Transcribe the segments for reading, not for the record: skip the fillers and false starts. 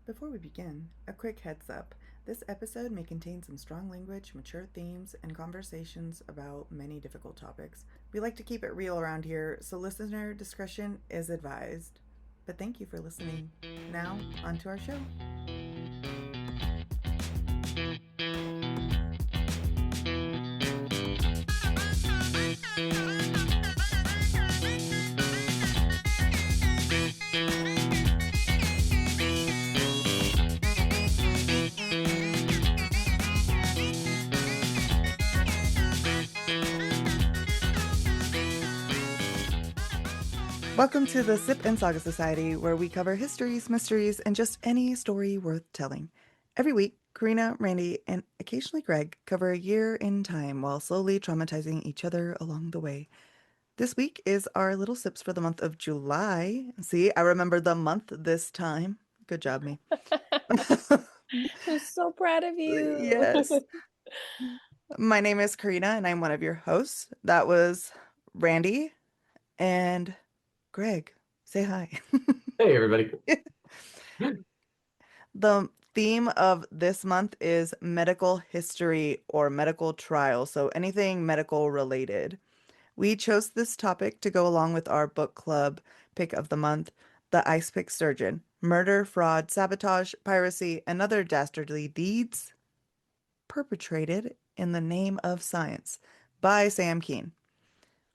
Before we begin, a quick heads up. This episode may contain some strong language, mature themes, and conversations about many difficult topics. We like to keep it real around here, so listener discretion is advised. But thank you for listening. Now, on to our show. Welcome to the Sip and Saga Society, where we cover histories, mysteries, and just any story worth telling. Every week, Karina, Randi, and occasionally Greg cover a year in time while slowly traumatizing each other along the way. This week is our little sips for the month of July. See, I remember the month this time. Good job, me. I'm so proud of you. Yes. My name is Karina, and I'm one of your hosts. That was Randi and Greg. Say hi. Hey, everybody. The theme of this month is medical history or medical trial, so anything medical related. We chose this topic to go along with our book club pick of the month, The Icepick Surgeon: Murder, Fraud, Sabotage, Piracy, and Other Dastardly Deeds Perpetrated in the Name of Science by Sam Kean.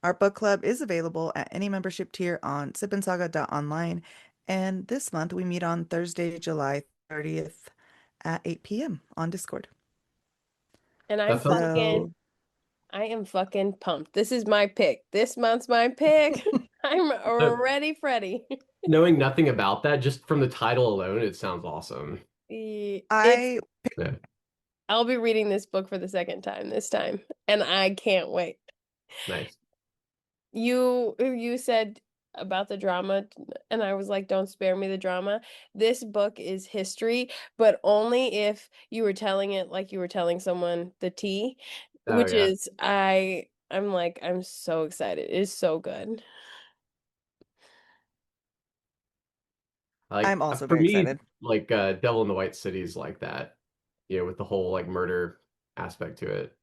Our book club is available at any membership tier on sipandsaga.online, and this month we meet on Thursday, July 30th at 8 p.m. on Discord. And That sounds So, I am fucking pumped. This is my pick. This month's my pick. I'm so, ready, Freddy. knowing nothing about that, just from the title alone, it sounds awesome. It's I Yeah, I'll be reading this book for the second time this time, and I can't wait. nice. You said about the drama, and I was like, don't spare me the drama. This book is history, but only if you were telling it like you were telling someone the tea, Oh which yeah. is I'm like, I'm so excited. It is so good. Like I'm also for very me, excited. like Devil in the White City is like that. With the whole like murder aspect to it.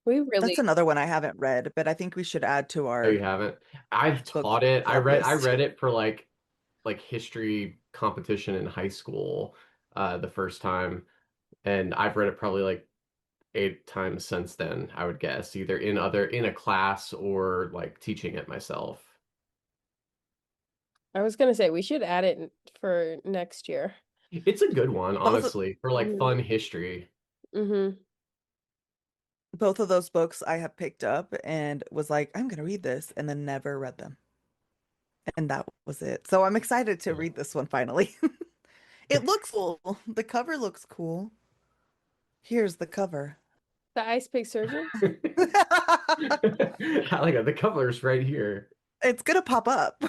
We That's really another one I haven't read, but I think we should add to Oh, you our haven't? I've book taught it. I club read I list. read it for like history competition in high school the first time, and I've read it probably like 8 times since then, I would guess, either in a class or like teaching it myself. I was gonna say we should add it for next year. It's a good one, Both of, honestly, for like Hmm fun history. hmm both of those books I have picked up and was like, I'm gonna read this, and then never read them. And that was it. So I'm excited to Yeah. read this one finally. It looks cool. The cover looks cool. Here's the cover. The Icepick Surgeon. I like it. The cover's right here. It's gonna pop up.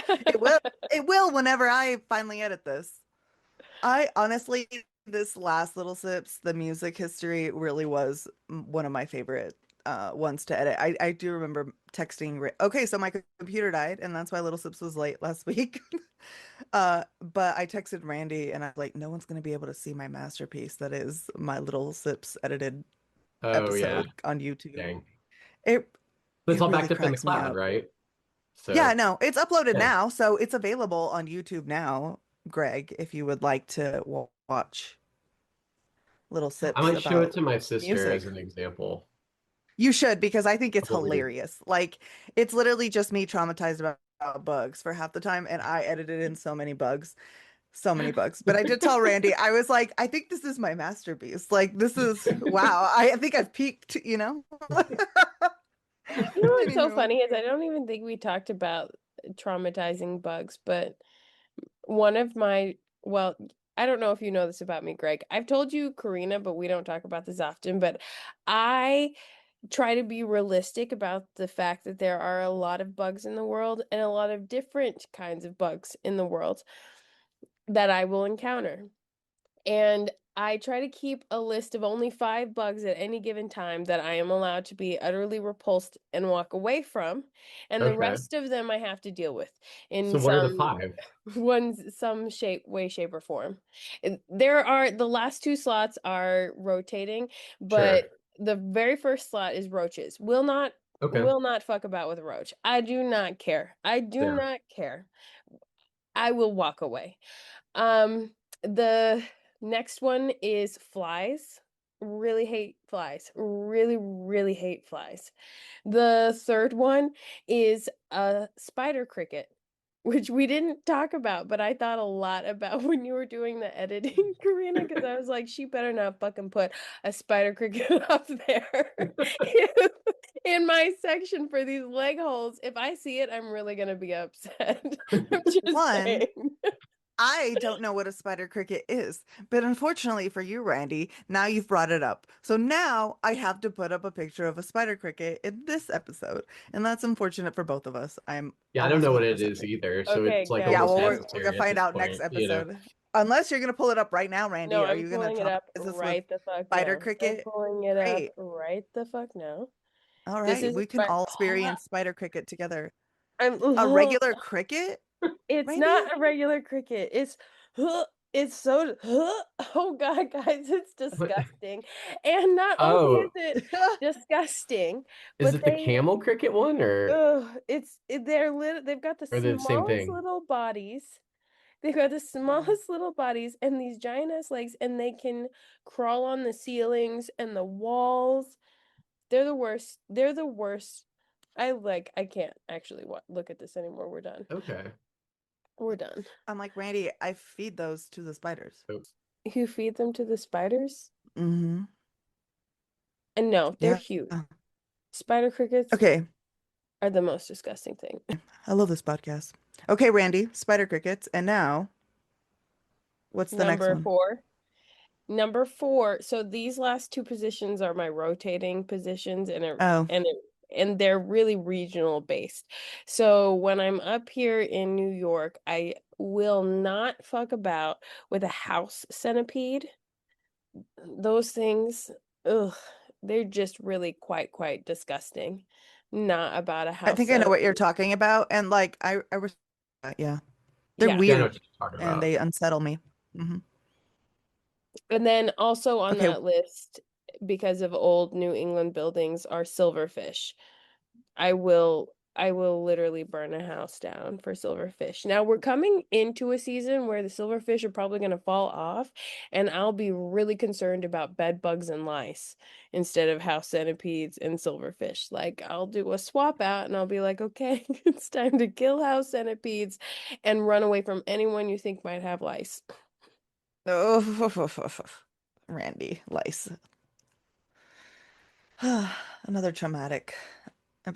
It will. It will whenever I finally edit this. I honestly, this last little sips, the music history really was one of my favorite ones to edit. I do remember texting. Okay, so my computer died, and that's why Little Sips was late last week. But I texted Randi, and I was like, no one's gonna be able to see my masterpiece. That is my Little Sips edited Oh yeah, episode on YouTube. dang. It But it's it all really backed up in the cracks me cloud, up. right? Yeah, So no, it's uploaded yeah. now, so it's available on YouTube now, Greg, if you would like to watch little I sips might show it about to my sister music. as an example. You should, because I think it's Of what we do. hilarious. Like, it's literally just me traumatized about bugs for half the time, and I edited in so many bugs, so many bugs. But I did tell Randi, I was like, I think this is my masterpiece. Like, this is wow. I think I've peaked, you know? You know what's so Anywho. funny is I don't even think we talked about traumatizing bugs, but one of my, well, I don't know if you know this about me, Greg. I've told you Karina, but we don't talk about this often, but I try to be realistic about the fact that there are a lot of bugs in the world and a lot of different kinds of bugs in the world that I will encounter. And I try to keep a list of only 5 bugs at any given time that I am allowed to be utterly repulsed and walk away from, and the Okay. rest of them I have to deal with So in what are the some five? some way, shape, or form. There are the last 2 slots are rotating, but Sure. the very first slot is roaches. Okay. Will not fuck about with a roach. I do not care. I do Yeah. not care. I will walk away. The next one is flies. Really hate flies. Really, really hate flies. The third one is a spider cricket, which we didn't talk about, but I thought a lot about when you were doing the editing, Karina, because I was like, she better not fucking put a spider cricket up there in my section for these leg holes. If I see it, I'm really gonna be upset. I'm just One, saying. I don't know what a spider cricket is, but unfortunately for you, Randy, now you've brought it up. So now I have to put up a picture of a spider cricket in this episode, and that's unfortunate for both of us. I'm Yeah, I don't almost know what it 100% is sure. either, so it's Okay, like Yeah, almost guys, well, I'm we're gonna necessary at find this out next point, you know. episode. Unless you're gonna pull it up right now, no, Randy. Are I'm you gonna pulling it up traumatize us with right the fuck spider now. I'm cricket? pulling it up Great. right the fuck now. All This right, is we can but all experience spider cricket together. I'm A regular cricket, it's Randy? not a regular cricket. It's so oh god, guys, it's disgusting. And not only is Oh, it disgusting, is but it the camel cricket one they've got the or the same smallest thing? little bodies. They've got the smallest little bodies and these giant ass legs, and they can crawl on the ceilings and the walls. They're the worst. They're the worst. I can't actually look at this anymore. We're done. Okay. We're done. I'm like, Randy, I feed those to the spiders. Oh, You feed them to the spiders? Mm-hmm. And no, they're Yeah. huge. Spider crickets Okay. are the most disgusting thing. I love this podcast. Okay, Randy, spider crickets. And now, what's the next Number one? 4. Number 4. So these last 2 positions are my rotating positions, Oh, and they're really regional based. So when I'm up here in New York, I will not fuck about with a house centipede. Those things, ugh, they're just really quite disgusting. Not about a I house think I know what you're centipede. talking about. And like, I was, yeah, they're Yeah. yeah, I know weird what you're talking and about. they unsettle me. Hmm. And then also on Okay. that list, because of old New England buildings, are silverfish. I will literally burn a house down for silverfish. Now we're coming into a season where the silverfish are probably going to fall off, and I'll be really concerned about bed bugs and lice instead of house centipedes and silverfish. Like I'll do a swap out and I'll be like, okay, it's time to kill house centipedes and run away from anyone you think might have lice. Oh, Randy, lice. Another traumatic.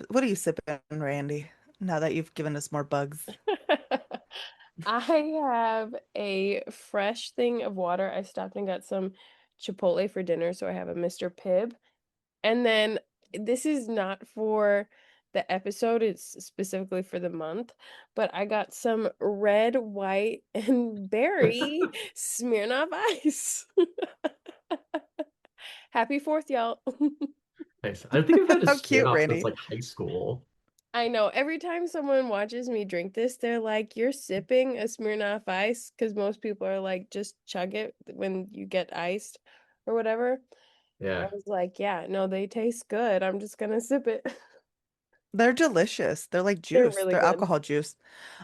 What are you sipping, Randy? Now that you've given us more bugs. I have a fresh thing of water. I stopped and got some Chipotle for dinner, so I have a Mr. Pibb. And then this is not for the episode, it's specifically for the month, but I got some red, white, and berry Smirnoff Ice. Happy 4th, y'all. Nice. I don't think I've had a How cute, Smirnoff since Randy. like high school. I know every time someone watches me drink this, they're like, "You're sipping a Smirnoff Ice," because most people are like, "Just chug it when you get iced or whatever." And I Yeah. was like, "Yeah, no, they taste good. I'm just gonna sip it." They're delicious. They're like They're juice. really They're good. alcohol juice.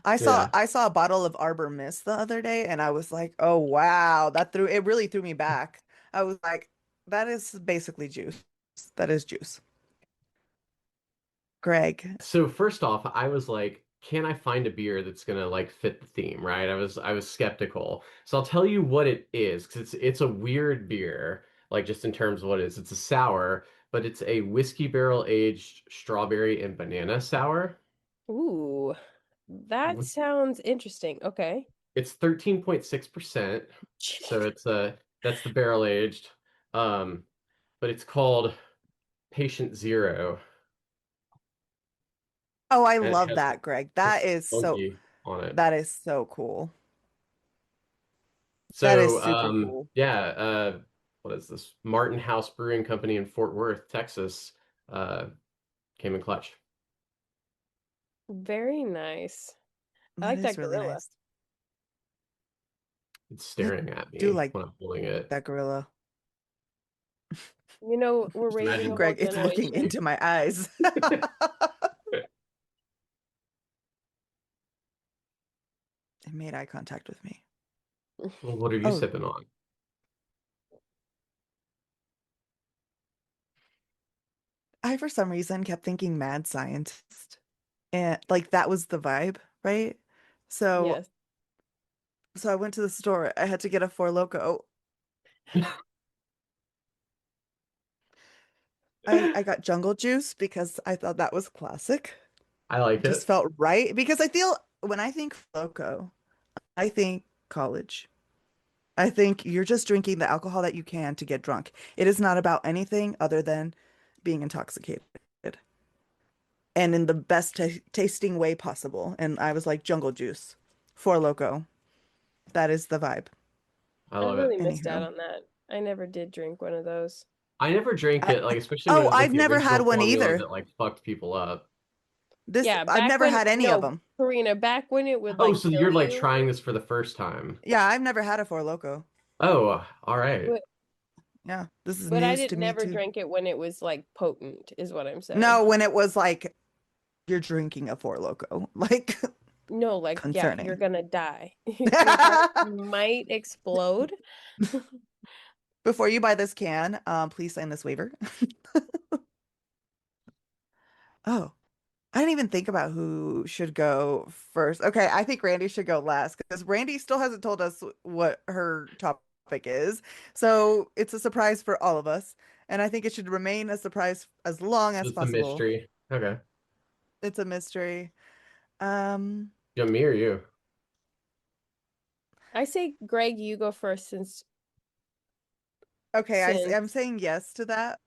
I saw Yeah. I saw a bottle of Arbor Mist the other day and I was like, "Oh wow, it really threw me back." I was like, "That is basically juice. That is juice." Greg. So first off, I was like, can I find a beer that's gonna like fit the theme, right? I was skeptical. So I'll tell you what it is, because it's a weird beer, like just in terms of what it is. It's a sour, but it's a whiskey barrel aged strawberry and banana sour. Ooh, that sounds interesting. Okay. It's 13.6%. So it's that's the barrel aged. Um, but it's called Patient Zero, Oh, I and it love that, Greg. has monkey on it. That is so cool. That is So, super cool. yeah, what is this? Martin House Brewing Company in Fort Worth, Texas, uh, came in clutch. Very nice. I That like is that really gorilla. nice. It's I staring at do me like when I'm holding it. that gorilla. You know, we're Just raising a imagine. whole Greg, it's looking generation. into my eyes. It made eye contact with me. Well, what are you Oh, sipping on? I for some reason kept thinking mad scientist. And like that was the vibe, right? So Yes. so I went to the store. I had to get a Four Loko. I got jungle juice because I thought that was classic. I like It just it. felt right because I feel when I think Loco, I think college. I think you're just drinking the alcohol that you can to get drunk. It is not about anything other than being intoxicated and in the best tasting way possible. And I was like jungle juice, Four Loco. That is the vibe. I I love really it. missed out Anywho, on that. I never did drink one of those. I never drank I, it, like especially oh, with I've the never had original one formula either. that like fucked people up. This Yeah, I've back never when, had any of no, them. Karina, back when it would Oh, like so you're kill like you, trying this for the first time. Yeah, I've never had a Four Loco. Oh, all right. but Yeah, this is but I news did to me never too. drank it when it was like potent, is what I'm No, saying. when it was like you're drinking a Four Loco, like No, like, yeah, you're concerning. gonna die. Your heart might explode. Before you buy this can, please sign this waiver. Oh, I didn't even think about who should go first. Okay, I think Randy should go last because Randy still hasn't told us what her topic is. So it's a surprise for all of us. And I think it should remain a surprise as long So as it's a possible. mystery. Okay. It's a mystery. Um, Yeah, me or you? I say, Greg, you go first okay, I'm since saying yes to that.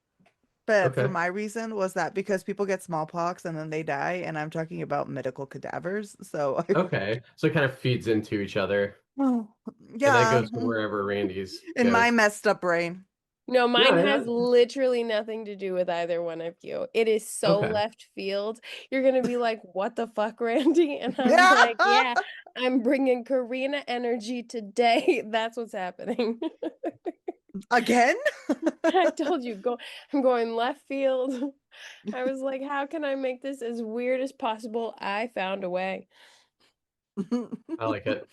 But for Okay. my reason was that because people get smallpox and then they die, and I'm talking about medical cadavers. So I, Okay. So it kind of feeds into each other. oh, And that yeah, goes to wherever Randy's in my goes. messed up brain. no, mine No, has yeah. literally nothing to do with either one of you. It is so Okay. left field. You're gonna be like, "What the fuck, Randy?" And I'm like, "Yeah, I'm bringing Karina energy today. That's what's happening." Again? I told you, go. I'm going left field. I was like, "How can I make this as weird as possible?" I found a way. I like it.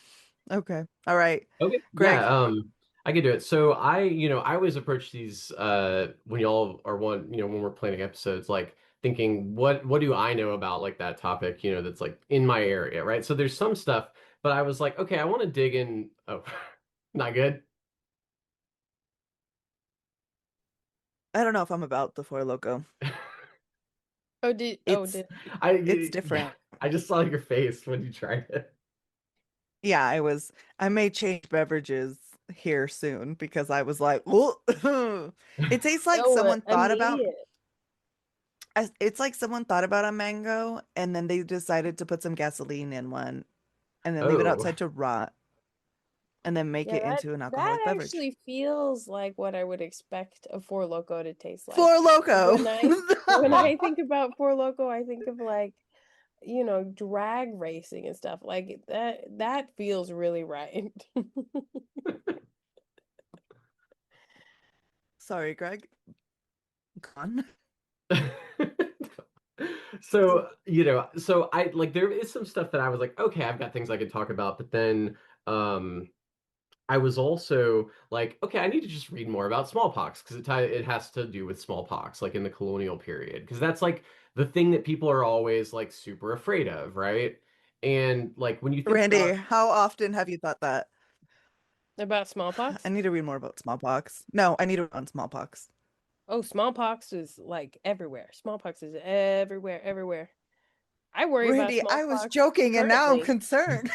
Okay. All right. Okay. Yeah, Greg, I could do it. So I always approach these when y'all are when we're planning episodes, like thinking what do I know about like that topic, that's like in my area, right? So there's some stuff, but I was like, okay, I want to dig in. Oh, not good. I don't know if I'm about the Four Loco. Oh, It's did it's Yeah, different. I just saw your face when you tried it. Yeah, I may change beverages here soon because I was like, "Whoa." It tastes like oh, someone thought about immediate. it's like someone thought about a mango and then they decided to put some gasoline in one and then leave it Oh, outside to rot and then make Yeah, it that into an alcoholic that beverage. actually feels like what I would expect a Four Loko to taste like. Four Loco. When I think about Four Loko, I think of like, drag racing and stuff. Like that feels really right. Sorry, Greg. Gone. so I like there is some stuff that I was like, okay, I've got things I could talk about, but then um I was also like, okay, I need to just read more about smallpox because it has to do with smallpox, like in the colonial period, because that's like the thing that people are always like super afraid of, right? And like when you think Randy, about, how often have you thought that? About I smallpox? need to read more about smallpox. No, I need to read on smallpox. Oh, smallpox is like everywhere. Smallpox is everywhere, everywhere. I worry about Randy, I was smallpox joking and now I'm currently. concerned.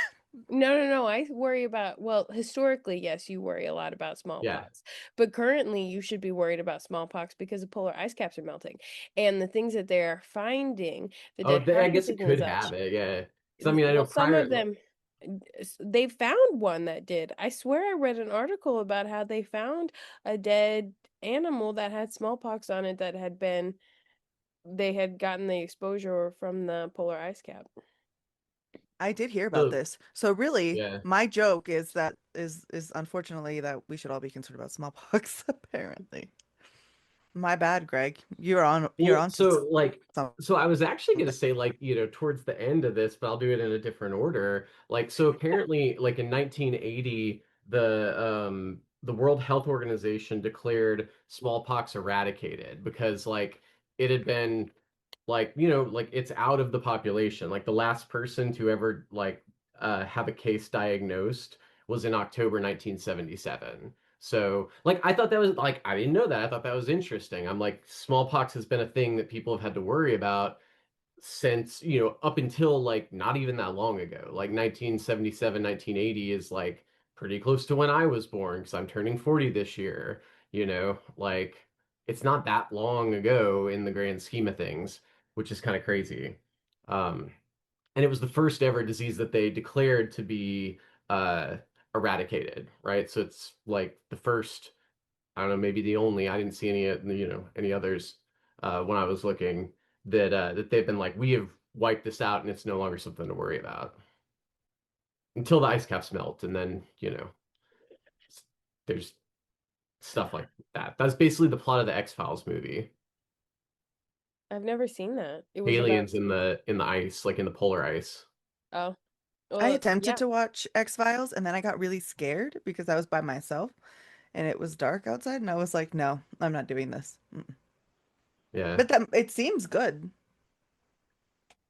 No, no, no. I worry about, well, historically, yes, you worry a lot about yeah, smallpox. But currently, you should be worried about smallpox because the polar ice caps are melting. And the things that they're finding, the oh, dead I guess it carcasses and could have such, it, yeah. Because I mean, I know well, some prior, of them. they found one that did. I swear I read an article about how they found a dead animal that had smallpox on it that had been they had gotten the exposure from the polar ice cap. I did hear about So this. So really, yeah. my joke is that is unfortunately that we should all be concerned about smallpox, apparently. My bad, Greg. You're Well, on to so like, something. so I was actually going to say like, towards the end of this, but I'll do it in a different order. Like, so apparently, like in 1980, the World Health Organization declared smallpox eradicated because like it had been like, like it's out of the population. Like the last person to ever like have a case diagnosed was in October 1977. So, like, I thought that was like, I didn't know that. I thought that was interesting. I'm like, smallpox has been a thing that people have had to worry about since, up until like not even that long ago. Like 1977, 1980 is like pretty close to when I was born because I'm turning 40 this year, like it's not that long ago in the grand scheme of things, which is kind of crazy. Um, and it was the first ever disease that they declared to be uh, eradicated, right? So it's like the first, I don't know, maybe the only. I didn't see any others when I was looking that they've been like we have wiped this out and it's no longer something to worry about until the ice caps melt, and then there's stuff like that. That's basically the plot of the X-Files movie. I've never seen that. It was about Aliens in the ice, like in the polar ice. oh, I well, attempted yeah. to watch X-Files and then I got really scared because I was by myself and it was dark outside and I was like, no, I'm not doing this. Yeah. But that it seems good.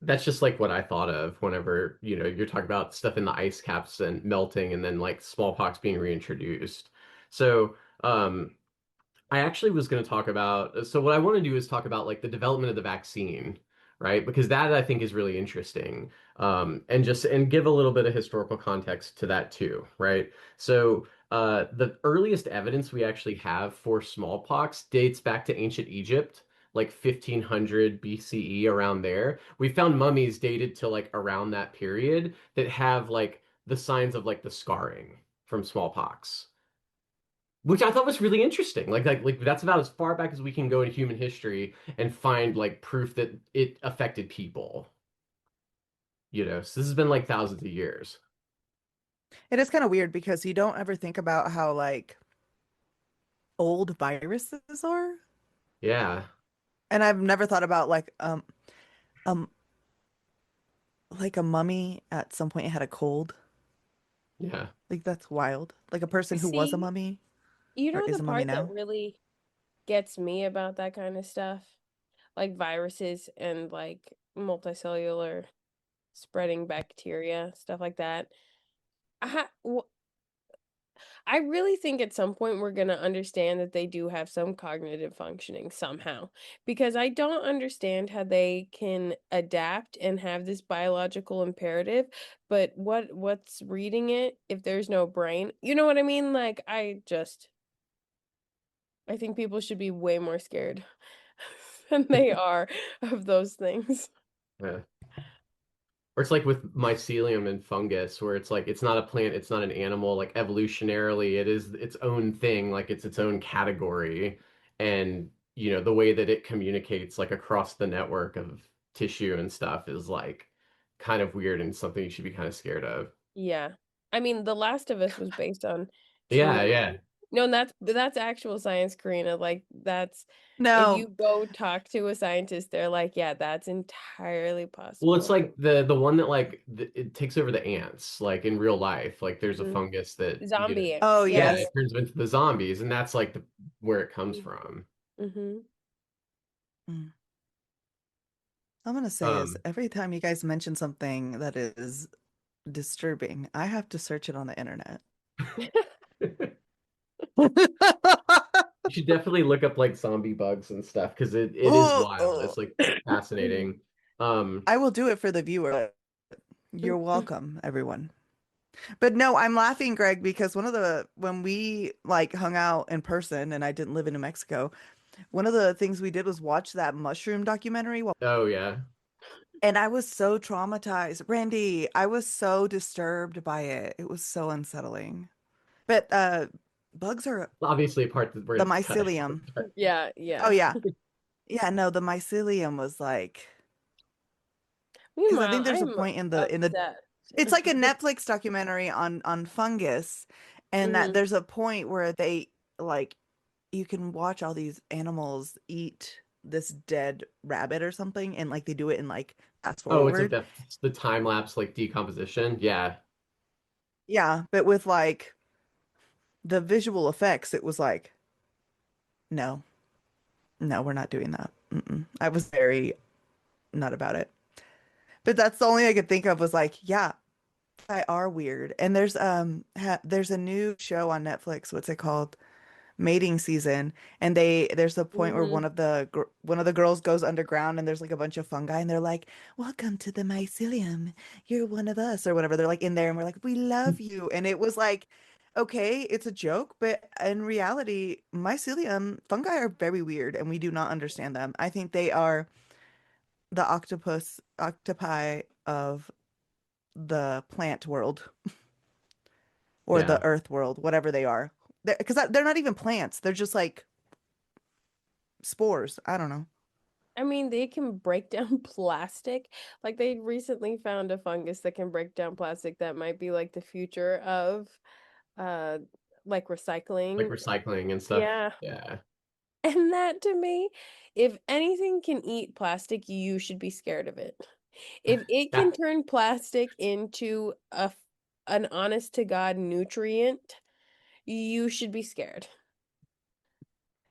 That's just like what I thought of whenever, you're talking about stuff in the ice caps and melting and then like smallpox being reintroduced. So, I actually was going to talk about, so what I want to do is talk about like the development of the vaccine, right? Because that I think is really interesting. And give a little bit of historical context to that too, right? So, the earliest evidence we actually have for smallpox dates back to ancient Egypt, like 1500 BCE, around there. We found mummies dated to like around that period that have like the signs of like the scarring from smallpox, which I thought was really interesting. Like that's about as far back as we can go in human history and find like proof that it affected people. So this has been like thousands of years. It is kind of weird because you don't ever think about how like old viruses are. Yeah, And I've never thought about um like a mummy at some point had a cold. yeah, Like that's wild. Like a person who was a See, mummy you or know is the a mummy part that now. really gets me about that kind of stuff, like viruses and like multicellular spreading bacteria, stuff like that. I really think at some point we're going to understand that they do have some cognitive functioning somehow, because I don't understand how they can adapt and have this biological imperative, but what's reading it if there's no brain? You know what I mean? Like I think people should be way more scared than they are of those things. yeah. Or it's like with mycelium and fungus, where it's like it's not a plant, it's not an animal. Like evolutionarily, it is its own thing, like it's its own category. And the way that it communicates like across the network of tissue and stuff is like kind of weird and something you should be kind of scared of. Yeah. I mean, The Last of Us was based on Yeah, true. yeah. No, and that's actual science, Karina. Like that's if No, you go talk to a scientist, they're like, yeah, that's entirely Well, it's possible. like the one that like it takes over the ants, like in real life. Like there's a Mhm. fungus that, Zombie oh ants. Yeah, yeah, yeah. yes. it turns them into the zombies, and that's like where it comes from. Mm-hmm. Mm. I'm gonna say is Um, every time you guys mention something that is disturbing, I have to search it on the internet. you should definitely look up like zombie bugs and stuff because it is Oh, wild. oh. It's like fascinating. Um, I will do it for the viewer. You're welcome, everyone. But no, I'm laughing, Greg, because when we like hung out in person and I didn't live in New Mexico, one of the things we did was watch that mushroom documentary. Well, oh yeah, And I was so traumatized. Randy, I was so disturbed by it. It was so unsettling. But bugs are Obviously, a part that where the it's cut. mycelium. Yeah, Oh yeah. yeah. Yeah, no, the mycelium was like because I Meanwhile, think there's a I'm point in the upset. it's like a Netflix documentary on fungus and that Hmm. there's a point where they like you can watch all these animals eat this dead rabbit or something and like they do it in like fast Oh, it's like forward. the time lapse like decomposition. Yeah, Yeah, but with like the visual effects, it was like, no, no, we're not doing that. I was very not about it. But that's the only I could think of was like, yeah, I are weird. And there's a new show on Netflix. What's it called? Mating Season. And there's a point where Hmm. one of the girls goes underground and there's like a bunch of fungi and they're like, "Welcome to the mycelium. You're one of us," or whatever. They're like in there and we're like, "We love you." And it was like, okay, it's a joke, but in reality, mycelium fungi are very weird and we do not understand them. I think they are the octopi of the plant world or the yeah. earth world, whatever they are. Because they're not even plants. They're just like spores. I don't know. I mean, they can break down plastic. Like they recently found a fungus that can break down plastic that might be like the future of uh like Like recycling. recycling and stuff. Yeah. Yeah. And that to me, if anything can eat plastic, you should be scared of it. If it Yeah. can turn plastic into an honest to God nutrient, you should be scared.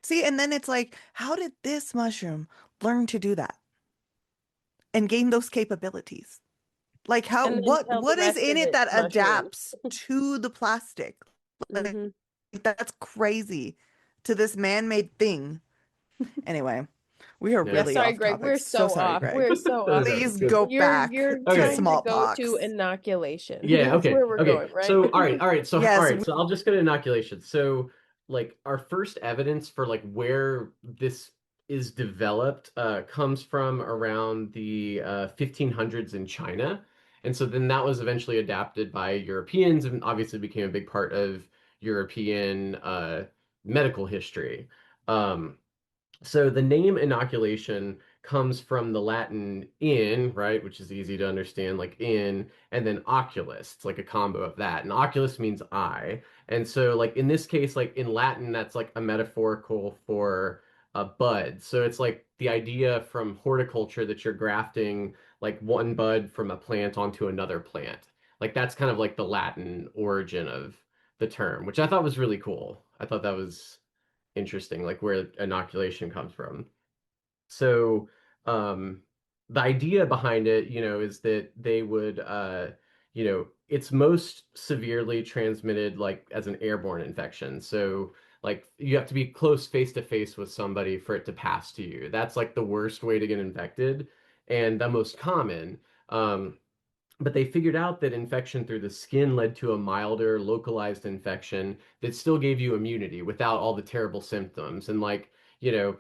See, and then it's like, how did this mushroom learn to do that and gain those capabilities? Like how And then tell the what is rest in of it it's that mushrooms. adapts to the plastic? Like Hmm. that's crazy to this man-made thing. Anyway, we are Yeah, Yeah. really sorry, off Greg. topic. We're So so sorry, off. Greg. We're so No, no, off. no, it's Please good. go You're back to Okay. trying to go to smallpox. inoculation. Yeah, That's okay. where we're Okay. going, right? So all Yes, right, so I'll just go to inoculation. So like our first evidence for like where this is developed comes from around the 1500s in China. And so then that was eventually adapted by Europeans and obviously became a big part of European medical history. Um, so the name inoculation comes from the Latin in, right, which is easy to understand, like in, and then oculus. It's like a combo of that. And oculus means eye. And so, like in this case, like in Latin, that's like a metaphorical for a bud. So it's like the idea from horticulture that you're grafting like one bud from a plant onto another plant. Like that's kind of like the Latin origin of the term, which I thought was really cool. I thought that was interesting, like where inoculation comes from. So, um, the idea behind it, is that they would, it's most severely transmitted like as an airborne infection. So, like you have to be close face to face with somebody for it to pass to you. That's like the worst way to get infected and the most common. But they figured out that infection through the skin led to a milder, localized infection that still gave you immunity without all the terrible symptoms. And like, you know,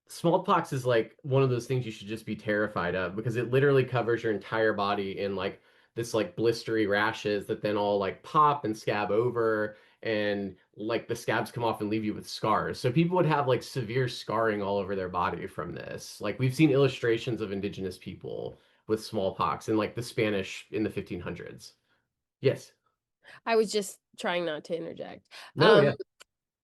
smallpox is like one of those things you should just be terrified of because it literally covers your entire body in like this like blistery rashes that then all like pop and scab over and like the scabs come off and leave you with scars. So people would have like severe scarring all over their body from this. Like we've seen illustrations of indigenous people with smallpox and like the Spanish in the 1500s. Yes. I was just trying not to interject. No, Um, yeah.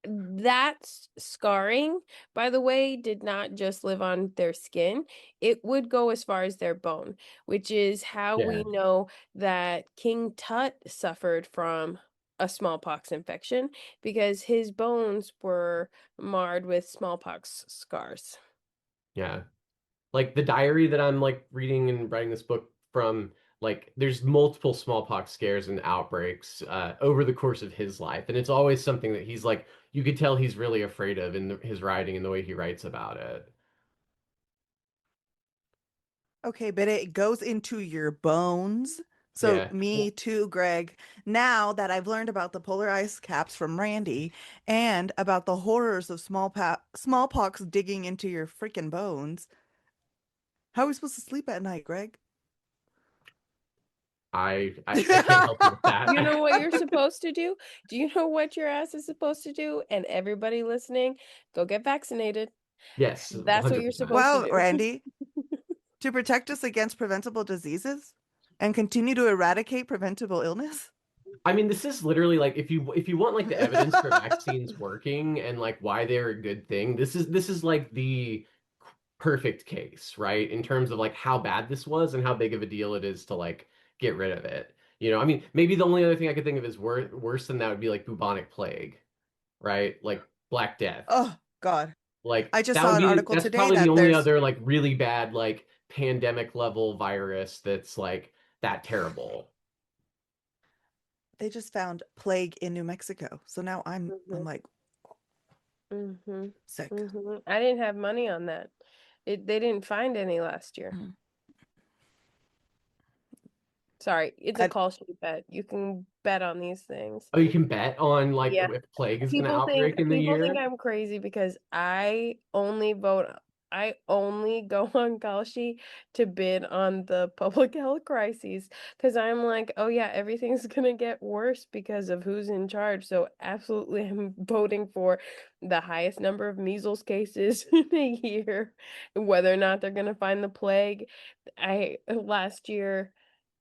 that scarring, by the way, did not just live on their skin. It would go as far as their bone, which is how Yeah. we know that King Tut suffered from a smallpox infection because his bones were marred with smallpox scars. Yeah. Like the diary that I'm like reading and writing this book from, like there's multiple smallpox scares and outbreaks over the course of his life, and it's always something that he's like you could tell he's really afraid of in his writing and the way he writes about it. Okay, but it goes into your bones. So Yeah. me Well, too, Greg. Now that I've learned about the polar ice caps from Randy and about the horrors of smallpox digging into your freaking bones, How are we supposed to sleep at night, Greg? I can't help you with that. You know what you're supposed to do? Do you know what your ass is supposed to do? And everybody listening, go get vaccinated. Yes, That's what you're 100%. supposed to Well, do. Randy, to protect us against preventable diseases and continue to eradicate preventable illness. I mean, this is literally like if you want like the evidence for vaccines working and like why they're a good thing, this is like the perfect case, right? In terms of like how bad this was and how big of a deal it is to like get rid of it. I mean, maybe the only other thing I could think of is worse than that would be like bubonic plague, right? Like Black Death. Oh, God. Like I just that saw would an be article that's today probably the that only there's, other like really bad like pandemic level virus that's like that terrible. they just found plague in New Mexico. So now I'm hmm like hmm sick. I didn't have money on that. They didn't find any last year. Mm. Sorry, it's a I, call sheet bet. You can bet on these things. Oh, you can bet on like Yeah. if plague is going to People think outbreak in the people think year. I'm crazy because I only go on Kalshi to bid on the public health crises because I'm like, oh yeah, everything's gonna get worse because of who's in charge. So absolutely I'm voting for the highest number of measles cases in a year, whether or not they're gonna find the plague. I last year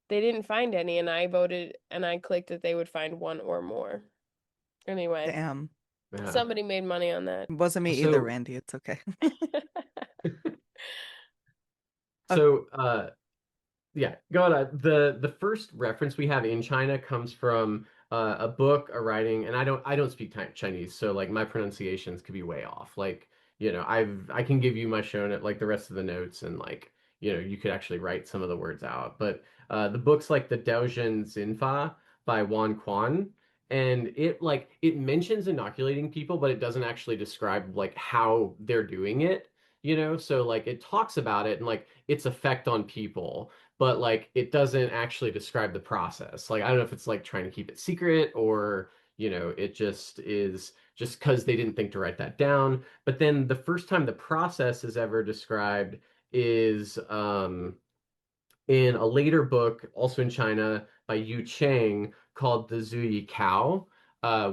they didn't find any and I voted and I clicked that they would find one or more. Anyway. damn. Yeah. Somebody made money on that. It wasn't me either, So Randy. It's okay. Okay. so yeah, go on. The first reference we have in China comes from a book, a writing, and I don't speak Chinese, so like my pronunciations could be way off. Like, I can give you my show note, like the rest of the notes, and like, you could actually write some of the words out. But the book's like the Daojin Zinfa by Wan Quan, and it mentions inoculating people, but it doesn't actually describe like how they're doing it. So like it talks about it and like its effect on people, but like it doesn't actually describe the process. Like I don't know if it's like trying to keep it secret or it just is just because they didn't think to write that down. But then the first time the process is ever described is in a later book, also in China, by Yu Cheng called The Zuyi Cow,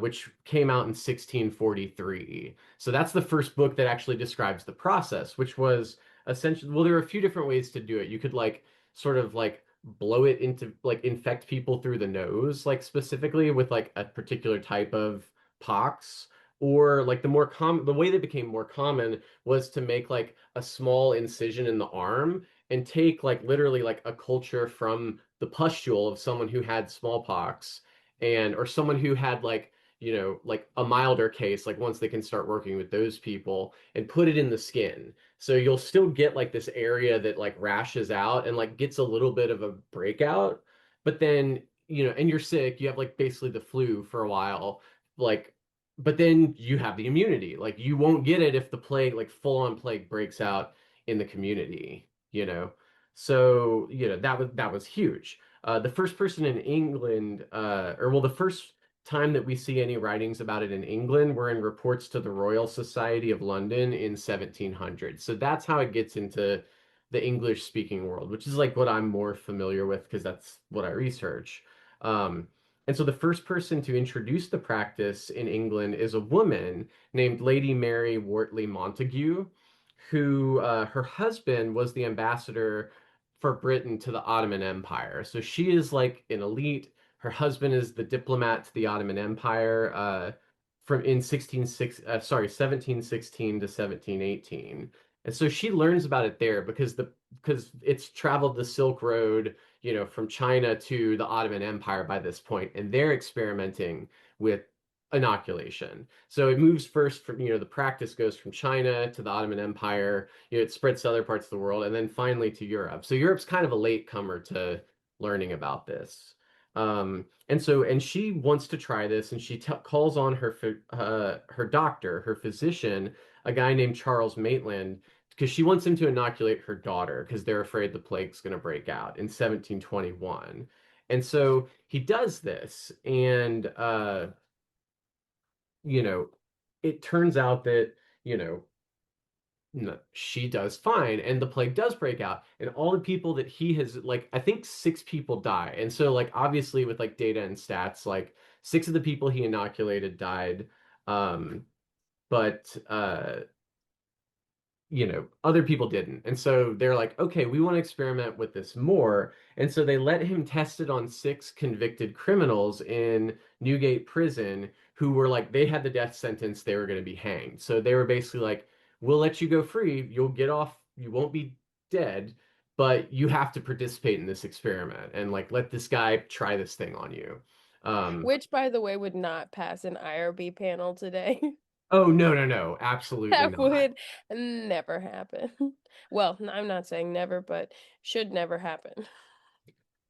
which came out in 1643. So that's the first book that actually describes the process, which was essentially, well, there are a few different ways to do it. You could like sort of like blow it into like infect people through the nose, like specifically with like a particular type of pox. Or like the way that became more common was to make like a small incision in the arm and take like literally like a culture from the pustule of someone who had smallpox and or someone who had like like a milder case, like once they can start working with those people and put it in the skin, so you'll still get like this area that like rashes out and like gets a little bit of a breakout, but then and you're sick, you have like basically the flu for a while, like, but then you have the immunity, like you won't get it if the plague, like full on plague, breaks out in the community. So that was huge. The first person in England, or well, the first time that we see any writings about it in England were in reports to the Royal Society of London in 1700. So that's how it gets into the English speaking world, which is like what I'm more familiar with because that's what I research. Um, and so the first person to introduce the practice in England is a woman named Lady Mary Wortley Montagu, who her husband was the ambassador for Britain to the Ottoman Empire. So she is like an elite. Her husband is the diplomat to the Ottoman Empire from in 1716 to 1718. And so she learns about it there because it's traveled the Silk Road, from China to the Ottoman Empire by this point, and they're experimenting with inoculation. So it moves first from, the practice goes from China to the Ottoman Empire, it spreads to other parts of the world, and then finally to Europe. So Europe's kind of a late comer to learning about this. And she wants to try this, and she calls on her doctor, her physician, a guy named Charles Maitland, because she wants him to inoculate her daughter because they're afraid the plague's going to break out in 1721. And so he does this, and you know, it turns out that, you know, No, she does fine, and the plague does break out, and all the people that he has, like, I think 6 people die, and so like obviously with like data and stats, like 6 of the people he inoculated died, but other people didn't. And so they're like, okay, we want to experiment with this more. And so they let him test it on 6 convicted criminals in Newgate Prison who were like, they had the death sentence, they were going to be hanged. So they were basically like, we'll let you go free, you'll get off, you won't be dead, but you have to participate in this experiment and like let this guy try this thing on you. Um, Which, by the way, would not pass an IRB panel today. oh, no, no, no, absolutely That not. would never happen. Well, I'm not saying never, but should never happen.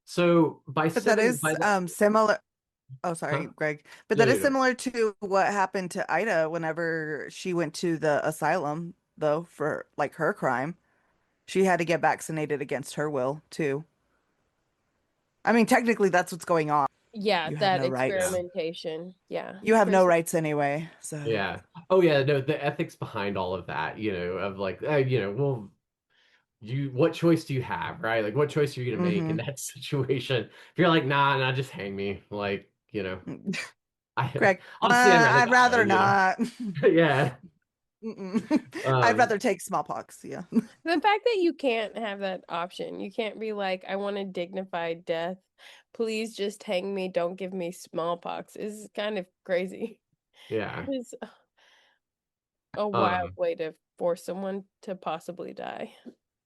So by But that seven, by is the, similar. Oh, huh? sorry, Greg. But No, that no, is no. similar to what happened to Ida whenever she went to the asylum, though, for like her crime. She had to get vaccinated against her will, too. I mean, technically, that's what's going on. Yeah, You have that no rights. Yeah. experimentation. Yeah, You have no prison. rights anyway. So, Yeah. Oh yeah, no, the ethics behind all of that, of like, well, what choice do you have, right? Like, what choice are you gonna make in hmm that situation? If you're like, nah, just hang me, like, I, Greg, I'll stand by the I'd guy, rather not. Yeah. I'd Um, rather take smallpox. Yeah. The fact that you can't have that option, you can't be like, I want a dignified death. Please just hang me. Don't give me smallpox is kind of crazy. yeah. It is a wild Um, way to force someone to possibly die.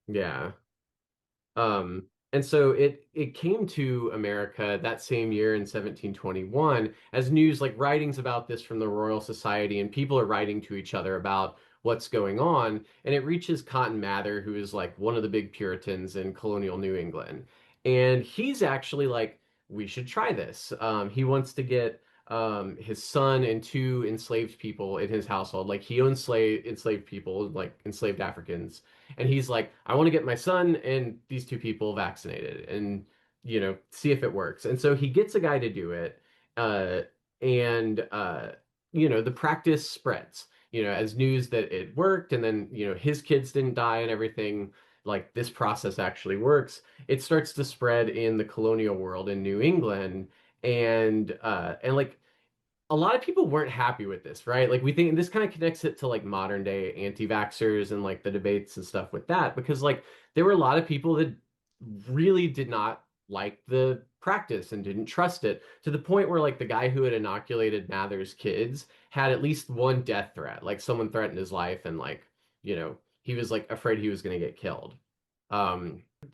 yeah. And so it came to America that same year in 1721 as news, like writings about this from the Royal Society, and people are writing to each other about what's going on. And it reaches Cotton Mather, who is like one of the big Puritans in colonial New England. And he's actually like, we should try this. He wants to get his son and 2 enslaved people in his household. Like he owns enslaved people, like enslaved Africans, and he's like, I want to get my son and these 2 people vaccinated and, see if it works. And so he gets a guy to do it. Uh, and, the practice spreads, as news that it worked. And then, his kids didn't die and everything. Like this process actually works. It starts to spread in the colonial world in New England. And like, a lot of people weren't happy with this, right? Like we think this kind of connects it to like modern day anti-vaxxers and like the debates and stuff with that, because like there were a lot of people that really did not like the practice and didn't trust it, to the point where like the guy who had inoculated Mather's kids had at least one death threat. Like someone threatened his life, and like, he was like afraid he was going to get killed.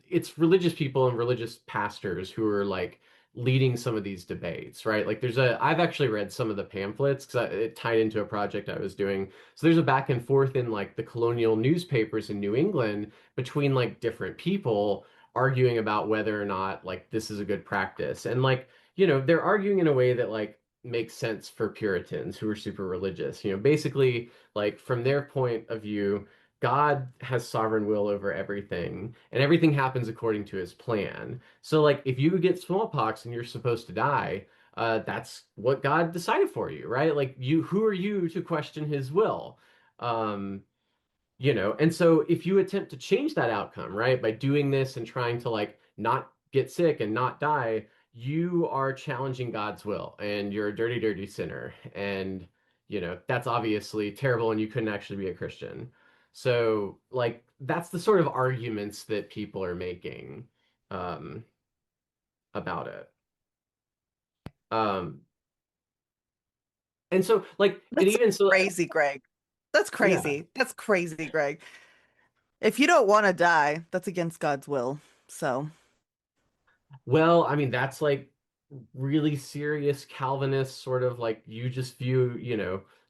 It's religious people and religious pastors who are like leading some of these debates, right? Like I've actually read some of the pamphlets because it tied into a project I was doing. So there's a back and forth in like the colonial newspapers in New England between like different people arguing about whether or not like this is a good practice. And like, they're arguing in a way that like makes sense for Puritans who are super religious. Basically like from their point of view, God has sovereign will over everything, and everything happens according to his plan. So, like, if you get smallpox and you're supposed to die, that's what God decided for you, right? Like, who are you to question his will? Um, and so if you attempt to change that outcome, right, by doing this and trying to like not get sick and not die, you are challenging God's will and you're a dirty, dirty sinner. And, that's obviously terrible and you couldn't actually be a Christian. So, like, that's the sort of arguments that people are making um, about it. Um, and so, like, and That's even so, crazy, Greg. That's yeah. crazy. That's crazy, Greg. If you don't want to die, that's against God's will. So, Well, I mean, that's like really serious Calvinist sort of like you just view,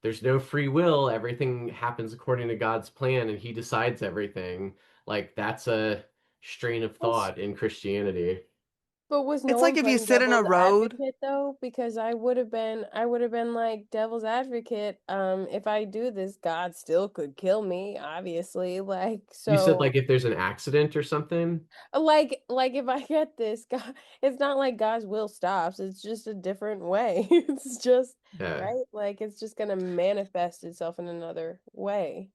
there's no free will, everything happens according to God's plan and he decides everything. Like that's a strain of Was thought in Christianity. But was no it's one like if you playing sit in a devil's road. advocate though? Because I would have been like devil's advocate. If I do this, God still could kill me, obviously. Like You said so, like if there's an accident or something. like if I get this, God, it's not like God's will stops. It's just a different way. It's just Yeah. right. Like it's just gonna manifest itself in another way.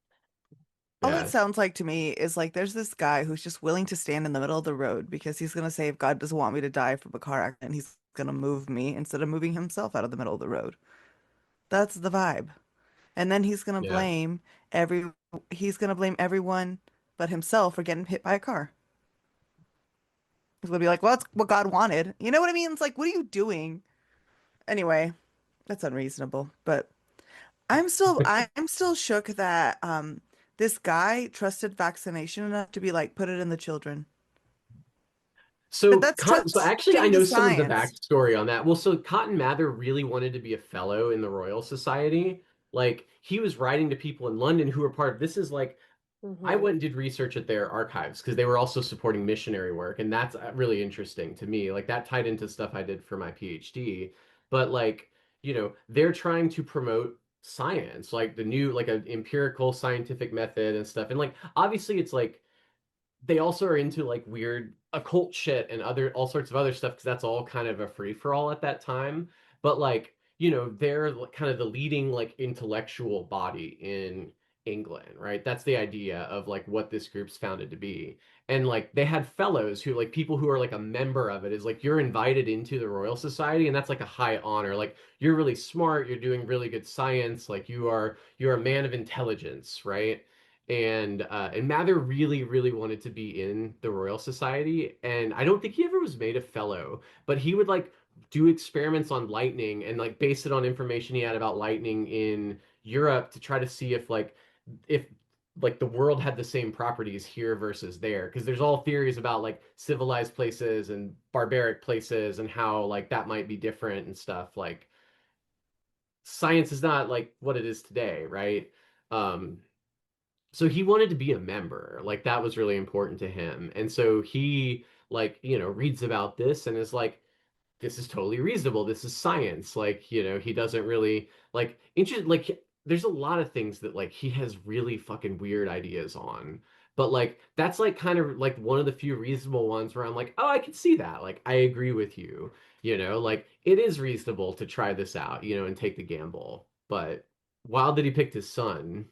All it Yeah. sounds like to me is like there's this guy who's just willing to stand in the middle of the road because he's gonna say if God doesn't want me to die from a car accident, he's gonna move me instead of moving himself out of the middle of the road. That's the vibe. And then Yeah. every he's gonna blame everyone but himself for getting hit by a car. He's gonna be like, well, that's what God wanted. You know what I mean? It's like, what are you doing? Anyway, that's unreasonable. But I'm still shook that this guy trusted vaccination enough to be like, put it in the children. But So, that's so actually, I trusting the know some of the science. backstory on that. Well, so Cotton Mather really wanted to be a fellow in the Royal Society. Like, he was writing to people in London who were part of this. Is like, I Hmm. went and did research at their archives because they were also supporting missionary work, and that's really interesting to me. Like, that tied into stuff I did for my PhD. But like, they're trying to promote science, like the new, like an empirical scientific method and stuff. And like, obviously, it's like they also are into like weird occult shit and other all sorts of other stuff because that's all kind of a free for all at that time. But like, they're kind of the leading like intellectual body in England, right? That's the idea of like what this group's founded to be. And like they had fellows who like people who are like a member of it is like you're invited into the Royal Society and that's like a high honor. Like you're really smart, you're doing really good science, like you're a man of intelligence, right? And Mather really wanted to be in the Royal Society, and I don't think he ever was made a fellow, but he would like do experiments on lightning and like base it on information he had about lightning in Europe to try to see if like the world had the same properties here versus there because there's all theories about like civilized places and barbaric places and how like that might be different and stuff like science is not like what it is today, right? um so he wanted to be a member, like that was really important to him, and so he like reads about this and is like, this is totally reasonable, this is science, like he doesn't really like interest like there's a lot of things that like he has really fucking weird ideas on, but like that's like kind of like one of the few reasonable ones where I'm like, oh, I can see that, like I agree with you, like it is reasonable to try this out, and take the gamble, but wild that he picked his son.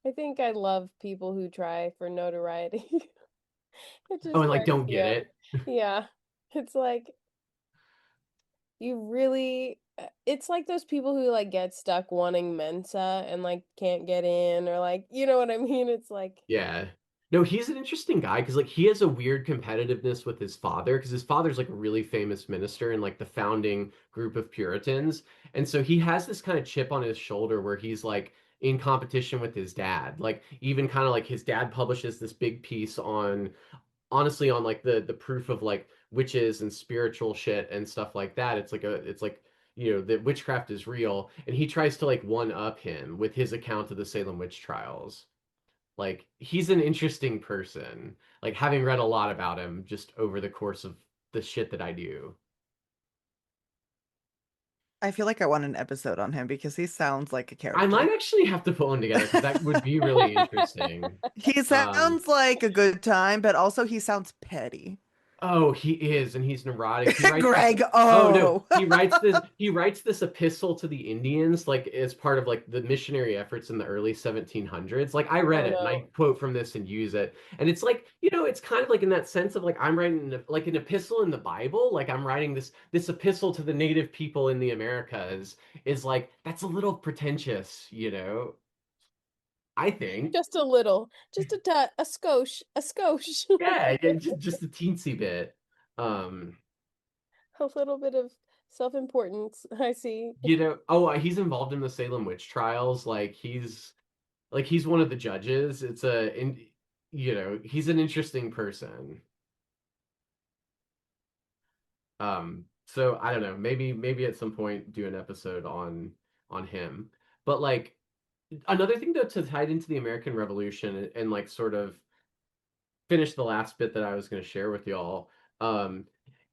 I think I love people who try for notoriety. It Oh, just and like cracks don't me get up. it. Yeah. It's like you really it's like those people who like get stuck wanting Mensa and like can't get in or like you know what I mean? It's like Yeah. No, he's an interesting guy because like he has a weird competitiveness with his father because his father's like a really famous minister in like the founding group of Puritans. And so he has this kind of chip on his shoulder where he's like in competition with his dad. Like even kind of like his dad publishes this big piece on honestly on like the proof of like witches and spiritual shit and stuff like that. It's like that witchcraft is real and he tries to like one up him with his account of the Salem witch trials. Like he's an interesting person. Like having read a lot about him just over the course of the shit that I do. I feel like I want an episode on him because he sounds like a I might character. actually have to put one together because that would be really interesting. He Um, sounds like a good time, but also he sounds petty. Oh, he is, and he's neurotic. He writes this. Greg, Oh no, oh. he writes this epistle to the Indians, like as part of like the missionary efforts in the early 1700s. Like I read oh it and I no. quote from this and use it, and it's like it's kind of like in that sense of like I'm writing like an epistle in the Bible. Like I'm writing this epistle to the native people in the Americas. Is like that's a little pretentious. I think. Just a little. Just a tut, a skosh, a skosh. Yeah, yeah, just a teensy bit. Um. A little bit of self-importance, I see. He's involved in the Salem witch trials. Like he's one of the judges. He's an interesting person. So I don't know. Maybe at some point do an episode on him. But like another thing though to tie it into the American Revolution and like sort of finish the last bit that I was going to share with y'all. Um,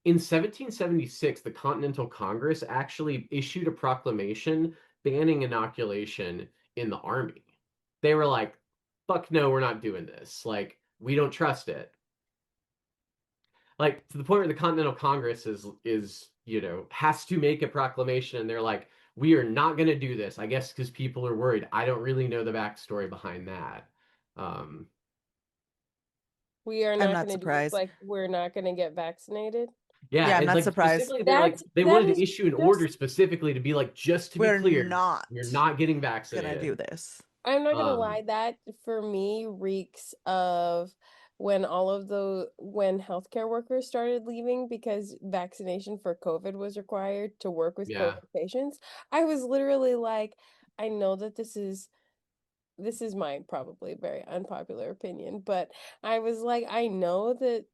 in 1776, the Continental Congress actually issued a proclamation banning inoculation in the army. They were like, fuck no, we're not doing this. Like, we don't trust it. Like, to the point where the Continental Congress is has to make a proclamation, and they're like, we are not going to do this. I guess because people are worried. I don't really know the backstory behind that. Um, We are I'm not not going to do this. surprised. Like, we're not going to get vaccinated. yeah, Yeah, I'm and not like surprised. specifically, they're like they That wanted to is issue an order just specifically to be like, just to be We're clear, not you're not getting gonna do vaccinated. this. I'm not gonna Um, lie, that for me reeks of when all of the when healthcare workers started leaving because vaccination for COVID was required to work with yeah. COVID patients. I was literally like, I know that this is my probably very unpopular opinion, but I was like, I know that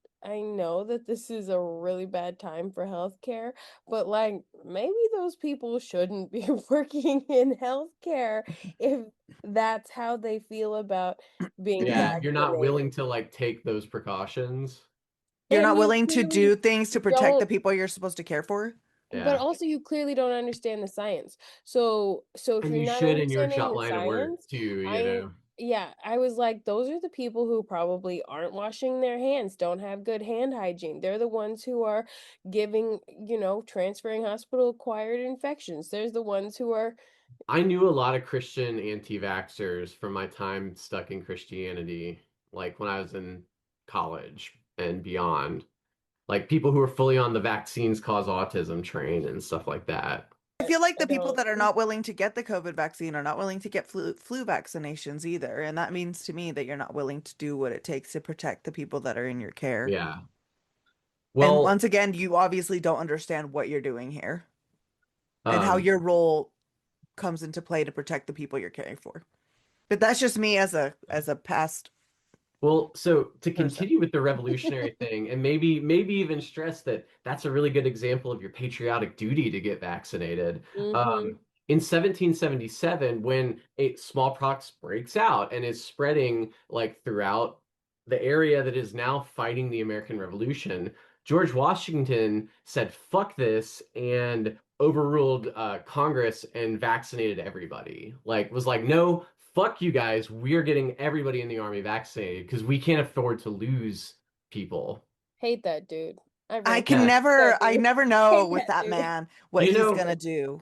this is a really bad time for healthcare, but like maybe those people shouldn't be working in healthcare if that's how they feel about being Yeah, if you're not vaccinated. willing to like take those precautions. You're And not you willing to clearly do things to protect the don't people you're supposed to care for? but Yeah. also you clearly don't understand the science. So if And you're you not should in your understanding job the line of work science, too, you I know. yeah, I was like, those are the people who probably aren't washing their hands, don't have good hand hygiene. They're the ones who are giving, transferring hospital acquired infections. There's the ones who are I knew a lot of Christian anti-vaxxers from my time stuck in Christianity, like when I was in college and beyond. Like people who were fully on the vaccines cause autism train and stuff like that. I feel like I the people don't that are not willing to get the COVID vaccine are not willing to get flu vaccinations either. And that means to me that you're not willing to do what it takes to protect the people that are in your care. Yeah. And Well, once again, you obviously don't understand what you're doing here and how um, your role comes into play to protect the people you're caring for. But that's just me as a past Well, so to person. continue with the revolutionary thing, and maybe even stress that that's a really good example of your patriotic duty to get vaccinated. mm-hmm. Um, in 1777, when a smallpox breaks out and is spreading like throughout the area that is now fighting the American Revolution, George Washington said, "Fuck this," and overruled Congress and vaccinated everybody. Like, was like, no, fuck you guys. We're getting everybody in the army vaccinated because we can't afford to lose people. Hate that dude. I I really can Yeah. hate that I dude. never know Hate with that that dude. man what You he's know, gonna do.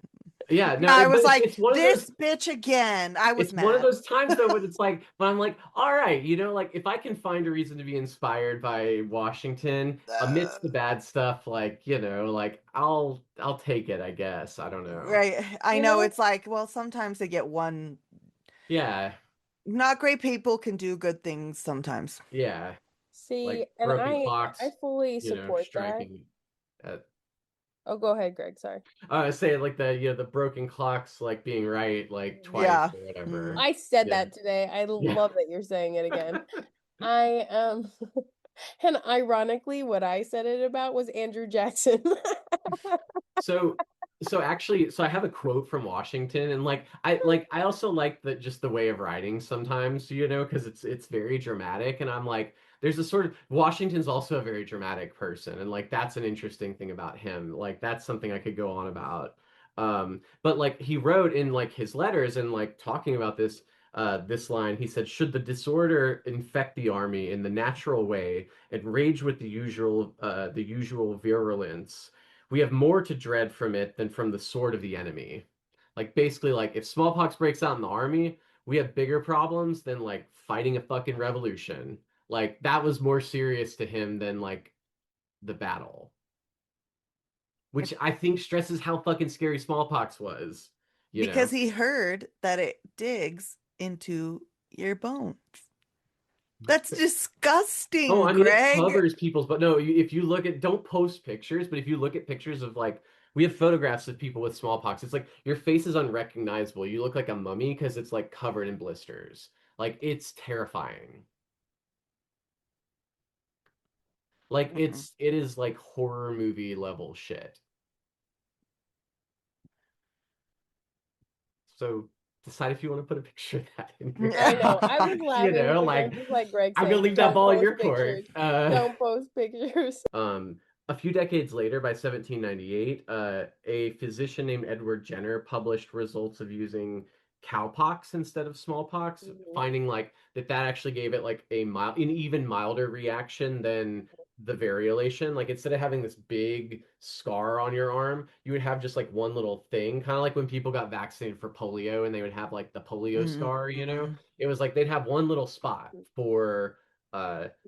yeah, Yeah, no, I but was like, it's one of those this bitch again. I was it's one of mad. those times though when it's like, but I'm like, all right, like if I can find a reason to be inspired by Washington amidst the bad stuff, like, like I'll take it, I guess. I don't know. Right. I You know know, it's like, well, sometimes they get one. Yeah, Not great people can do good things sometimes. yeah. see, Like and broken I clocks, fully support that. striking at Oh, go ahead, Greg. Sorry. I say like the broken clocks like being right like twice Yeah. or Mm. whatever. I said Yeah. that today. I Yeah. love that you're saying it again. I and ironically, what I said it about was Andrew Jackson. So so I have a quote from Washington and I also like the just the way of writing sometimes, because it's very dramatic and I'm like there's a sort of Washington's also a very dramatic person and like that's an interesting thing about him. Like that's something I could go on about. But like he wrote in like his letters and like talking about this line, he said, should the disorder infect the army in the natural way and rage with the usual virulence, we have more to dread from it than from the sword of the enemy. Like basically, like if smallpox breaks out in the army, we have bigger problems than like fighting a fucking revolution. Like that was more serious to him than like the battle, which I think stresses how fucking scary smallpox was, you Because know? he heard that it digs into your bones. That's Oh, disgusting, I mean, it Greg. covers people's, but no, if you look at, don't post pictures, but if you look at pictures of like, we have photographs of people with smallpox. It's like your face is unrecognizable. You look like a mummy because it's like covered in blisters. Like it's terrifying. Like Mm-mm. it is like horror movie level shit. So decide if you want to put a picture of that in your I know. I was you laughing know, because like just like Greg I'm gonna saying, leave that don't ball in post your court. pictures. Don't post pictures. Um, a few decades later, by 1798, a physician named Edward Jenner published results of using cowpox instead of smallpox, Mhm. finding like that actually gave it like an even milder reaction than the variolation. Like instead of having this big scar on your arm, you would have just like one little thing, kind of like when people got vaccinated for polio and they would have like the polio scar, you know? Hmm. It was like they'd have one little spot for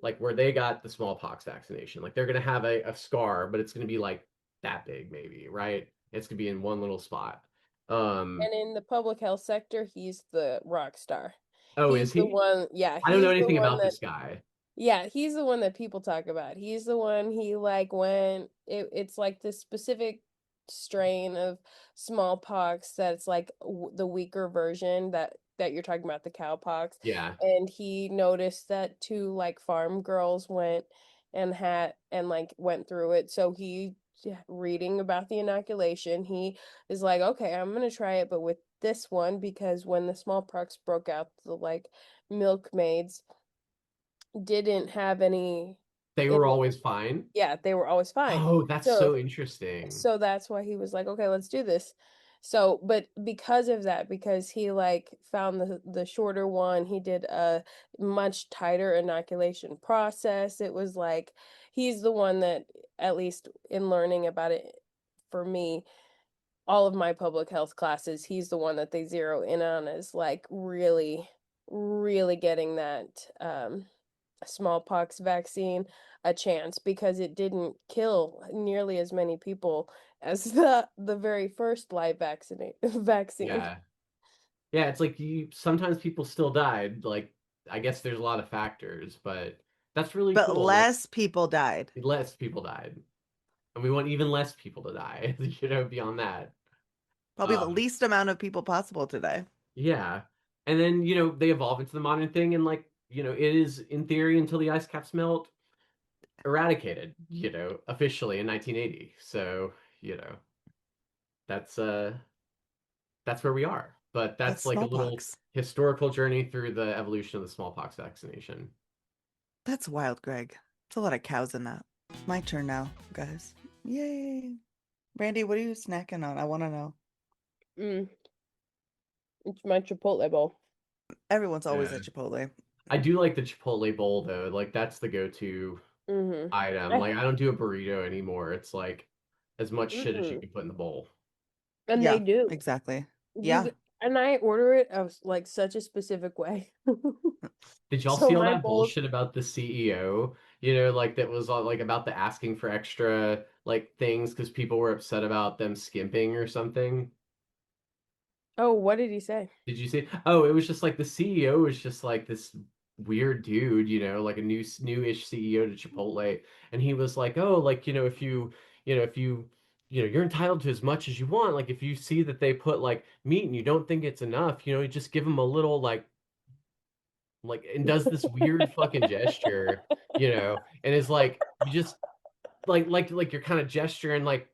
like where they got the smallpox vaccination. Like they're gonna have a scar, but it's gonna be like that big maybe, right? It's gonna be in one little spot. Um, And in the public health sector, he's the rock star. oh, He's is the he? one, yeah, I don't know he's the anything one about that this guy. yeah, he's the one that people talk about. He's the one he like when it's like this specific strain of smallpox that's like the weaker version that you're talking about, the cowpox. Yeah. And he noticed that two like farm girls went and had and like went through it. So he reading about the inoculation, he is like, okay, I'm gonna try it, but with this one because when the smallpox broke out, the like milkmaids didn't have any They were illness. always fine. Yeah, they were always fine. Oh, that's So so interesting. so that's why he was like, okay, let's do this. So, but because of that, because he like found the shorter one, he did a much tighter inoculation process. It was like he's the one that, at least in learning about it for me, all of my public health classes, he's the one that they zero in on as like really, really getting that smallpox vaccine a chance because it didn't kill nearly as many people as the very first live vaccine. Yeah. Yeah, it's like you sometimes people still died. Like I guess there's a lot of factors, but that's really But cool. Like less people died. less people died. And we want even less people to die, beyond that. Probably the Um, least amount of people possible today. yeah. And then, they evolve into the modern thing and like, it is in theory until the ice caps melt, eradicated, officially in 1980. So, you know, that's that's where we are. But That's that's like a little smallpox. historical journey through the evolution of the smallpox vaccination. That's wild, Greg. It's a lot of cows in that. My turn now, guys. Yay. Randy, what are you snacking on? I want to know. Mm, it's my Chipotle bowl. Everyone's always Yeah. at Chipotle. I do like the Chipotle bowl though. Like that's the go-to Mm-hmm. item. I, Like I don't do a burrito anymore. It's like as much shit as you mm-hmm. can put in the bowl. And they Yeah, do. exactly. You Yeah. g- and I order it of like such a specific way. Did y'all So see all my that bowls. bullshit about the CEO? Like that was all, like about the asking for extra like things because people were upset about them skimping or something. Oh, what did he say? Did you see? Oh, it was just like the CEO was just like this weird dude, like a newish CEO to Chipotle, and he was like, "Oh, like, if you, you're entitled to as much as you want. Like if you see that they put like meat and you don't think it's enough, you just give them a little like and does this weird fucking gesture, and it's like you just like you're kind of gesturing like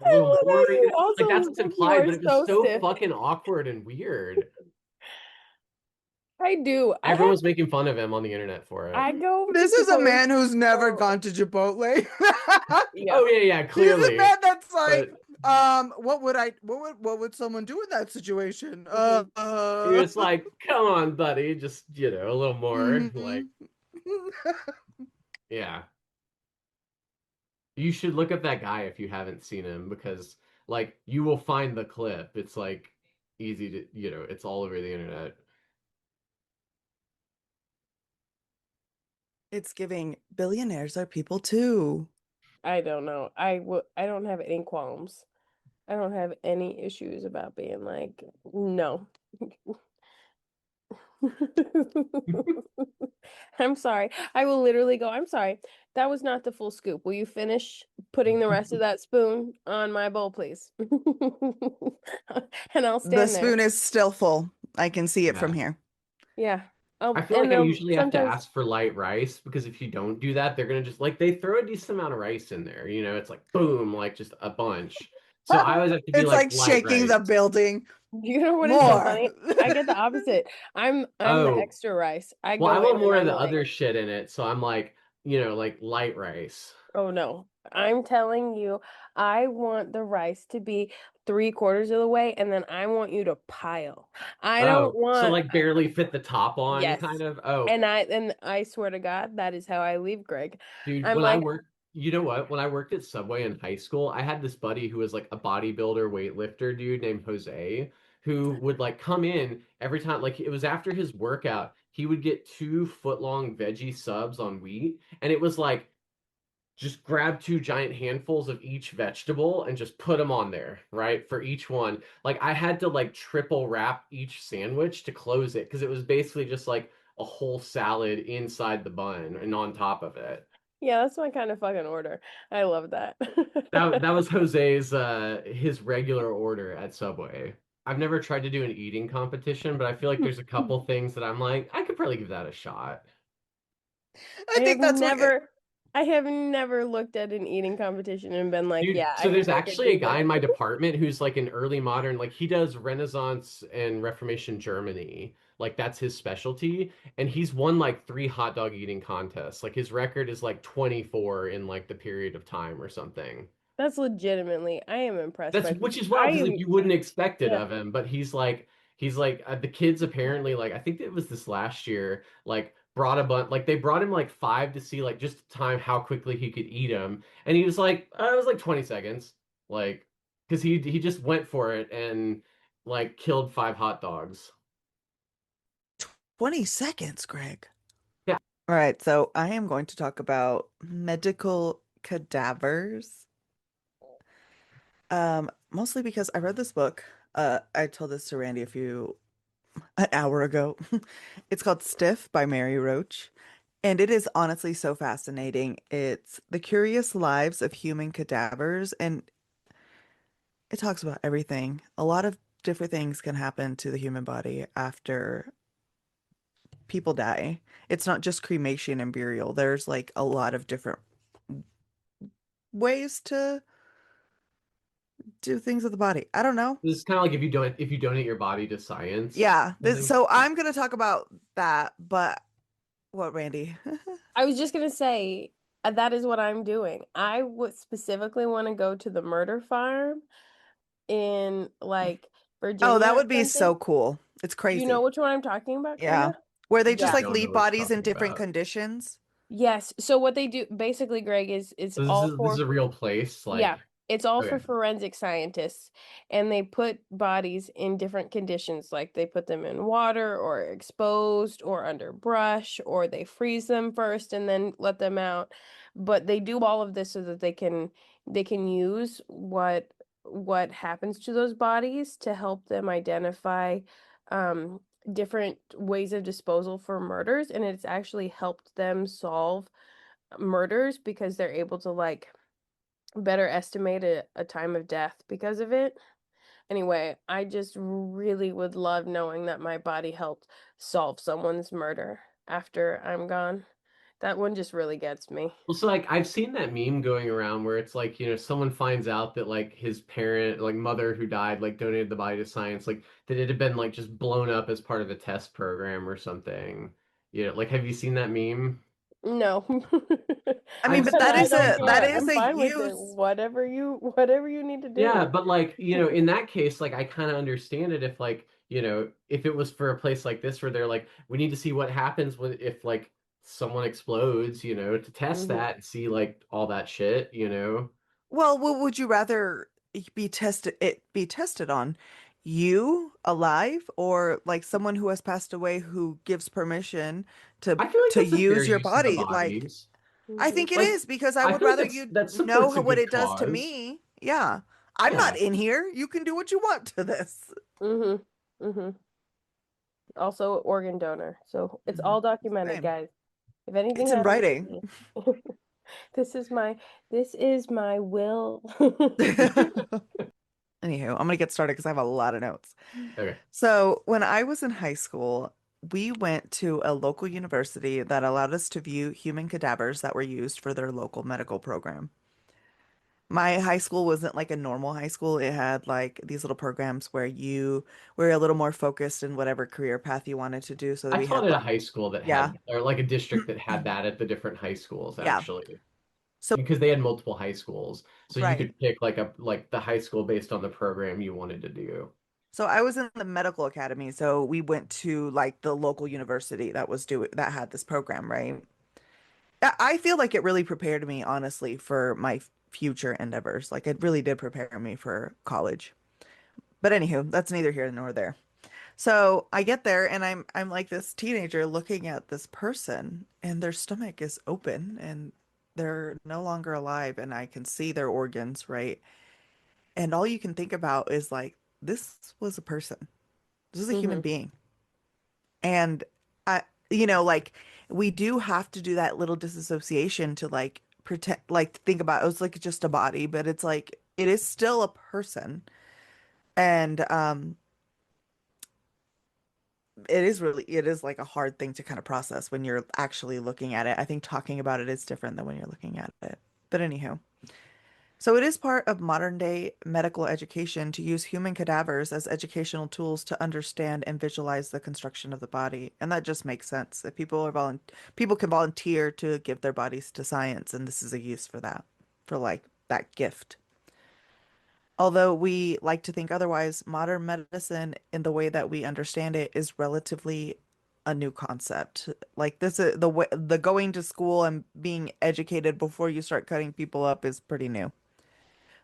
a I little love how more, you like that's also what's you implied, are but it was so so stiff. fucking awkward and weird. I do. Everyone was making fun of him on the internet for it. I go to This is a Chipotle. man who's never Oh, gone to Chipotle. yeah. Oh yeah, yeah, He's a clearly. man that's like, But what would someone do in that situation? Mhm. he was like, "Come on, buddy, just a little more." Like, Mhm. yeah, you should look up that guy if you haven't seen him because like you will find the clip. It's like easy to, it's all over the internet. It's giving billionaires are people too. I don't know. I don't have any qualms. I don't have any issues about being like, no. I'm sorry. I will literally go, I'm sorry. That was not the full scoop. Will you finish putting the rest of that spoon on my bowl, please? And I'll The stand there. spoon is still full. I can see it from Yeah. here. Yeah. I feel like And I usually have to sometimes, ask for light rice because if you don't do that, they're gonna just like they throw a decent amount of rice in there. It's like boom, like just a bunch. So I always have to be It's like like light shaking the rice. building you know what is so more. funny? I get the opposite. I'm the Oh, extra rice. I well, I go in want and more of I'm the like, other shit in it, so I'm like, like light rice. oh no. I'm telling you, I want the rice to be 3/4 of the way, and then I want you to pile. I don't Oh, so want, like barely fit the top on, kind yes. of. Oh, And I swear to God, that is how I leave, Greg. dude, I'm when I like, worked, you know what? When I worked at Subway in high school, I had this buddy who was like a bodybuilder, weightlifter dude named Jose, who would like come in every time, like it was after his workout, he would get 2 foot-long veggie subs on wheat, and it was like just grab 2 giant handfuls of each vegetable and just put them on there, right? For each one. Like I had to like triple wrap each sandwich to close it because it was basically just like a whole salad inside the bun and on top of it. yeah, that's my kind of fucking order. I love that. That was Jose's his regular order at Subway. I've never tried to do an eating competition, but I feel like there's a couple things that I'm like, I could probably give that a shot. I I have think that's what never, I have never looked at an eating competition and been like, Dude, yeah, so I there's think I could actually a do guy this. in my department who's like an early modern, like he does Renaissance and Reformation Germany. Like that's his specialty. And he's won like 3 hot dog eating contests. Like his record is like 24 in like the period of time or something. That's legitimately, I am impressed That's by which people. is I wild because like am, you wouldn't expect it yeah. of him, but he's like the kids apparently like I think it was this last year like brought a bunch like they brought him like five to see like just to time how quickly he could eat them, and he was like it was like 20 seconds like because he just went for it and like killed 5 hot dogs. 20 seconds, Greg. Yeah, All right, so I am going to talk about medical cadavers. Mostly because I read this book. I told this to Randy an hour ago. It's called Stiff by Mary Roach, and it is honestly so fascinating. It's the curious lives of human cadavers, and it talks about everything. A lot of different things can happen to the human body after people die. It's not just cremation and burial. There's like a lot of different ways to do things with the body. I don't know. this is kind of like if you donate your body to science Yeah, or something. so I'm gonna talk about that, but what, Randy? I was just gonna say, that is what I'm doing. I would specifically want to go to the murder farm in like Oh, Virginia that or would be something. so cool. It's You know crazy. which one I'm talking about, Yeah. Karina? Where they just I Yeah. like don't know leave what you're bodies in talking different about. Yes. conditions. Yes. So what they do basically, Greg, is So this all is for a real place yeah, like it's all for okay. forensic scientists, and they put bodies in different conditions, like they put them in water or exposed or under brush, or they freeze them first and then let them out. But they do all of this so that they can use what happens to those bodies to help them identify um different ways of disposal for murders, and it's actually helped them solve murders because they're able to like better estimate a time of death because of it. Anyway, I just really would love knowing that my body helped solve someone's murder after I'm gone. That one just really gets me. Well, so like I've seen that meme going around where it's like, someone finds out that like his parent, like mother who died, like donated the body to science, like that it had been like just blown up as part of a test program or something. Like have you seen that meme? No. I mean, I've but But that I is don't that care. is I'm a fine with it. use. Whatever you need to Yeah, do. but like, in that case, like I kind of understand it if like, if it was for a place like this where they're like, we need to see what happens when if like someone explodes, to test Hmm. that and see like all that shit. Well, what would you rather be tested on? You alive or like someone who has passed away who gives permission I feel like to that's a fair use your use of the body? Like bodies. I Hmm. think it Like, is because I I would feel like rather that's you that know supports a what good it does to cause. me. Yeah. I'm not Yeah. in here. You can do what you want to this. Hmm. Hmm. Also organ donor. So it's Mhm. all documented, Same. guys. If anything It's in happens to writing. me, this is my this is my will. Anywho, I'm gonna get started because I have a lot of notes. Okay. So, when I was in high school, we went to a local university that allowed us to view human cadavers that were used for their local medical program. My high school wasn't like a normal high school. It had like these little programs where you were a little more focused in whatever career path you wanted to do. So that I we taught had at a like, high school that yeah, had, or like a district that had that at the different high schools, yeah. actually. So, because they had multiple high schools. So you right. could pick like the high school based on the program you wanted to do. So I was in the medical academy, so we went to like the local university that had this program, right? I feel like it really prepared me, honestly, for my future endeavors. Like it really did prepare me for college. But anywho, that's neither here nor there. So I get there and I'm like this teenager looking at this person and their stomach is open and they're no longer alive and I can see their organs, right? And all you can think about is like, this was a person. This is a human Hmm. being. And I, like we do have to do that little disassociation to like pretend, like think about it was like just a body, but it's like it is still a person. And it is like a hard thing to kind of process when you're actually looking at it. I think talking about it is different than when you're looking at it. But anywho. So it is part of modern day medical education to use human cadavers as educational tools to understand and visualize the construction of the body. And that just makes sense. If people can volunteer to give their bodies to science, and this is a use for that, for like that gift. Although we like to think otherwise, modern medicine in the way that we understand it is relatively a new concept. Like this is the going to school and being educated before you start cutting people up is pretty new.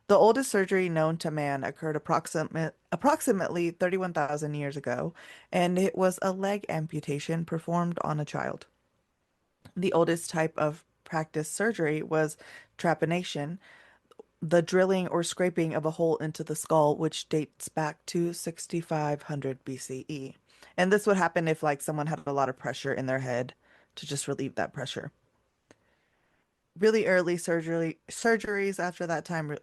The oldest surgery known to man occurred approximately 31,000 years ago, and it was a leg amputation performed on a child. The oldest type of practice surgery was trepanation, the drilling or scraping of a hole into the skull, which dates back to 6500 BCE. And this would happen if like someone had a lot of pressure in their head to just relieve that pressure. Really early surgeries after that time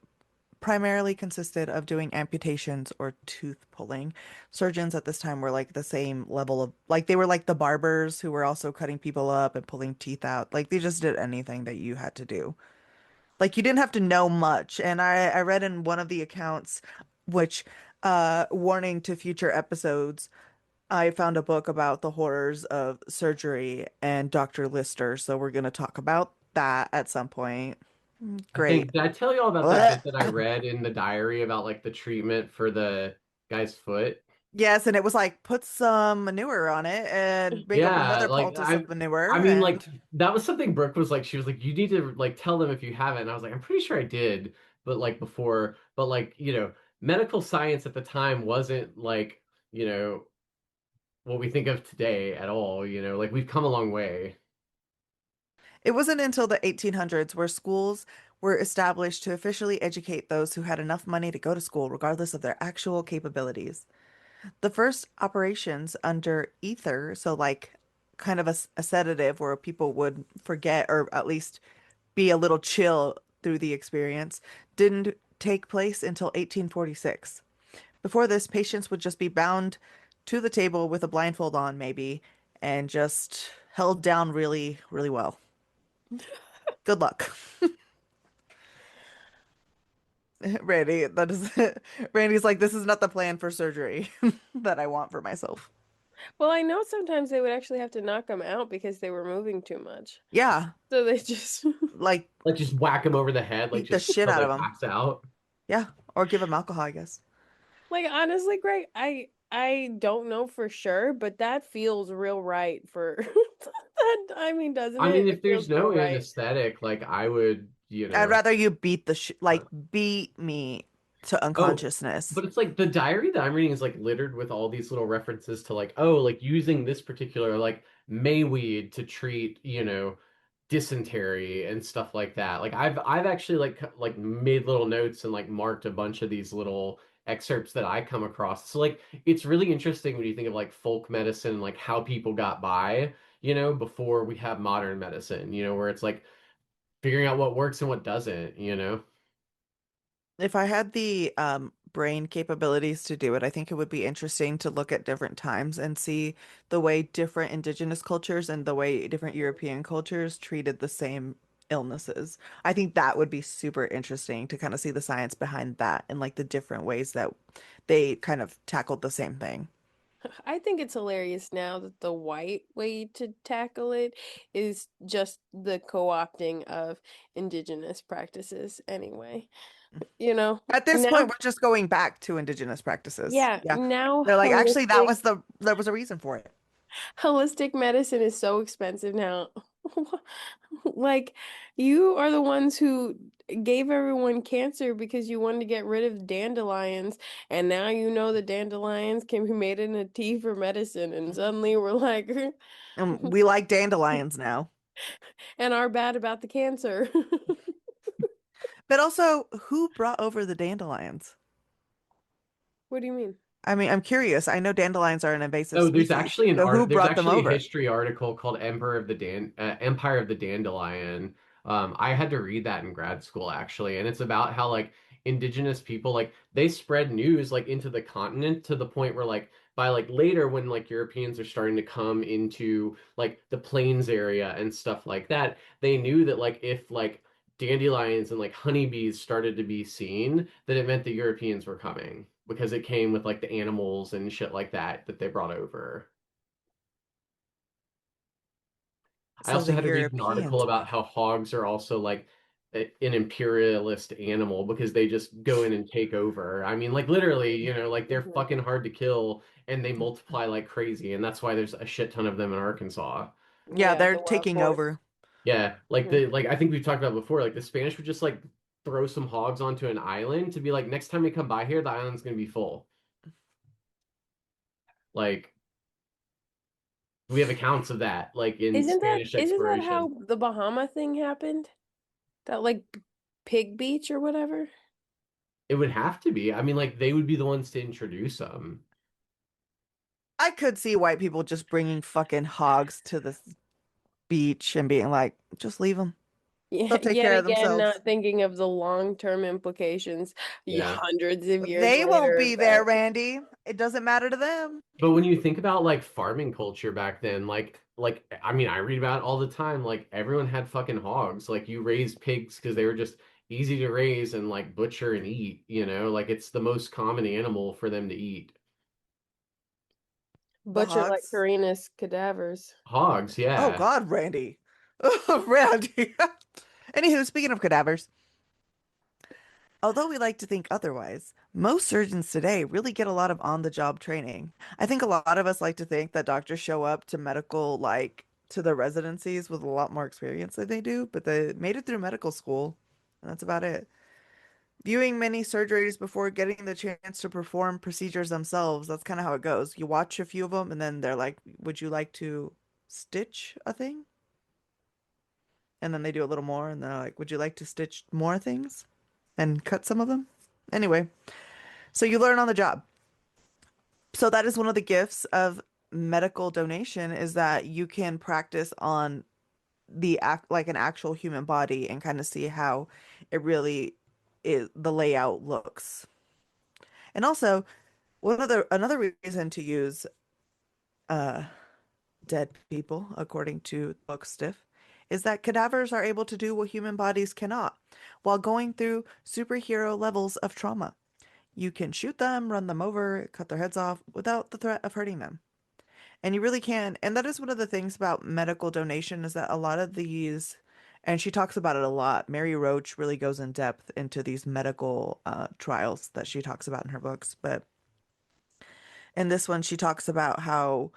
primarily consisted of doing amputations or tooth pulling. Surgeons at this time were like the same level of, like, they were like the barbers who were also cutting people up and pulling teeth out. Like, they just did anything that you had to do. Like, you didn't have to know much. And I read in one of the accounts, which, warning to future episodes, I found a book about the horrors of surgery and Dr. Lister. So we're going to talk about that at some point. I Great. think, did I tell you all about that Blech. bit that I read in the diary about like the treatment for the guy's foot? Yes, and it was like put some manure on it and make a Yeah, another like poultice of I manure mean and like that was something Brooke was like she was like you need to like tell them if you haven't. And I was like I'm pretty sure I did, but like before, but like, medical science at the time wasn't like, you know, what we think of today at all, like we've come a long way. it wasn't until the 1800s where schools were established to officially educate those who had enough money to go to school regardless of their actual capabilities. The first operations under ether, so like kind of a sedative where people would forget or at least be a little chill through the experience, didn't take place until 1846. Before this, patients would just be bound to the table with a blindfold on, maybe, and just held down really, really well. Good luck. Randy, that is Randy's like, this is not the plan for surgery that I want for myself. Well, I know sometimes they would actually have to knock them out because they were moving too much. Yeah, So they just like Like just whack them over the head, like beat the just shit till out they of them. pass out. Yeah, or give them alcohol, I guess. like honestly, Greg, I don't know for sure, but that feels real right for that. I mean, doesn't I it? mean, It if feels there's real no right. anesthetic, like I would, I'd rather you beat uh, beat me to oh, unconsciousness. but it's like the diary that I'm reading is like littered with all these little references to like, oh, like using this particular like mayweed to treat, dysentery and stuff like that. Like I've actually like made little notes and like marked a bunch of these little excerpts that I come across. So like it's really interesting when you think of like folk medicine and like how people got by, before we have modern medicine, where it's like figuring out what works and what doesn't. If I had the brain capabilities to do it, I think it would be interesting to look at different times and see the way different indigenous cultures and the way different European cultures treated the same illnesses. I think that would be super interesting to kind of see the science behind that and like the different ways that they kind of tackled the same thing. I think it's hilarious now that the white way to tackle it is just the co-opting of indigenous practices anyway. You know, At this point, now, we're just going back to indigenous practices. yeah, Yeah. now They're like, actually, there was a reason for it. holistic medicine is so expensive now. Like, you are the ones who gave everyone cancer because you wanted to get rid of dandelions, and now you know the dandelions can be made in a tea for medicine, and suddenly we're like, We like dandelions now. and are bad about the cancer. But also, who brought over the dandelions? What do you mean? I mean, I'm curious. I know dandelions are an invasive Oh, species. So who there's brought them actually a over? history article called Empire of the Dandelion. I had to read that in grad school actually, and it's about how like indigenous people like they spread news like into the continent to the point where like by like later when like Europeans are starting to come into like the plains area and stuff like that, they knew that like if like dandelions and like honeybees started to be seen, that it meant the Europeans were coming because it came with like the animals and shit like that that they brought over. I So also the had to read an article Europeans. about how hogs are also like an imperialist animal because they just go in and take over. I mean, like literally, like they're Mhm. fucking hard to kill and they multiply like crazy, and that's why there's a shit ton of them in Arkansas. Yeah, Yeah, they're the wild taking boar. over. Yeah, Mhm. like I think we've talked about before, like the Spanish would just like throw some hogs onto an island to be like next time we come by here, the island's gonna be full. Like we have accounts of that, like in Spanish Isn't that how exploration. the Bahama thing happened? That like pig beach or whatever? It would have to be. I mean, like they would be the ones to introduce them. I could see white people just bringing fucking hogs to the beach and being like, just leave them. Yeah, They'll take yet care of again, themselves. not thinking of the long-term implications Yeah. hundreds of years They won't later be there, that Randy. It doesn't matter to them. But when you think about like farming culture back then, like I mean, I read about it all the time. Like everyone had fucking hogs. Like you raised pigs because they were just easy to raise and like butcher and eat. Like it's the most common animal for them to eat. The butcher like hogs. Karina's cadavers. Hogs, Oh yeah. God, Randy. Randy. Anywho, speaking of cadavers, although we like to think otherwise, most surgeons today really get a lot of on-the-job training. I think a lot of us like to think that doctors show up to medical, like to the residencies with a lot more experience than they do, but they made it through medical school, and that's about it. Viewing many surgeries before getting the chance to perform procedures themselves, that's kind of how it goes. You watch a few of them, and then they're like, "Would you like to stitch a thing?" And then they do a little more, and they're like, "Would you like to stitch more things and cut some of them?" Anyway, so you learn on the job. So that is one of the gifts of medical donation is that you can practice on the act like an actual human body and kind of see how it really is the layout looks. And also, another reason to use uh dead people, according to Book Stiff, is that cadavers are able to do what human bodies cannot while going through superhero levels of trauma. You can shoot them, run them over, cut their heads off without the threat of hurting them. And you really can. And that is one of the things about medical donation is that a lot of these, and she talks about it a lot. Mary Roach really goes in depth into these medical trials that she talks about in her books. But in this one, she talks about how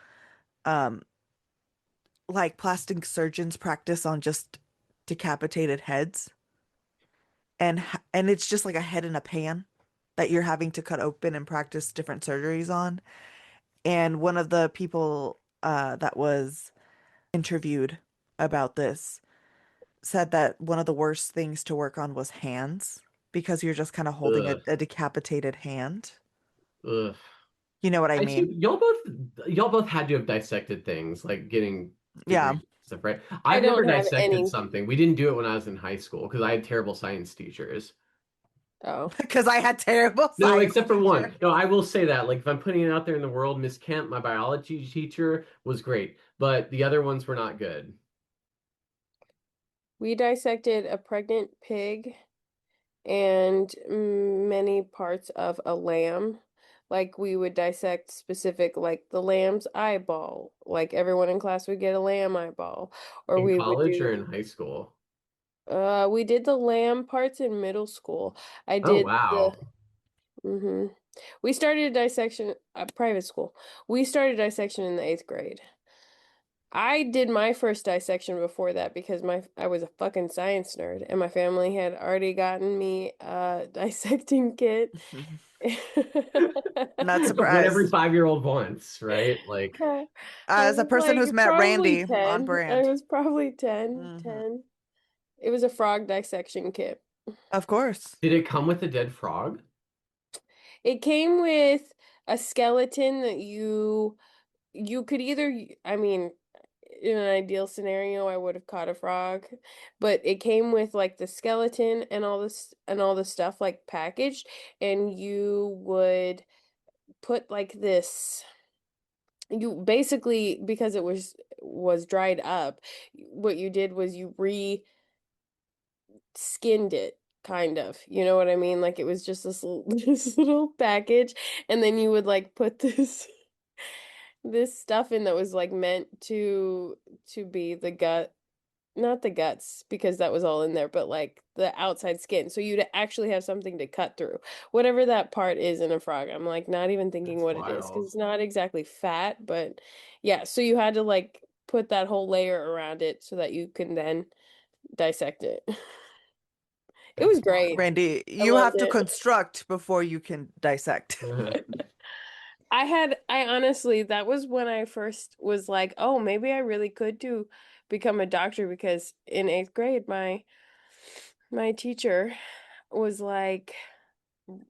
um, like plastic surgeons practice on just decapitated heads and it's just like a head in a pan that you're having to cut open and practice different surgeries on. And one of the people that was interviewed about this said that one of the worst things to work on was hands because you're just kind of holding Ugh, a decapitated hand. ugh. You know what I I see mean? y'all both had to have dissected things, like getting Yeah, degrees and stuff, right? I I've never don't have dissected any. something. We didn't do it when I was in high school because I had terrible science teachers. Oh, because I had terrible No, science except for teacher. one. No, I will say that. Like, if I'm putting it out there in the world, Miss Kemp, my biology teacher, was great, but the other ones were not good. we dissected a pregnant pig and many parts of a lamb. Like we would dissect specific, like the lamb's eyeball. Like everyone in class would get a lamb eyeball, or In we would college or do. in high school? We did the lamb parts in middle school. I Oh, did the. wow. hmm We started dissection at private school. We started dissection in the eighth grade. I did my first dissection before that because I was a fucking science nerd and my family had already gotten me a dissecting kit. Not What every surprised. 5-year-old wants, right? Like, I As a was person like who's met probably Randy on 10. I brand. was probably 10, Hmm. 10. It was a frog dissection kit. Of course. did it come with a dead frog? It came with a skeleton that you could either, I mean, in an ideal scenario, I would have caught a frog, but it came with like the skeleton and all the stuff like packaged, and you would put like this. You basically, because it was dried up, what you did was you re-skinned it, kind of. You know what I mean? Like it was just this this little package, and then you would like put this stuff in that was like meant to be the gut, not the guts because that was all in there, but like the outside skin. So you'd actually have something to cut through. Whatever that part is in a frog. I'm like not even thinking That's what it is because wild. it's not exactly fat, but yeah, so you had to like put that whole layer around it so that you can then dissect it. It was That's great. wild. Randy, I you loved have to it. construct before you can dissect. I honestly, that was when I first was like, oh, maybe I really could do become a doctor because in eighth grade, my teacher was like,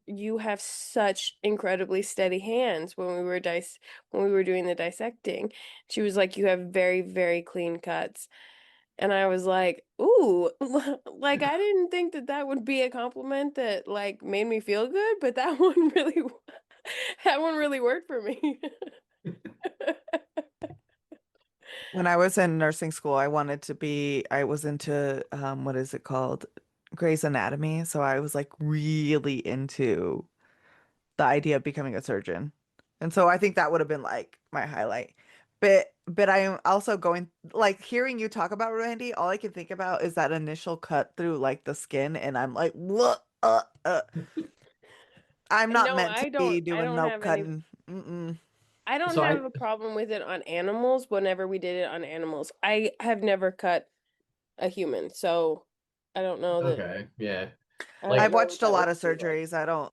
you have such incredibly steady hands when we were doing the dissecting. She was like, you have very, very clean cuts. And I was like, ooh, like I didn't think that that would be a compliment that like made me feel good, but that one really that one really worked for me. When I was in nursing school, I was into, what is it called? Grey's Anatomy. So I was like really into the idea of becoming a surgeon. And so I think that would have been like my highlight. But I am also going like hearing you talk about Randy, all I can think about is that initial cut through like the skin and I'm like, what? I'm And not no, meant to be I doing don't no have any cutting. Mm-mm. I don't So have I, a problem with it on animals whenever we did it on animals. I have never cut a human, so I don't know that okay, yeah. I don't I've Like, know what watched a that would lot of be like. surgeries. I don't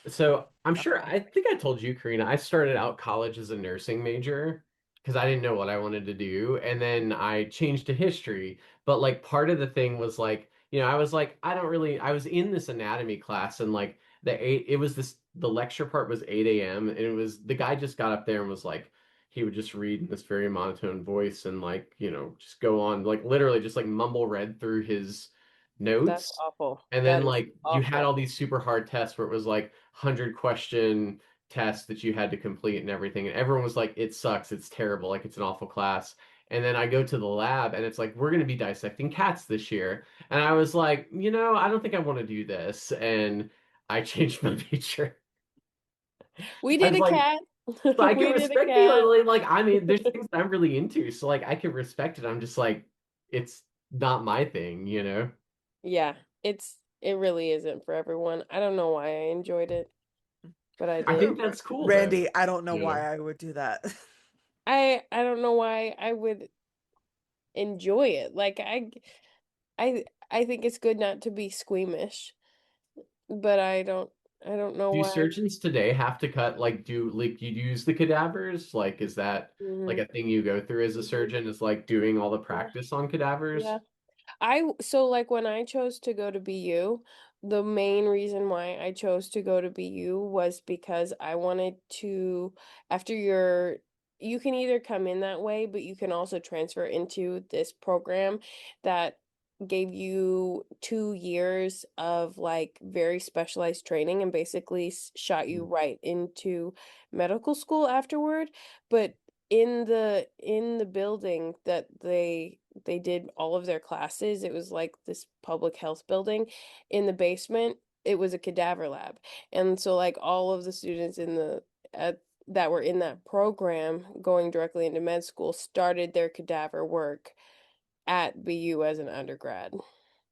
so I'm sure, know. I think I told you, Karina, I started out college as a nursing major because I didn't know what I wanted to do. And then I changed to history. But like part of the thing was like, I was like, I was in this anatomy class and like the lecture part was 8 a.m. and it was, the guy just got up there and was like, he would just read in this very monotone voice and like, just go on, like literally just like mumble read through his That's notes. awful. And That then is like you had awful. all these super hard tests where it was like 100 question tests that you had to complete and everything. And everyone was like, it sucks, it's terrible, like it's an awful class. And then I go to the lab and it's like, we're going to be dissecting cats this year. And I was like, I don't think I want to do this. And I changed my major. We I did was a like, cat. so I can We did a respect the cat. like, I mean, there's things that I'm really into. So like I can respect it. I'm just like, it's not my thing. Yeah, it really isn't for everyone. I don't know why I enjoyed it, but I I did. think that's cool though. Randy, I don't know You why know? I would do that. I don't know why I would enjoy it. Like I think it's good not to be squeamish, but I don't know Do why. surgeons today have to cut, like, do like you use the cadavers? Like, is that like hmm a thing you go through as a hmm surgeon, is like doing all the Yeah. practice on Yeah. cadavers? So like when I chose to go to BU, the main reason why I chose to go to BU was because I wanted to, after you can either come in that way, but you can also transfer into this program that gave you 2 years of like very specialized training and basically shot you Hmm. right into medical school afterward. But in the building that they did all of their classes. It was like this public health building in the basement. it was a cadaver lab. And so like all of the students in the at that were in that program going directly into med school started their cadaver work at BU as an undergrad.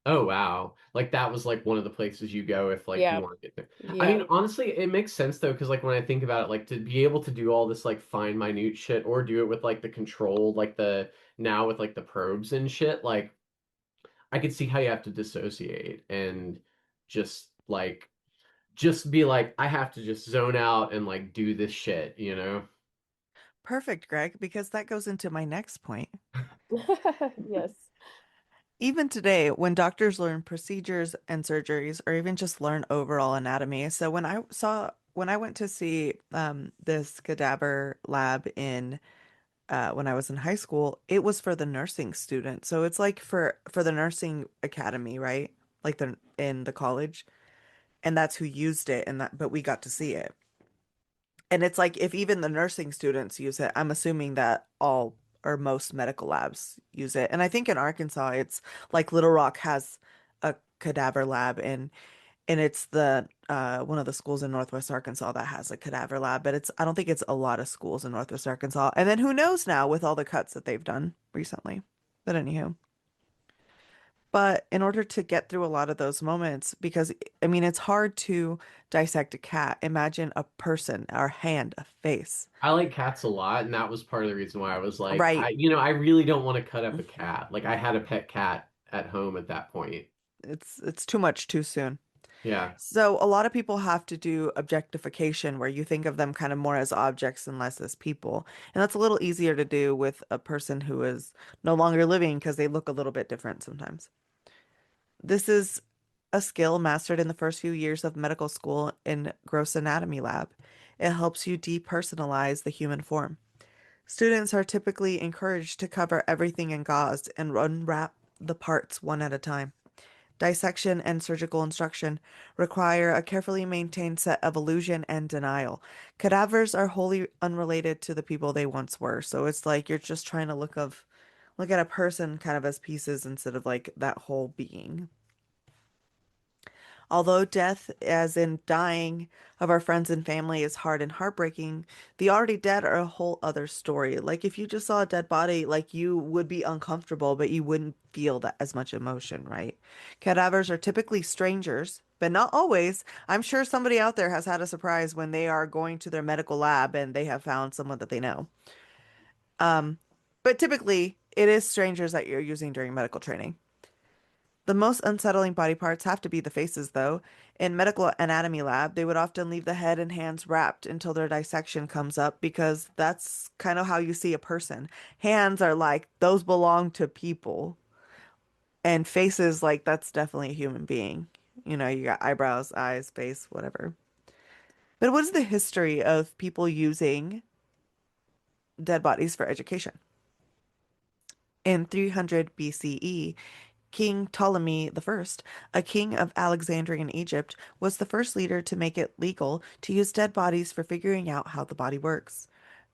Oh wow. Like that was like one of the places you go if like you Yeah. want to get there. I Yeah. mean, honestly, it makes sense though, because like when I think about it, like to be able to do all this like fine minute shit or do it with like the controlled, like the now with like the probes and shit, like I could see how you have to dissociate and just like just be like, I have to just zone out and like do this shit, you know? Perfect, Greg, because that goes into my next point. Yes. Even today, when doctors learn procedures and surgeries, or even just learn overall anatomy. So when I went to see this cadaver lab in when I was in high school, it was for the nursing students. So it's like for the nursing academy, right? Like the in the college, and that's who used it, and that but we got to see it. And it's like if even the nursing students use it, I'm assuming that all or most medical labs use it. And I think in Arkansas, it's like Little Rock has a cadaver lab, and it's the one of the schools in Northwest Arkansas that has a cadaver lab, but it's I don't think it's a lot of schools in Northwest Arkansas. And then who knows now with all the cuts that they've done recently. But anywho. But in order to get through a lot of those moments, because I mean, it's hard to dissect a cat. Imagine a person, or a hand, a face. I like cats a lot, and that was part of the reason why I was like, Right. I really don't want to cut up a cat. Like I had a pet cat at home at that point. It's too much too soon. Yeah. So a lot of people have to do objectification where you think of them kind of more as objects and less as people. And that's a little easier to do with a person who is no longer living because they look a little bit different sometimes. This is a skill mastered in the first few years of medical school in gross anatomy lab. It helps you depersonalize the human form. Students are typically encouraged to cover everything in gauze and unwrap the parts one at a time. Dissection and surgical instruction require a carefully maintained set of illusion and denial. Cadavers are wholly unrelated to the people they once were, so it's like you're just trying to look at a person kind of as pieces instead of like that whole being. Although death, as in dying of our friends and family, is hard and heartbreaking, the already dead are a whole other story. Like if you just saw a dead body, like you would be uncomfortable, but you wouldn't feel that as much emotion, right? Cadavers are typically strangers, but not always. I'm sure somebody out there has had a surprise when they are going to their medical lab and they have found someone that they know. Um, but typically it is strangers that you're using during medical training. The most unsettling body parts have to be the faces, though. In medical anatomy lab, they would often leave the head and hands wrapped until their dissection comes up because that's kind of how you see a person. Hands are like, those belong to people. And faces, like, that's definitely a human being. You know, you got eyebrows, eyes, face, whatever. But what is the history of people using dead bodies for education? In 300 BCE, King Ptolemy I, a king of Alexandrian Egypt, was the first leader to make it legal to use dead bodies for figuring out how the body works.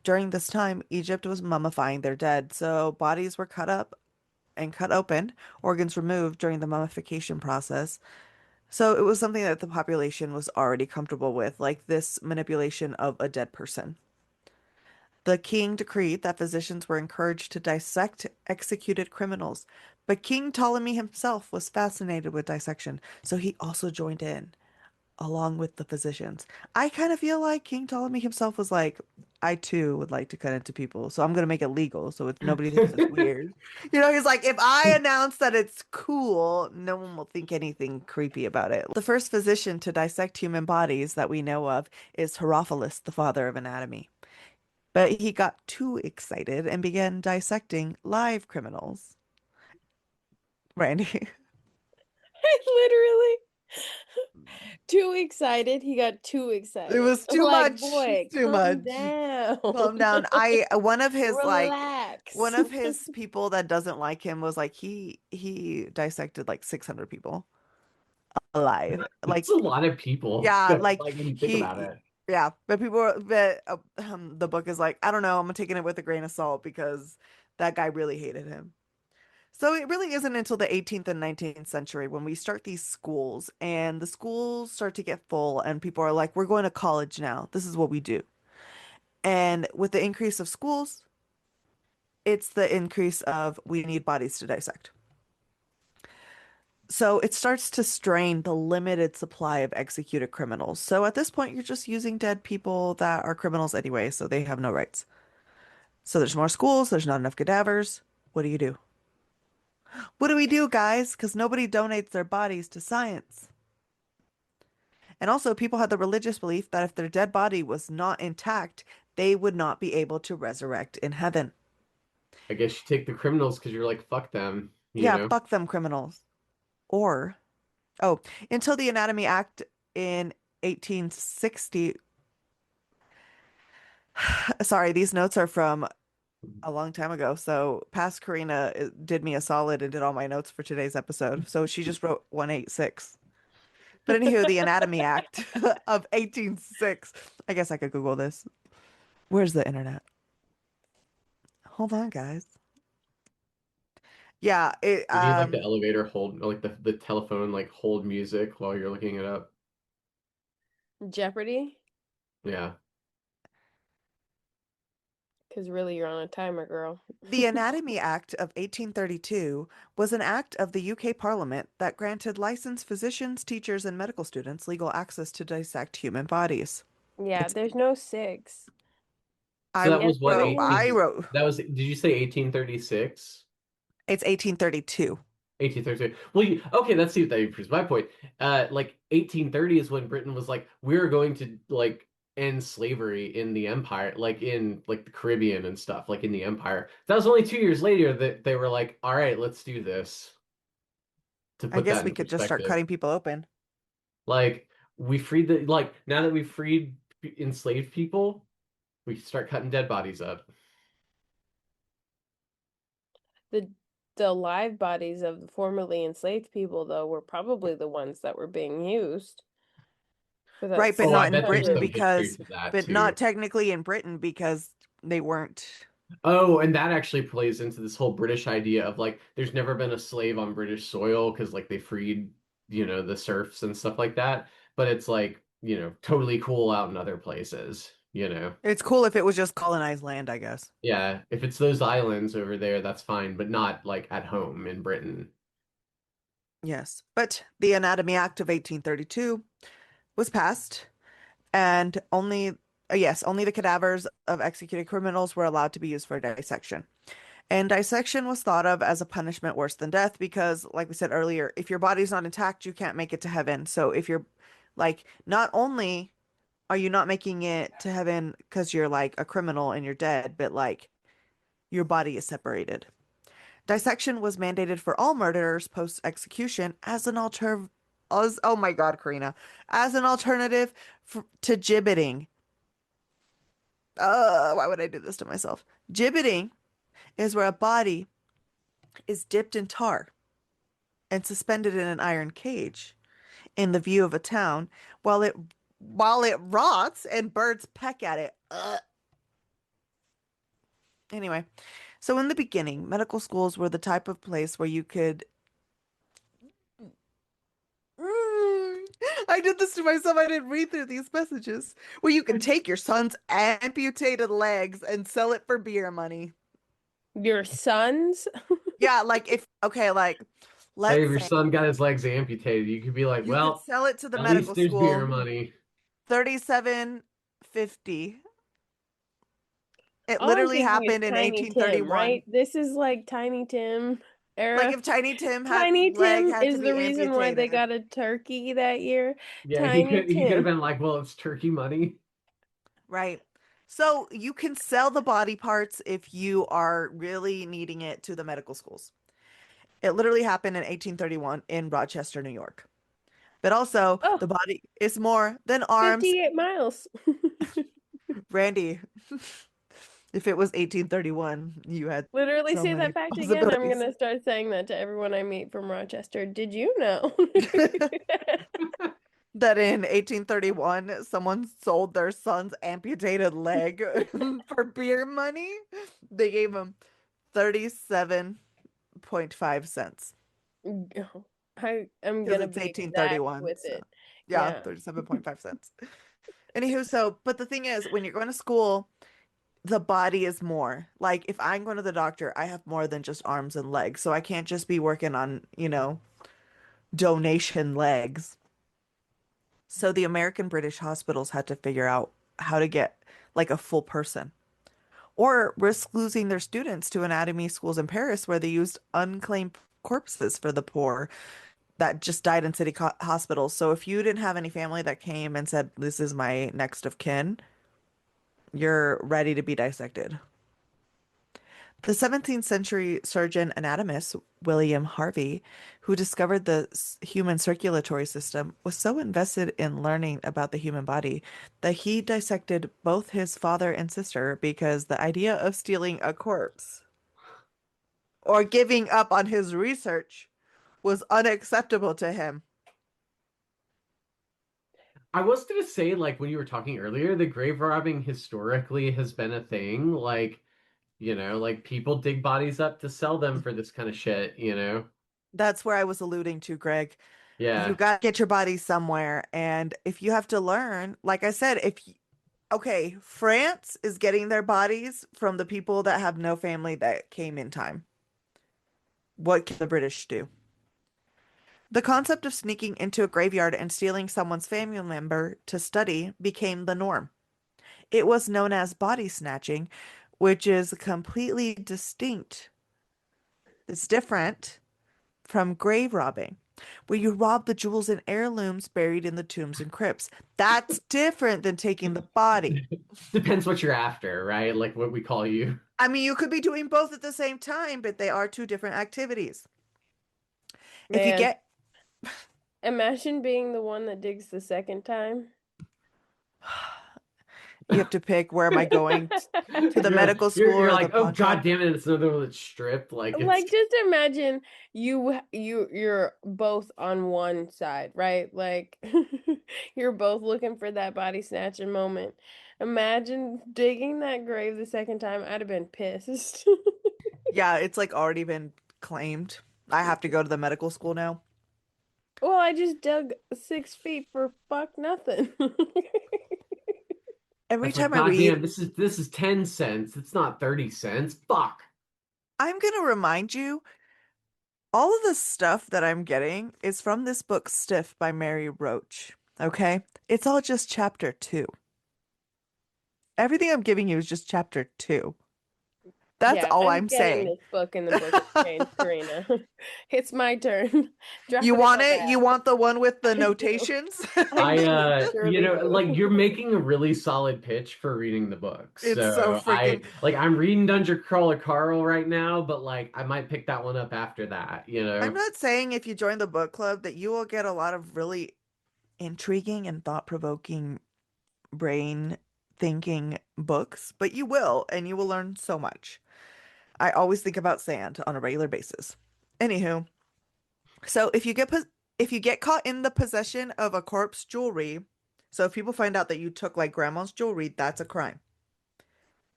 During this time, Egypt was mummifying their dead, so bodies were cut up and cut open, organs removed during the mummification process. So it was something that the population was already comfortable with, like this manipulation of a dead person. The king decreed that physicians were encouraged to dissect executed criminals, but King Ptolemy himself was fascinated with dissection, so he also joined in, along with the physicians. I kind of feel like King Ptolemy himself was like, I too would like to cut into people, so I'm gonna make it legal so it's nobody thinks it's weird. You know, he's like, if I announce that it's cool, no one will think anything creepy about it. The first physician to dissect human bodies that we know of is Herophilus, the father of anatomy. But he got too excited and began dissecting live criminals. Randy. Literally too excited. He got too It excited. was I'm too like, much. boy, Too calm much. down. Calm down. I one of his like Relax. one of his people that doesn't like him was like he dissected like 600 people alive. That's a Like lot of people. yeah, like Like when you think about he it. yeah, but the book is like I don't know, I'm taking it with a grain of salt because that guy really hated him. So it really isn't until the 18th and 19th century when we start these schools and the schools start to get full and people are like, we're going to college now. This is what we do. And with the increase of schools, it's the increase of we need bodies to dissect. So it starts to strain the limited supply of executed criminals. So at this point, you're just using dead people that are criminals anyway, so they have no rights. So there's more schools, there's not enough cadavers. What do you do? What do we do, guys? Because nobody donates their bodies to science. And also, people had the religious belief that if their dead body was not intact, they would not be able to resurrect in heaven. I guess you take the criminals because you're like, fuck them, you Yeah, know? fuck them criminals. Or, oh, until the Anatomy Act in 1860. Sorry, these notes are from a long time ago. So past Karina did me a solid and did all my notes for today's episode. So she just wrote 186. But anywho, the Anatomy Act of 1806. I guess I could Google this. Where's the internet? Hold on, guys. Yeah, it You need like the elevator hold, or like the telephone like hold music while you're looking it up. Jeopardy? Yeah. Because really, you're on a timer, girl. the Anatomy Act of 1832 was an act of the UK Parliament that granted licensed physicians, teachers, and medical students legal access to dissect human bodies. Yeah, It's there's no six. So that was what, I 18, wrote that was, did you say 1836? it's 1832. 1832. Well, okay, let's see if that proves my point. Like 1830 is when Britain was like, we're going to like end slavery in the empire, like in like the Caribbean and stuff, like in the empire. That was only 2 years later that they were like, all right, let's do this. To I put guess that we in could just start perspective, cutting people open. like we freed the like now that we freed enslaved people, we can start cutting dead bodies up. The the live bodies of the formerly enslaved people, though, were probably the ones that were being used for that Right, but Oh, I not in bet there's Britain some $600. history because, to that but not too. technically in Britain because they weren't. Oh, and that actually plays into this whole British idea of like there's never been a slave on British soil because like they freed, the serfs and stuff like that. But it's like, totally cool out in other places. It's cool if it was just colonized land, I guess. Yeah, if it's those islands over there, that's fine, but not like at home in Britain. Yes. But the Anatomy Act of 1832 was passed, and only the cadavers of executed criminals were allowed to be used for dissection. And dissection was thought of as a punishment worse than death because, like we said earlier, if your body's not intact, you can't make it to heaven. So if you're like, not only are you not making it to heaven because you're like a criminal and you're dead, but like your body is separated. Dissection was mandated for all murderers post execution as an alter as oh my God, Karina, as an alternative to gibbeting. Why would I do this to myself? Gibbeting is where a body is dipped in tar and suspended in an iron cage in the view of a town while it rots and birds peck at it. Anyway, so in the beginning, medical schools were the type of place where you could. I did this to myself. I didn't read through these messages. Where you could take your son's amputated legs and sell it for beer money. Your sons? Yeah, like like Hey, let's if your say son got his legs amputated, you could be like, you could well, sell it to the at least medical there's beer school, money. 37.50. It All I'm literally thinking is happened in Tiny Tim, 1831. right? This is like Tiny Tim Like era. if Tiny Tim had Tiny leg Tim had to is be the reason why they amputated. got a turkey that year. Yeah, he Tiny could he could have Tim. been like, well, it's turkey money. Right. So you can sell the body parts if you are really needing it to the medical schools. It literally happened in 1831 in Rochester, New York. But also, Oh, the body is more than arms. 58 miles. Randy, if it was 1831, you had Literally so say many that fact again. I'm possibilities. gonna start saying that to everyone I meet from Rochester. Did you know? That in 1831, someone sold their son's amputated leg for beer money. They gave him 37.50. 37.5 cents. I am Because gonna it's be exact 1831. with So, it. yeah, Yeah. 37.5 cents. Anywho, so, but the thing is, when you're going to school, the body is more. Like, if I'm going to the doctor, I have more than just arms and legs. So I can't just be working on, donation legs. So the American British hospitals had to figure out how to get like a full person or risk losing their students to anatomy schools in Paris where they used unclaimed corpses for the poor that just died in city hospitals. So if you didn't have any family that came and said, "This is my next of kin," you're ready to be dissected. The 17th century surgeon anatomist William Harvey, who discovered the human circulatory system, was so invested in learning about the human body that he dissected both his father and sister because the idea of stealing a corpse or giving up on his research was unacceptable to him. I was gonna say, like when you were talking earlier, the grave robbing historically has been a thing. Like, like people dig bodies up to sell them for this kind of shit. That's where I was alluding to, Greg. You Yeah. got to get your body somewhere. And if you have to learn, like I said, okay, France is getting their bodies from the people that have no family that came in time. What can the British do? The concept of sneaking into a graveyard and stealing someone's family member to study became the norm. It was known as body snatching, which is completely distinct. It's different from grave robbing, where you rob the jewels and heirlooms buried in the tombs and crypts. That's different than taking the body. Depends what you're after, right? Like what we call you. I mean, you could be doing both at the same time, but they are two different activities. If you Man, get, imagine being the one that digs the second time. you have to pick where am I going to the You're medical you're school you're or like, the oh pawn God shop? damn it, it's another one that's stripped. Like it's Like, just imagine you're both on one side, right? Like you're both looking for that body snatching moment. Imagine digging that grave the second time. I'd have been pissed. Yeah, it's like already been claimed. I have to go to the medical school now. Well, I just dug 6 feet for fuck nothing. Every that's like, time I God read, damn, this is 10 cents. It's not 30 cents. Fuck. I'm going to remind you all of the stuff that I'm getting is from this book Stiff by Mary Roach. Okay? It's all just chapter two. Everything I'm giving you is just chapter two. That's Yeah, all I'm I'm getting saying. this book in the book exchange, Karina. It's my turn. Drop You it in want my it? You bag. want the one with the I do. notations? I surely Like do. you're making a really solid pitch for reading the book. It's so So freaking. I'm reading Dungeon Crawler Carl right now, but like I might pick that one up after I'm that. not saying if you join the book club that you will get a lot of really intriguing and thought-provoking brain thinking books, but you will, and you will learn so much. I always think about sand on a regular basis. Anywho, so if you get caught in the possession of a corpse jewelry, so if people find out that you took like grandma's jewelry, that's a crime.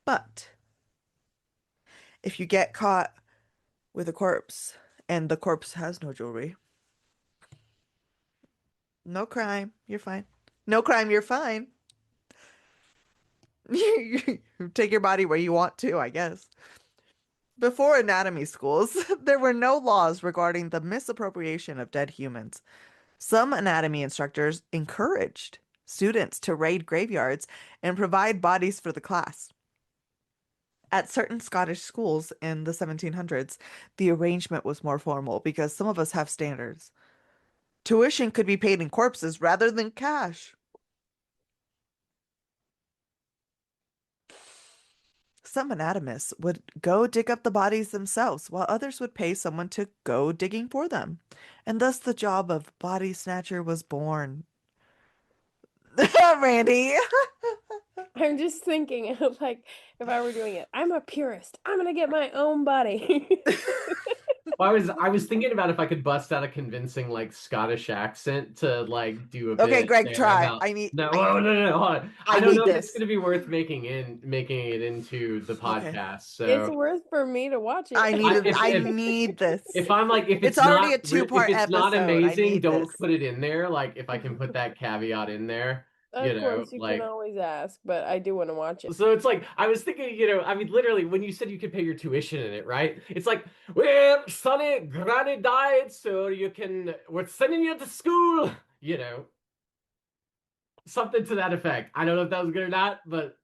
But if you get caught with a corpse and the corpse has no jewelry, no crime, you're fine. No crime, you're fine. You take your body where you want to, I guess. Before anatomy schools, there were no laws regarding the misappropriation of dead humans. Some anatomy instructors encouraged students to raid graveyards and provide bodies for the class. At certain Scottish schools in the 1700s, the arrangement was more formal because some of us have standards. Tuition could be paid in corpses rather than cash. Some anatomists would go dig up the bodies themselves, while others would pay someone to go digging for them. And thus the job of body snatcher was born. Randy. I'm just thinking of like if I were doing it, I'm a purist. I'm gonna get my own body. I was thinking about if I could bust out a convincing like Scottish accent to like do a Okay, bit Greg, there try. about no, I oh, no, no, no, hold on. I I don't need know if it's this. going to be worth making it into the Okay. podcast. It's So worth for me to watch I it. need it. if I need this. if I'm like It's already a if two-part it's not episode. I amazing, need don't this. put it in there. Like if I can put that caveat in there, Of course, you can like always ask, but I do want to watch it. so it's like I was thinking, I mean, literally, when you said you could pay your tuition in it, right? It's like, well, Sonny, Granny died, so we're sending you to school, something to that effect. I don't know if that was good or not, but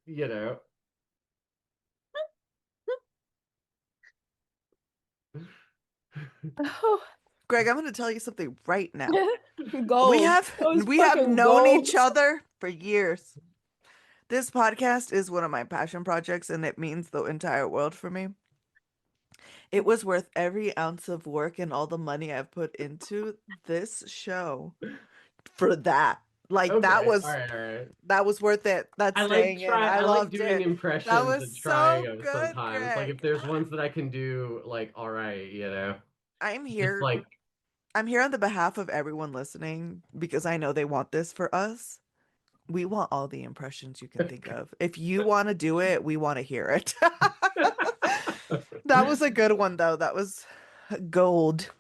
Oh, Greg, I'm going to tell you something right now. We gold. have That was we have fucking known gold. each other for years. This podcast is one of my passion projects and it means the entire world for me. It was worth every ounce of work and all the money I've put into this show for that. Like okay, all right. that was worth it. That's staying in. I I like loved doing it. That impressions was and trying so them good, sometimes. Like if Greg. there's ones that I can do, like all right, I'm just here. like I'm here on the behalf of everyone listening because I know they want this for us. We want all the impressions you can think of. If you want to do it, we want to hear it. That was a good one, though. That was gold.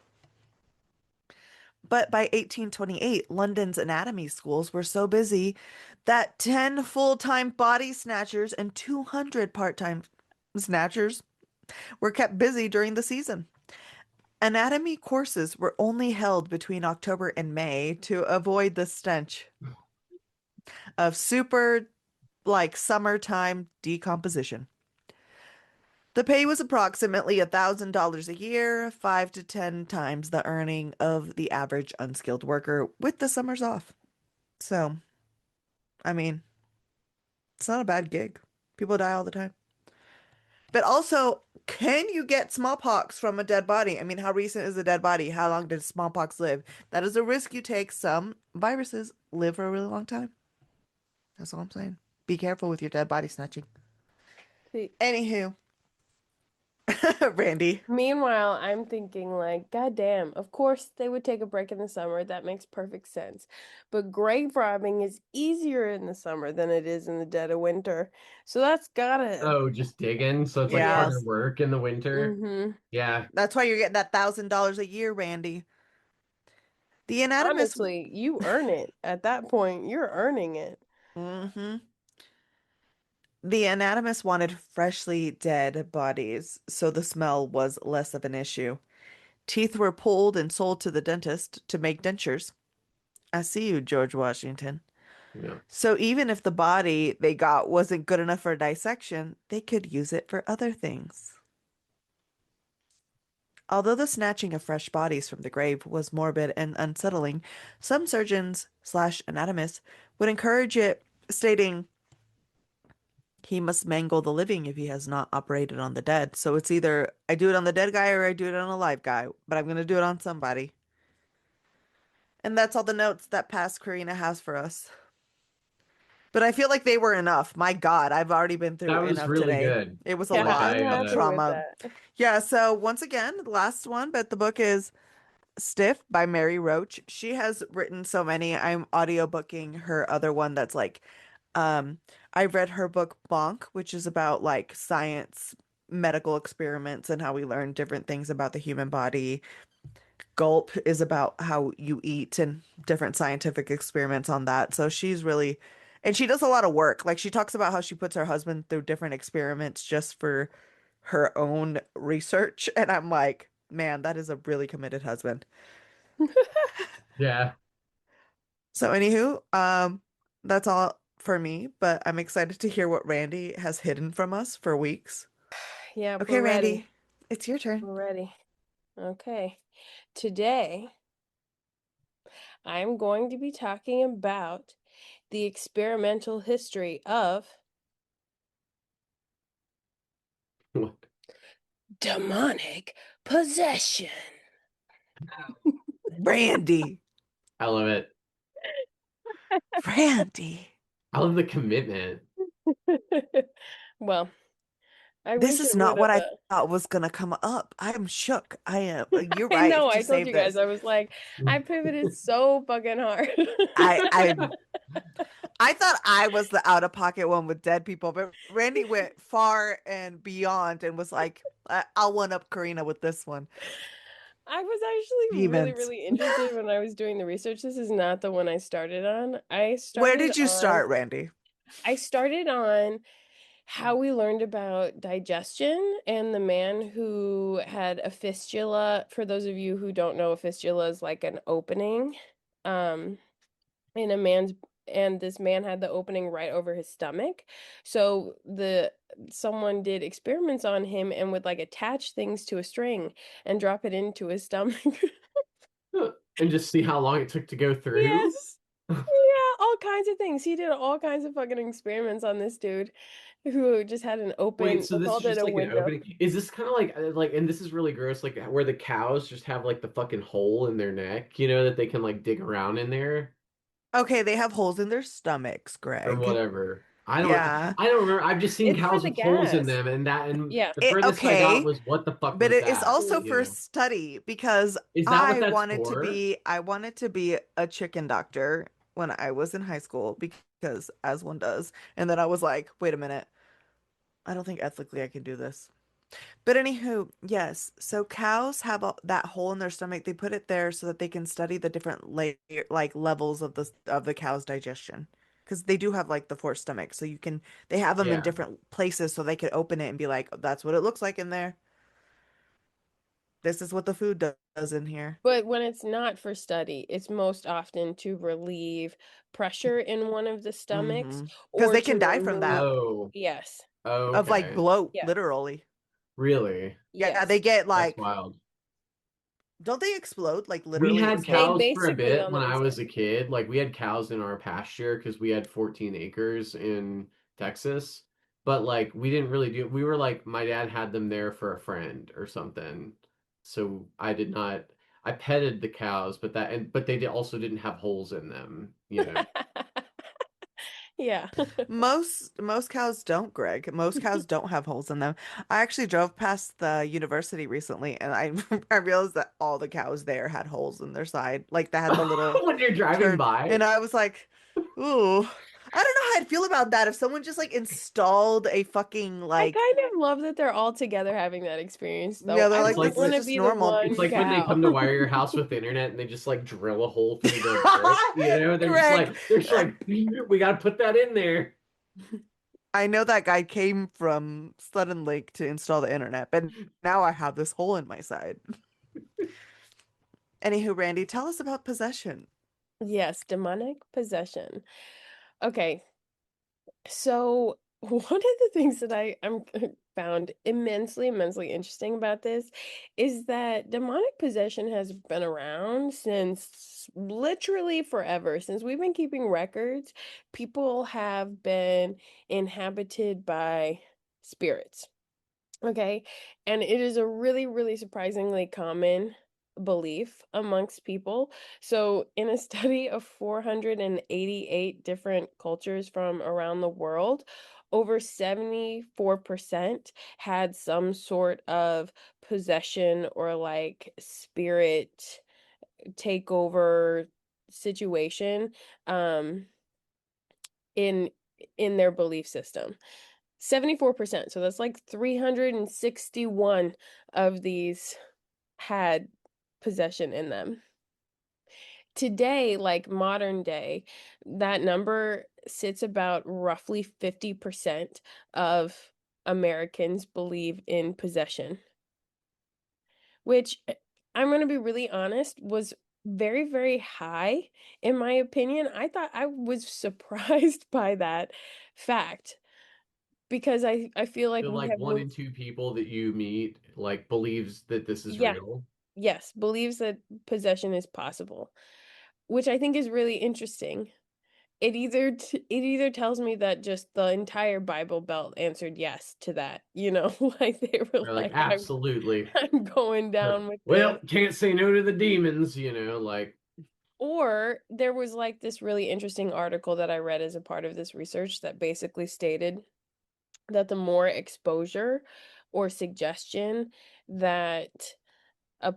But by 1828, London's anatomy schools were so busy that 10 full-time body snatchers and 200 part-time snatchers were kept busy during the season. Anatomy courses were only held between October and May to avoid the stench of super, like, summertime decomposition. The pay was approximately $1,000 a year, 5 to 10 times the earning of the average unskilled worker with the summers off. So, I mean, it's not a bad gig. People die all the time. But also, can you get smallpox from a dead body? I mean, how recent is a dead body? How long did smallpox live? That is a risk you take. Some viruses live for a really long time. That's all I'm saying. Be careful with your dead body snatching. See, Anywho, Randy. meanwhile, I'm thinking like, God damn, of course they would take a break in the summer. That makes perfect sense. But grave robbing is easier in the summer than it is in the dead of winter. So that's gotta. oh, just digging. So it's like Yeah. harder Yes. work in the winter. Mm-hmm. Yeah. That's why you're getting that $1,000 a year, Randy. The anatomist. Honestly, you earn it. At that point, you're earning it. hmm The anatomist wanted freshly dead bodies, so the smell was less of an issue. Teeth were pulled and sold to the dentist to make dentures. I see you, George Washington. Yeah. So even if the body they got wasn't good enough for dissection, they could use it for other things. Although the snatching of fresh bodies from the grave was morbid and unsettling, some surgeons slash anatomists would encourage it, stating he must mangle the living if he has not operated on the dead. So it's either I do it on the dead guy or I do it on a live guy, but I'm going to do it on somebody. And that's all the notes that past Karina has for us. But I feel like they were enough. My God, I've already been That through was enough really today. good. It was a Yeah, Like lot I'm of happy with trauma. that. Yeah, so once again, the last one, but the book is Stiff by Mary Roach. She has written so many. I'm audiobooking her other one that's like, um, I read her book Bonk, which is about like science, medical experiments, and how we learn different things about the human body. Gulp is about how you eat and different scientific experiments on that. So she's really, and she does a lot of work. Like she talks about how she puts her husband through different experiments just for her own research. And I'm like, man, that is a really committed husband. Yeah. So anywho, that's all for me, but I'm excited to hear what Randy has hidden from us for weeks. Yep, Okay, we're ready. Randy, it's your turn. We're ready. Okay. Today, I'm going to be talking about the experimental history of What? demonic possession. Randy, I love it. Randy. I love the commitment. Well, I This wish is it would not what have. I thought was gonna come up. I am shook. I am. You're I right know. I to told save you guys. this. I was like, I pivoted so fucking hard. I I I thought I was the out of pocket one with dead people, but Randy went far and beyond and was like, I'll one up Karina with this one. I was actually really, Demons. really interested when I was doing the research. This is not the one I started on. Where did you start, Randy? I started on how we learned about digestion and the man who had a fistula. For those of you who don't know, a fistula is like an opening um in a man's, and this man had the opening right over his stomach. So the someone did experiments on him and would like attach things to a string and drop it into his stomach. And just see how long it took to go through. Yes. Yeah, all kinds of things. He did all kinds of fucking experiments on this dude who just had an Wait, open, so they this is called it just a like an window. opening? Is this kind of like, and this is really gross, like where the cows just have like the fucking hole in their neck, that they can like dig around in there Okay, they have holes in their stomachs, or Greg. whatever. I don't, Yeah. I don't remember. I've just seen It's for cows the with holes in gas. them, and Yeah. the furthest I got Okay, was what the fuck but was it is that? also Mm. for study because Is that what that's for? I wanted to be a chicken doctor when I was in high school because as one does. And then I was like, wait a minute. I don't think ethically I can do this. But anywho, yes. So cows have that hole in their stomach. They put it there so that they can study the different like levels of the cow's digestion. Because they do have like the four stomachs, so they have them in Yeah. different places so they could open it and be like, that's what it looks like in there. This is what the food does in here. But when it's not for study, it's most often to relieve pressure in one of the stomachs Because or they to can die from that remove. Oh, Yes. of like okay. bloat, Yes. literally. Really? Yeah, Yes. they get That's like, wild. don't they explode like We literally had They explode? cows for a basically bit on when the I was inside. a kid. Like we had cows in our pasture because we had 14 acres in Texas. But like we didn't really do we were like my dad had them there for a friend or something. So I did not I petted the cows, but they also didn't have holes in them. Yeah. Most cows don't, Greg. Most cows don't have holes in them. I actually drove past the university recently and I I realized that all the cows there had holes in their side. Like they had the little When you're driving turd by. and I was like, ooh. I don't know how I'd feel about that if someone just like installed a fucking I like kind of love that they're all together having that experience, yeah, though. they're I It's like wouldn't like this is want when to just be the normal. it's one like when they cow. come to wire your house with internet and they just like drill a hole through the brick, they're just Greg, like we gotta put that in there. I know that guy came from Sudden Lake to install the internet, but now I have this hole in my side. Anywho, Randy, tell us about possession. Yes, demonic possession. Okay, so one of the things that I'm found immensely, immensely interesting about this is that demonic possession has been around since literally forever. Since we've been keeping records, people have been inhabited by spirits. Okay. And it is a really, really surprisingly common belief amongst people. So, in a study of 488 different cultures from around the world, over 74% had some sort of possession or like spirit takeover situation um in in their belief system. 74%. So that's like 361 of these had possession in them. Today, like modern day, that number sits about roughly 50% of Americans believe in possession, which I'm going to be really honest, was very, very high in my opinion. I thought I was surprised by that fact because I feel like So we like have one moved. in two people that you meet like believes that this is Yeah, real. yes, believes that possession is possible, which I think is really interesting. It either tells me that just the entire Bible Belt answered yes to that, like they were They're like, like, absolutely. I'm going down with this. Well, can't say no to the demons, like Or there was like this really interesting article that I read as a part of this research that basically stated that the more exposure or suggestion that a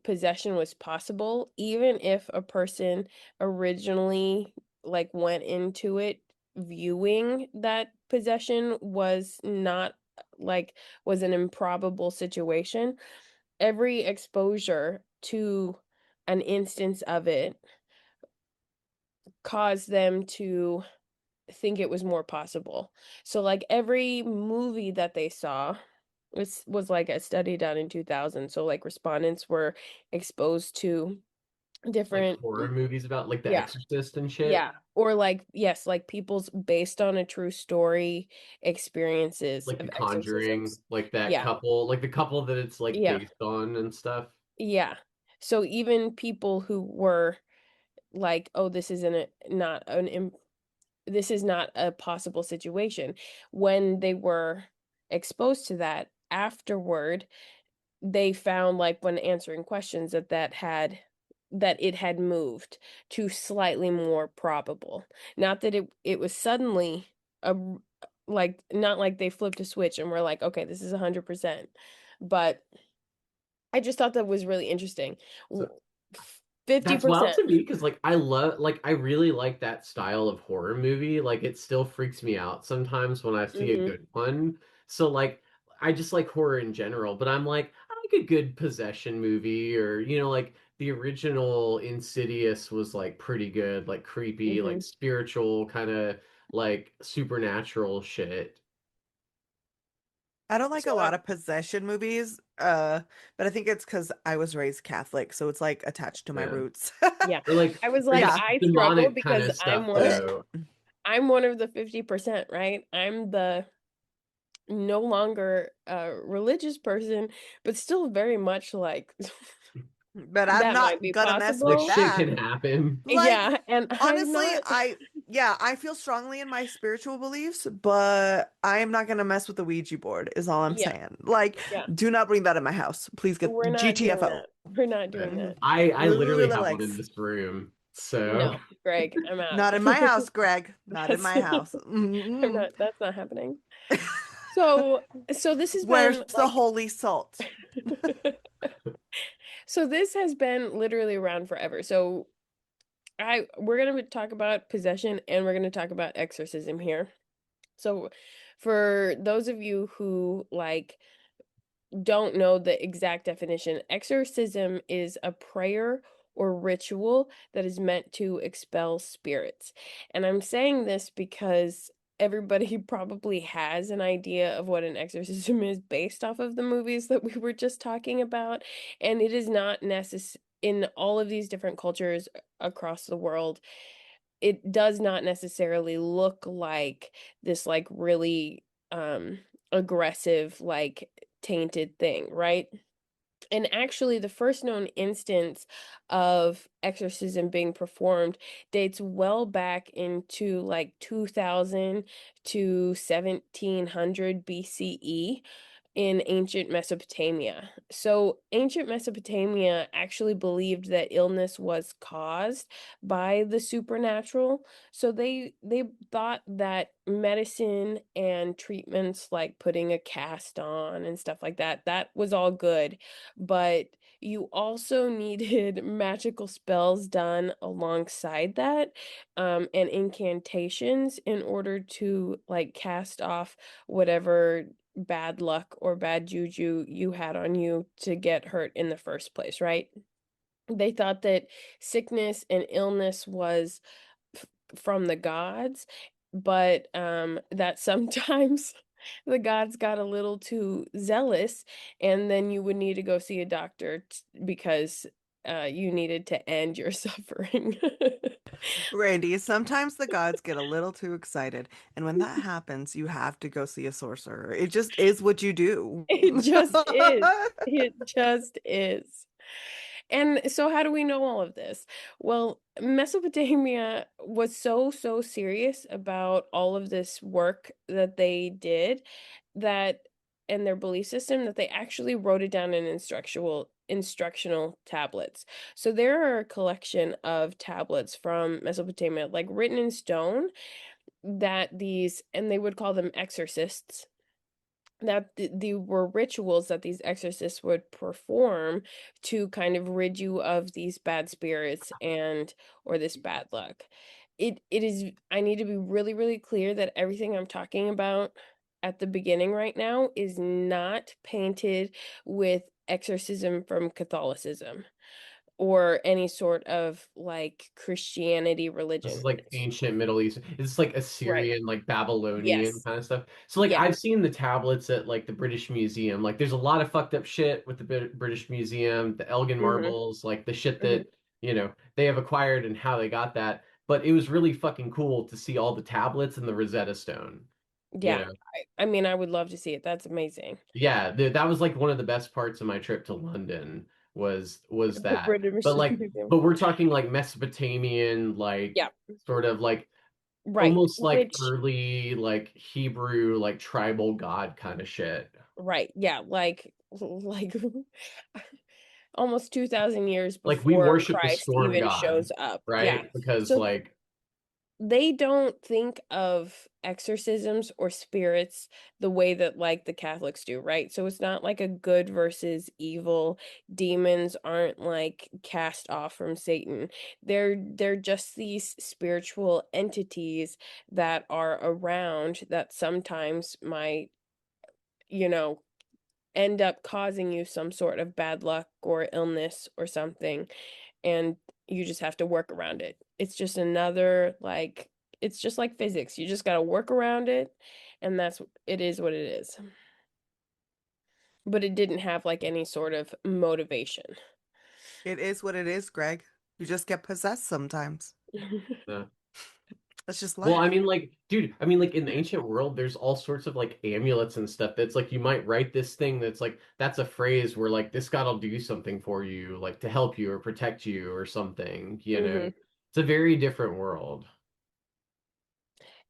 possession was possible, even if a person originally like went into it viewing that possession was not like was an improbable situation, every exposure to an instance of it caused them to think it was more possible. So like every movie that they saw was like a study done in 2000. So like respondents were exposed to Like different horror movies about like The yeah, Exorcist and shit. yeah. Or like yes, like people's based on a true story experiences Like The of Conjuring, exorcisms. like that Yeah. couple, like the couple that it's like Yeah. based on and stuff. Yeah. So even people who were like, oh, this isn't a, not an this is not a possible situation. When they were exposed to that afterward, they found like when answering questions that it had moved to slightly more probable. Not that it was suddenly a like not like they flipped a switch and were like, okay, this is 100%. But I just thought that was really interesting. So 50%. that's wild to me because like I love like I really like that style of horror movie. Like it still freaks me out sometimes when I see a Hmm. good one. So like I just like horror in general, but I'm like I like a good possession movie or like the original Insidious was like pretty good, like creepy, like Hmm. spiritual kind of like supernatural shit. I don't like So a lot of possession movies, but I think it's because I was raised Catholic, so it's like attached to my Yeah. roots. yeah, Or like I was or like, like Yeah. I struggle demonic kind because of stuff though. I'm one of the 50%, right? I'm the no longer a religious person, but still very much like But I'm that not might be gonna mess with Like possible. shit that. can happen. Like, Yeah, and I'm honestly, not. yeah, I feel strongly in my spiritual beliefs, but I am not gonna mess with the Ouija board, is all I'm Yeah, saying. Like, yeah, do not bring that in my house. Please get we're not doing GTFO. that. We're not Yeah. doing that. I literally have one in Relax. this room. So No, Greg, I'm out. Not in my house, Greg. Not in That's my house. I'm Mm-mm. not. That's not happening. So, so this has Where's been the like. holy salt? So this has been literally around forever. So I we're gonna talk about possession and we're gonna talk about exorcism here. So for those of you who like don't know the exact definition, exorcism is a prayer or ritual that is meant to expel spirits. And I'm saying this because everybody probably has an idea of what an exorcism is based off of the movies that we were just talking about. And it is not necessary in all of these different cultures across the world. It does not necessarily look like this like really aggressive like tainted thing, right? And actually, the first known instance of exorcism being performed dates well back into like 2000 to 1700 BCE in ancient Mesopotamia. So, ancient Mesopotamia actually believed that illness was caused by the supernatural. So they thought that medicine and treatments like putting a cast on and stuff like that, that was all good, but you also needed magical spells done alongside that, and incantations in order to like cast off whatever bad luck or bad juju you had on you to get hurt in the first place, right? They thought that sickness and illness was from the gods, but that sometimes the gods got a little too zealous, and then you would need to go see a doctor because you needed to end your suffering. Randy, sometimes the gods get a little too excited, and when that happens, you have to go see a sorcerer. It just is what you do. It just is. It just is. And so, how do we know all of this? Well, Mesopotamia was so serious about all of this work that they did that, and their belief system, that they actually wrote it down in instructional tablets. So there are a collection of tablets from Mesopotamia, like written in stone, that these, and they would call them exorcists. that the were rituals that these exorcists would perform to kind of rid you of these bad spirits and or this bad luck. It is, I need to be really, really clear that everything I'm talking about at the beginning right now is not painted with exorcism from Catholicism or any sort of like Christianity This is religion. like ancient Middle East. It's like Right. Assyrian, like Babylonian Yes. kind of stuff. So like Yeah. I've seen the tablets at like the British Museum. Like there's a lot of fucked up shit with the British Museum, the Elgin Mm-hmm. marbles, like the shit Mm-hmm. that, they have acquired and how they got that. But it was really fucking cool to see all the tablets and the Rosetta Stone, you Yeah. know. I mean, I would love to see it. That's amazing. Yeah, that was like one of the best parts of my trip to London was The that. British But like Museum. but we're talking like Mesopotamian, like Yeah. sort of like Right. almost like Which, early like Hebrew like tribal god kind of shit. right. Yeah. Like almost 2,000 years Like we before worship the Christ storm even god, shows up. Yeah. right? Because So like they don't think of exorcisms or spirits the way that like the Catholics do, right? So it's not like a good versus evil. Demons aren't like cast off from Satan. They're just these spiritual entities that are around that sometimes might, you know, end up causing you some sort of bad luck or illness or something, and you just have to work around it. It's just another like it's just like physics. You just got to work around it, and it is what it is. But it didn't have like any sort of motivation. It is what it is, Greg. You just get possessed sometimes. uh, That's just well, I life. mean like dude, I mean like in the ancient world there's all sorts of like amulets and stuff that's like you might write this thing that's like that's a phrase where like this god'll do something for you, like to help you or protect you or something, you know. Hmm. It's a very different world.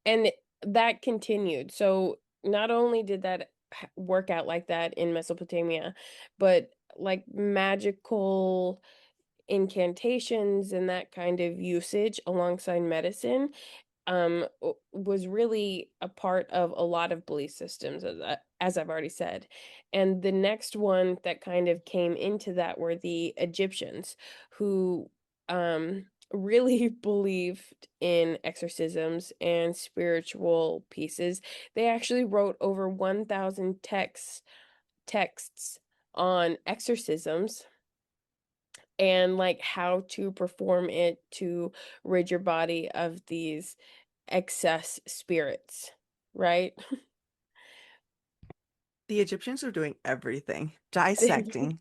And that continued. So not only did that work out like that in Mesopotamia, but like magical incantations and that kind of usage alongside medicine was really a part of a lot of belief systems, as I've already said. And the next one that kind of came into that were the Egyptians, who really believed in exorcisms and spiritual pieces. They actually wrote over 1,000 texts on exorcisms and like how to perform it to rid your body of these excess spirits, right? The Egyptians were doing everything, dissecting,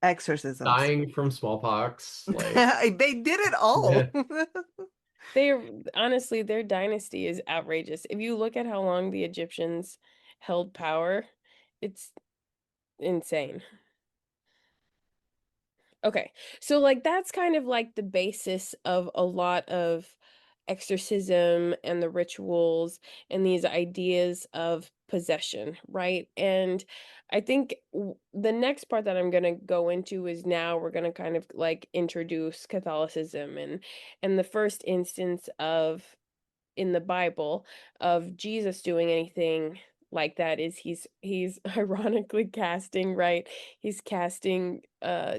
exorcisms. Dying from smallpox, like They did it all. They're honestly, their dynasty is outrageous. If you look at how long the Egyptians held power, it's insane. Okay. So like that's kind of like the basis of a lot of exorcism and the rituals and these ideas of possession, right? And I think the next part that I'm going to go into is now we're going to kind of like introduce Catholicism and the first instance of in the Bible of Jesus doing anything like that is he's ironically casting, right? He's casting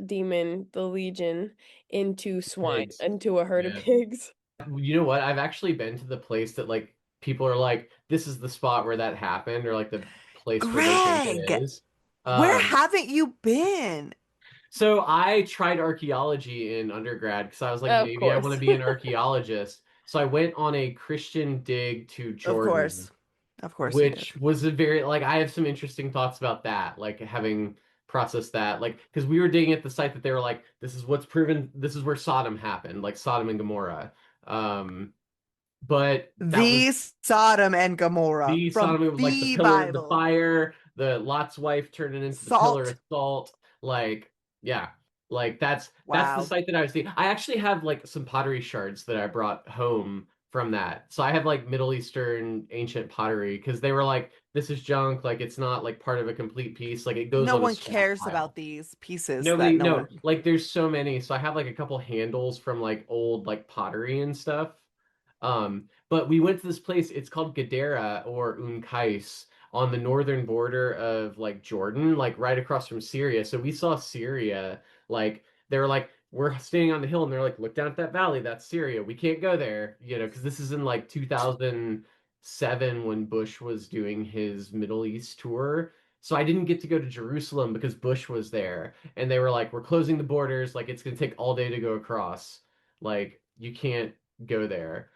demon, the legion, into swine, pigs. into a herd of Yeah. pigs. You know what? I've actually been to the place that like people are like, this is the spot where that happened, or like the place where they think it Greg, is. where Um, haven't you been? so I tried archaeology in undergrad because I was like, Of maybe I want to course. be an archaeologist. So I went on a Christian dig to Of Jordan, course. Of course you did. which was a very like I have some interesting thoughts about that, like having processed that, like because we were digging at the site that they were like, this is what's proven, this is where Sodom happened, like Sodom and Gomorrah. Um, but that was The Sodom and Gomorrah the from Sodom, like the the pillar, the Bible. fire, the Lot's wife turning into the pillar Salt. of salt. Like, yeah, like that's the Wow. site that I was seeing. I actually have like some pottery shards that I brought home from that. So I have like Middle Eastern ancient pottery because they were like, this is junk, like it's not like part of a complete piece, like it goes No on a one scrap cares about pile. these pieces that Nobody, no one. no, like there's so many. So I have like a couple handles from like old like pottery and stuff. But we went to this place, it's called Gadara or Unkais on the northern border of like Jordan, like right across from Syria. So we saw Syria, like they were like, we're standing on the hill and they're like, look down at that valley, that's Syria. We can't go there, because this is in like 2007 when Bush was doing his Middle East tour. So I didn't get to go to Jerusalem because Bush was there. And they were like, we're closing the borders, like it's gonna take all day to go across. Like you can't go there.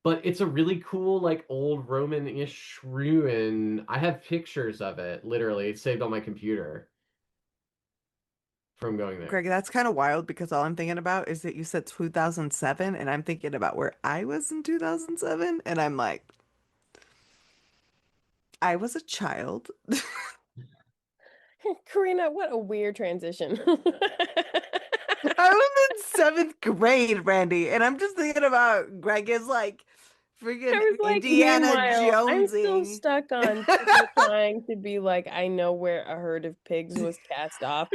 But it's a really cool, like old Roman-ish ruin. I have pictures of it, literally. It's saved on my computer from going there. Greg, that's kind of wild because all I'm thinking about is that you said 2007 and I'm thinking about where I was in 2007 and I'm like, I was a child. Karina, what a weird transition. I was in seventh grade, Randy, and I'm just thinking about Greg is like I freaking was like, Indiana meanwhile, I'm still Jonesing. stuck on people trying to be like, I know where a herd of pigs was cast off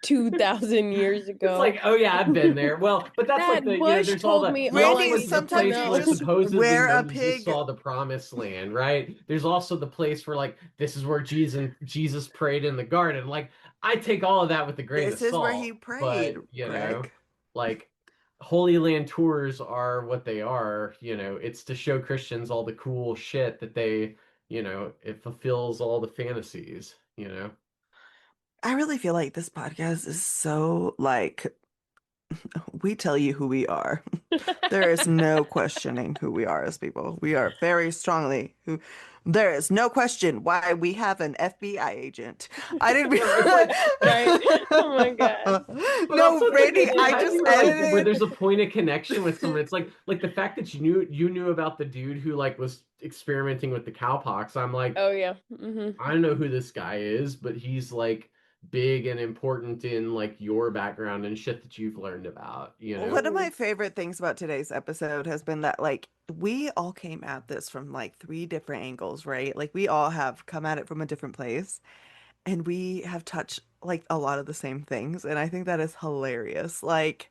2,000 years It's ago. like, oh yeah, I've been there. Well, but that's like That the, Bush there's all told the, me there's all I Randy, also the needed to sometimes place you where know. just supposedly wear a Moses pig. saw the promised land, right? There's also the place where like this is where Jesus prayed in the garden. Like I take all of that with a grain of This is where he salt, prayed, but Greg. like Holy Land tours are what they are, it's to show Christians all the cool shit that it fulfills all the fantasies. I really feel like this podcast is so like we tell you who we are. There is no questioning who we are as people. We are very strongly who. There is no question why we have an FBI agent. I didn't. No, it's like Right? Oh my God. but No, also the Randy, I time just you were like where edited. there's a point of connection with someone. It's like the fact that you knew about the dude who like was experimenting with the cowpox. I'm like, Oh yeah. Hmm. I don't know who this guy is, but he's like big and important in like your background and shit that you've learned about. One of Hmm. my favorite things about today's episode has been that like we all came at this from like three different angles, right? Like we all have come at it from a different place. And we have touched like a lot of the same things, and I think that is hilarious. Like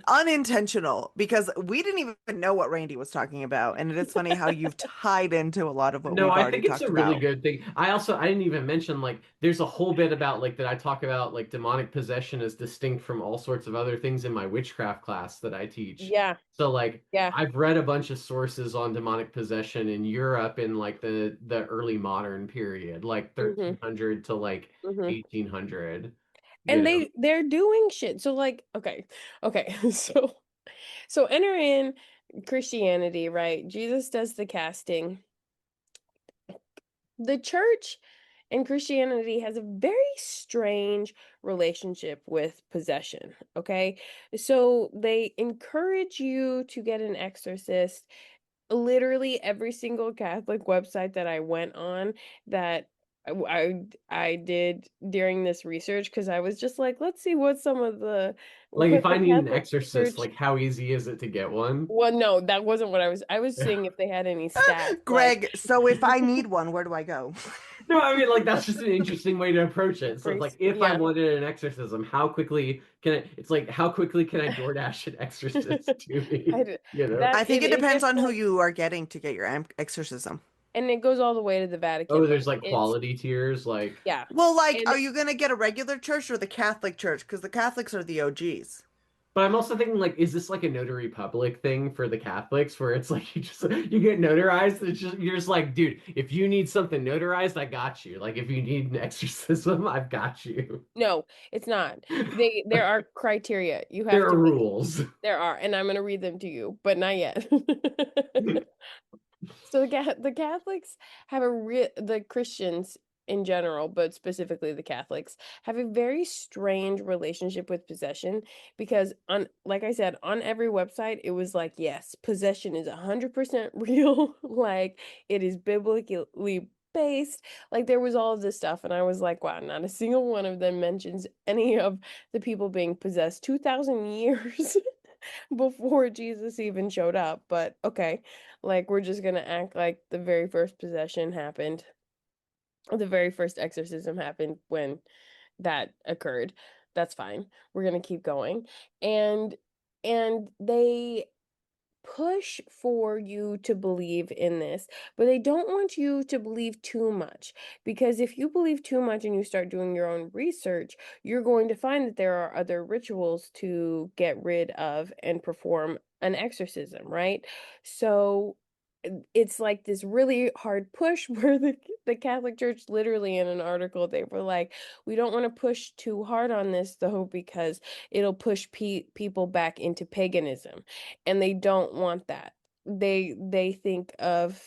unintentional because we didn't even know what Randy was talking about, and it is funny how you've tied into a lot of what No, we've I already think it's a talked really about. good thing. I didn't even mention like there's a whole bit about like that I talk about like demonic possession as distinct from all sorts of other things in my witchcraft class that I teach. Yeah. So like Yeah. I've read a bunch of sources on demonic possession in Europe in like the early modern period, like Hmm. 1300 to like Hmm. 1800, you And know. they're doing shit. So like, okay. So enter in Christianity, right? Jesus does the casting. The church and Christianity has a very strange relationship with possession, okay? So they encourage you to get an exorcist. Literally every single Catholic website that I went on that I did during this research because I was just like, let's see Like if what I the need an Catholic exorcist, Church. like how easy is it to get one? Well, no, that wasn't what I was seeing if they had any stats. Like, Greg, so if I need one, where do I go? No, I mean like that's just an interesting way to approach it. So it's like if I Yeah. wanted an exorcism, how quickly can I? It's like how quickly can I DoorDash an exorcist to me? That I think it it is depends just on who like, you are getting to get your exorcism. and it goes all the way to the Oh, Vatican. there's Like like it's, quality tiers, like. yeah. Well, like, And are you gonna get a regular church or the Catholic church? Because the Catholics are the OGs. But I'm also thinking like, is this like a notary public thing for the Catholics where it's like you get notarized? It's just you're just like, dude, if you need something notarized, I got you. Like if you need an exorcism, I've got you. no, it's not. There are criteria. You have There are to meet. rules. There are, and I'm going to read them to you, but not yet. So the Catholics have the Christians in general, but specifically the Catholics, have a very strange relationship with possession because on, like I said, on every website, it was like, yes, possession is 100% real. Like it is biblically based. Like there was all of this stuff, and I was like, wow, not a single one of them mentions any of the people being possessed 2,000 years before Jesus even showed up. But okay, like we're just gonna act like the very first possession happened, or the very first exorcism happened when that occurred. That's fine. We're gonna keep going. And and they push for you to believe in this, but they don't want you to believe too much. Because if you believe too much and you start doing your own research, you're going to find that there are other rituals to get rid of and perform an exorcism, right? So it's like this really hard push where the Catholic Church, literally in an article, they were like, we don't want to push too hard on this though, because it'll push people back into paganism, and they don't want that. They think of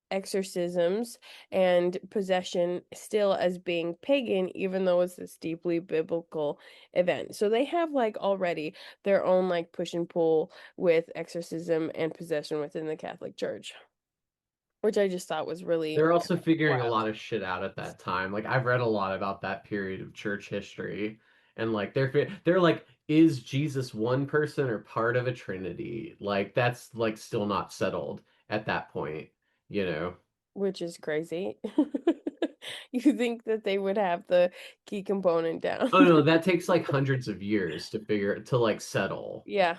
exorcisms and possession still as being pagan, even though it's this deeply biblical event. So they have like already their own like push and pull with exorcism and possession within the Catholic Church, which I just thought was really They're also figuring a wild. lot of shit out at that time. Like I've read a lot about that period of church history, and like they're like, is Jesus one person or part of a trinity? Like that's like still not settled at that point, you know. Which is crazy. You think that they would have the key component down. Oh no, that takes like hundreds of years to figure to like settle. Yeah.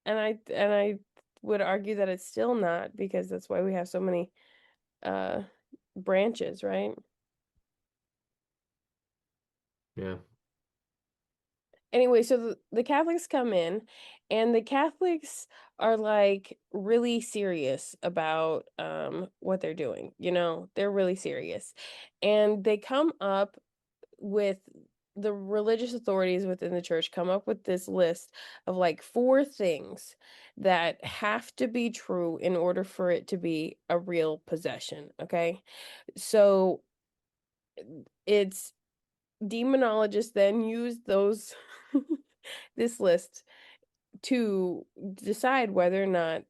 And I would argue that it's still not, because that's why we have so many uh branches, right? Yeah. Anyway, so the Catholics come in, and the Catholics are like really serious about what they're doing. They're really serious. And they come up with the religious authorities within the church come up with this list of like four things that have to be true in order for it to be a real possession, okay? So it's demonologists then use those this list to decide whether or not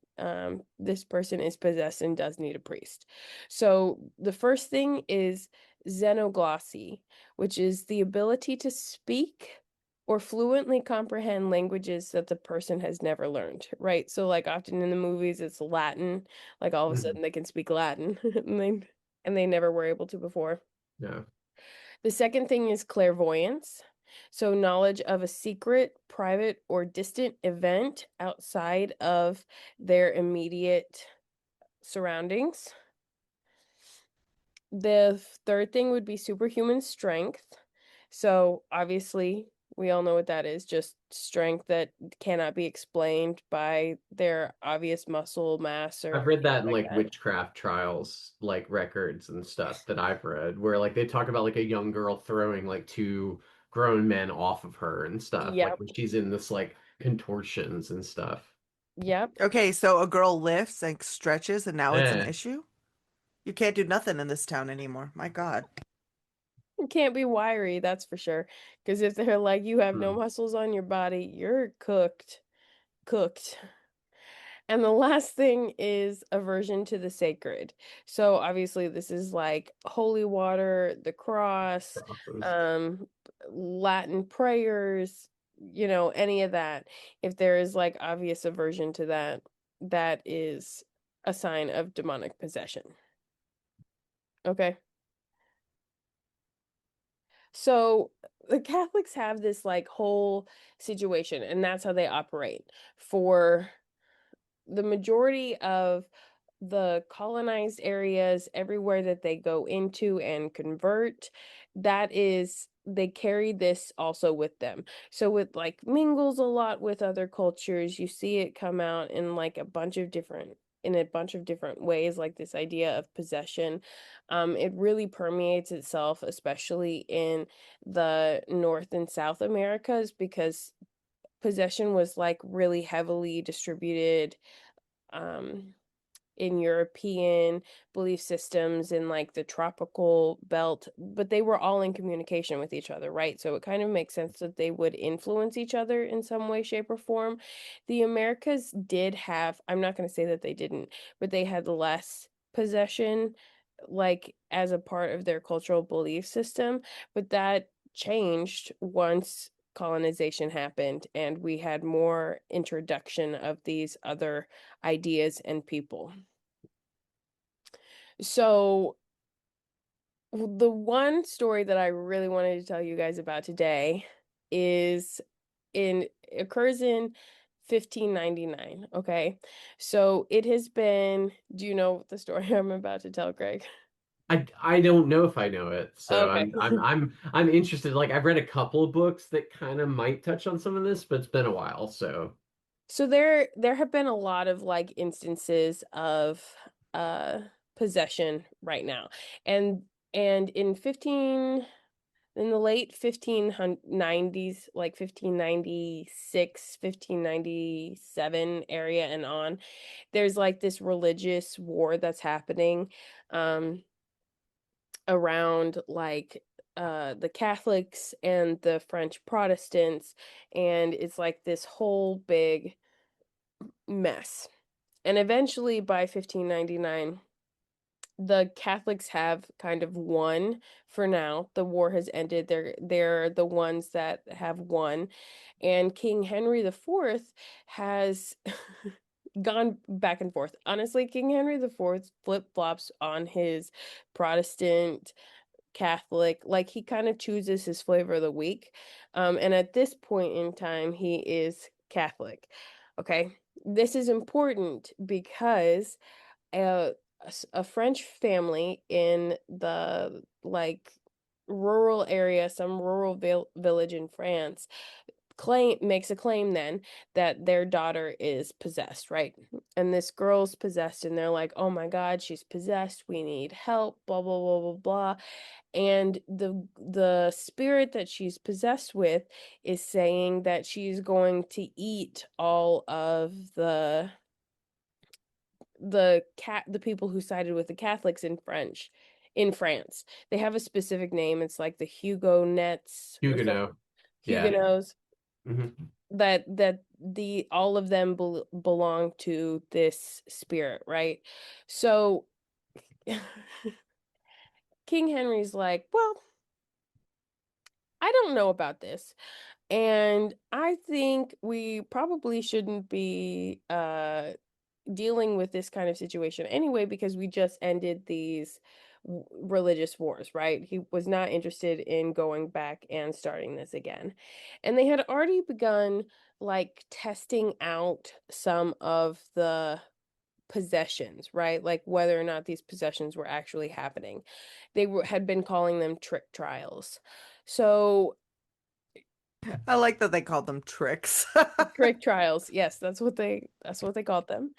this person is possessed and does need a priest. So the first thing is xenoglossy, which is the ability to speak or fluently comprehend languages that the person has never learned, right? So like often in the movies it's Latin, like all of a Mhm. sudden they can speak Latin and they never were able to before. Yeah. The second thing is clairvoyance. So, knowledge of a secret, private, or distant event outside of their immediate surroundings. The third thing would be superhuman strength. So, obviously, we all know what that is, just strength that cannot be explained by their obvious muscle mass or I've read anything that in like like that. witchcraft trials, like records and stuff that I've read, where like they talk about like a young girl throwing like two grown men off of her and stuff, like Yep. when she's in this like contortions and stuff. Yep. Okay, so a girl lifts and stretches and now it's an Eh. issue? You can't do nothing in this town anymore. My God. You can't be wiry, that's for sure. Because if they're like, you have no Hmm. muscles on your body, you're cooked. Cooked. And the last thing is aversion to the sacred. So obviously this is like holy water, the cross, Crosses. um, Latin prayers, any of that. If there is like obvious aversion to that, that is a sign of demonic possession. Okay. So the Catholics have this like whole situation, and that's how they operate for the majority of the colonized areas, everywhere that they go into and convert. That is, they carry this also with them. So it like mingles a lot with other cultures. You see it come out in like a bunch of different ways, like this idea of possession. It really permeates itself, especially in the North and South Americas, because possession was like really heavily distributed um in European belief systems in like the tropical belt, but they were all in communication with each other, right? So it kind of makes sense that they would influence each other in some way, shape, or form. The Americas did have, I'm not going to say that they didn't, but they had less possession, like as a part of their cultural belief system, but that changed once colonization happened and we had more introduction of these other ideas and people. So, the one story that I really wanted to tell you guys about today is in occurs in 1599. Okay. So it has been, do you know the story I'm about to tell, Greg? I don't know if I know it, so Okay. I'm interested. Like I've read a couple of books that kind of might touch on some of this, but it's been a while, so So there have been a lot of like instances of uh possession right now. And and in the late 1590s, like 1596, 1597 area and on, there's like this religious war that's happening um around like the Catholics and the French Protestants, and it's like this whole big mess. And eventually by 1599, the Catholics have kind of won for now. The war has ended. They're the ones that have won. And King Henry IV has gone back and forth. Honestly, King Henry IV flip-flops on his Protestant Catholic, like he kind of chooses his flavor of the week. And at this point in time, he is Catholic. Okay. This is important because a, a French family in the like rural area, some rural village in France, makes a claim then that their daughter is possessed, right? And this girl's possessed, and they're like, "Oh my God, she's possessed. We need help." Blah blah blah blah blah. And the spirit that she's possessed with is saying that she's going to eat all of the people who sided with the Catholics in France. They have a specific name. It's like the Huguenots or something. Huguenot. Yeah. Huguenots. Hmm. That the all of them belong to this spirit, right? So King Henry's like, well, I don't know about this. And I think we probably shouldn't be dealing with this kind of situation anyway, because we just ended these religious wars, right? He was not interested in going back and starting this again. And they had already begun like testing out some of the possessions, right? Like whether or not these possessions were actually happening. Had been calling them trick trials. So I like that they called them tricks. trick trials, yes, that's what they called them.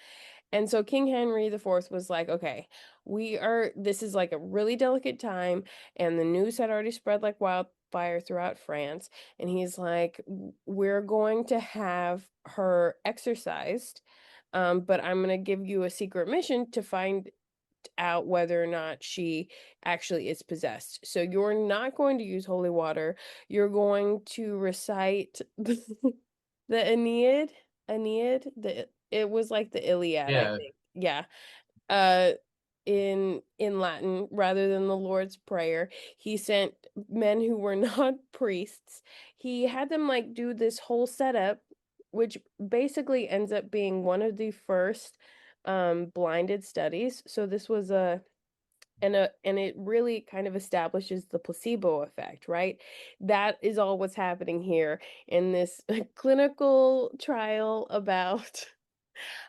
And so King Henry IV was like, okay, this is like a really delicate time, and the news had already spread like wildfire throughout France. And he's like, we're going to have her exorcised, but I'm going to give you a secret mission to find out whether or not she actually is possessed. So you're not going to use holy water. You're going to recite the Aeneid. It was like the Iliad, I Yeah. think. Yeah. Uh in Latin rather than the Lord's Prayer. He sent men who were not priests. He had them like do this whole setup, which basically ends up being one of the first blinded studies. So this was and it really kind of establishes the placebo effect, right? That is all what's happening here in this clinical trial about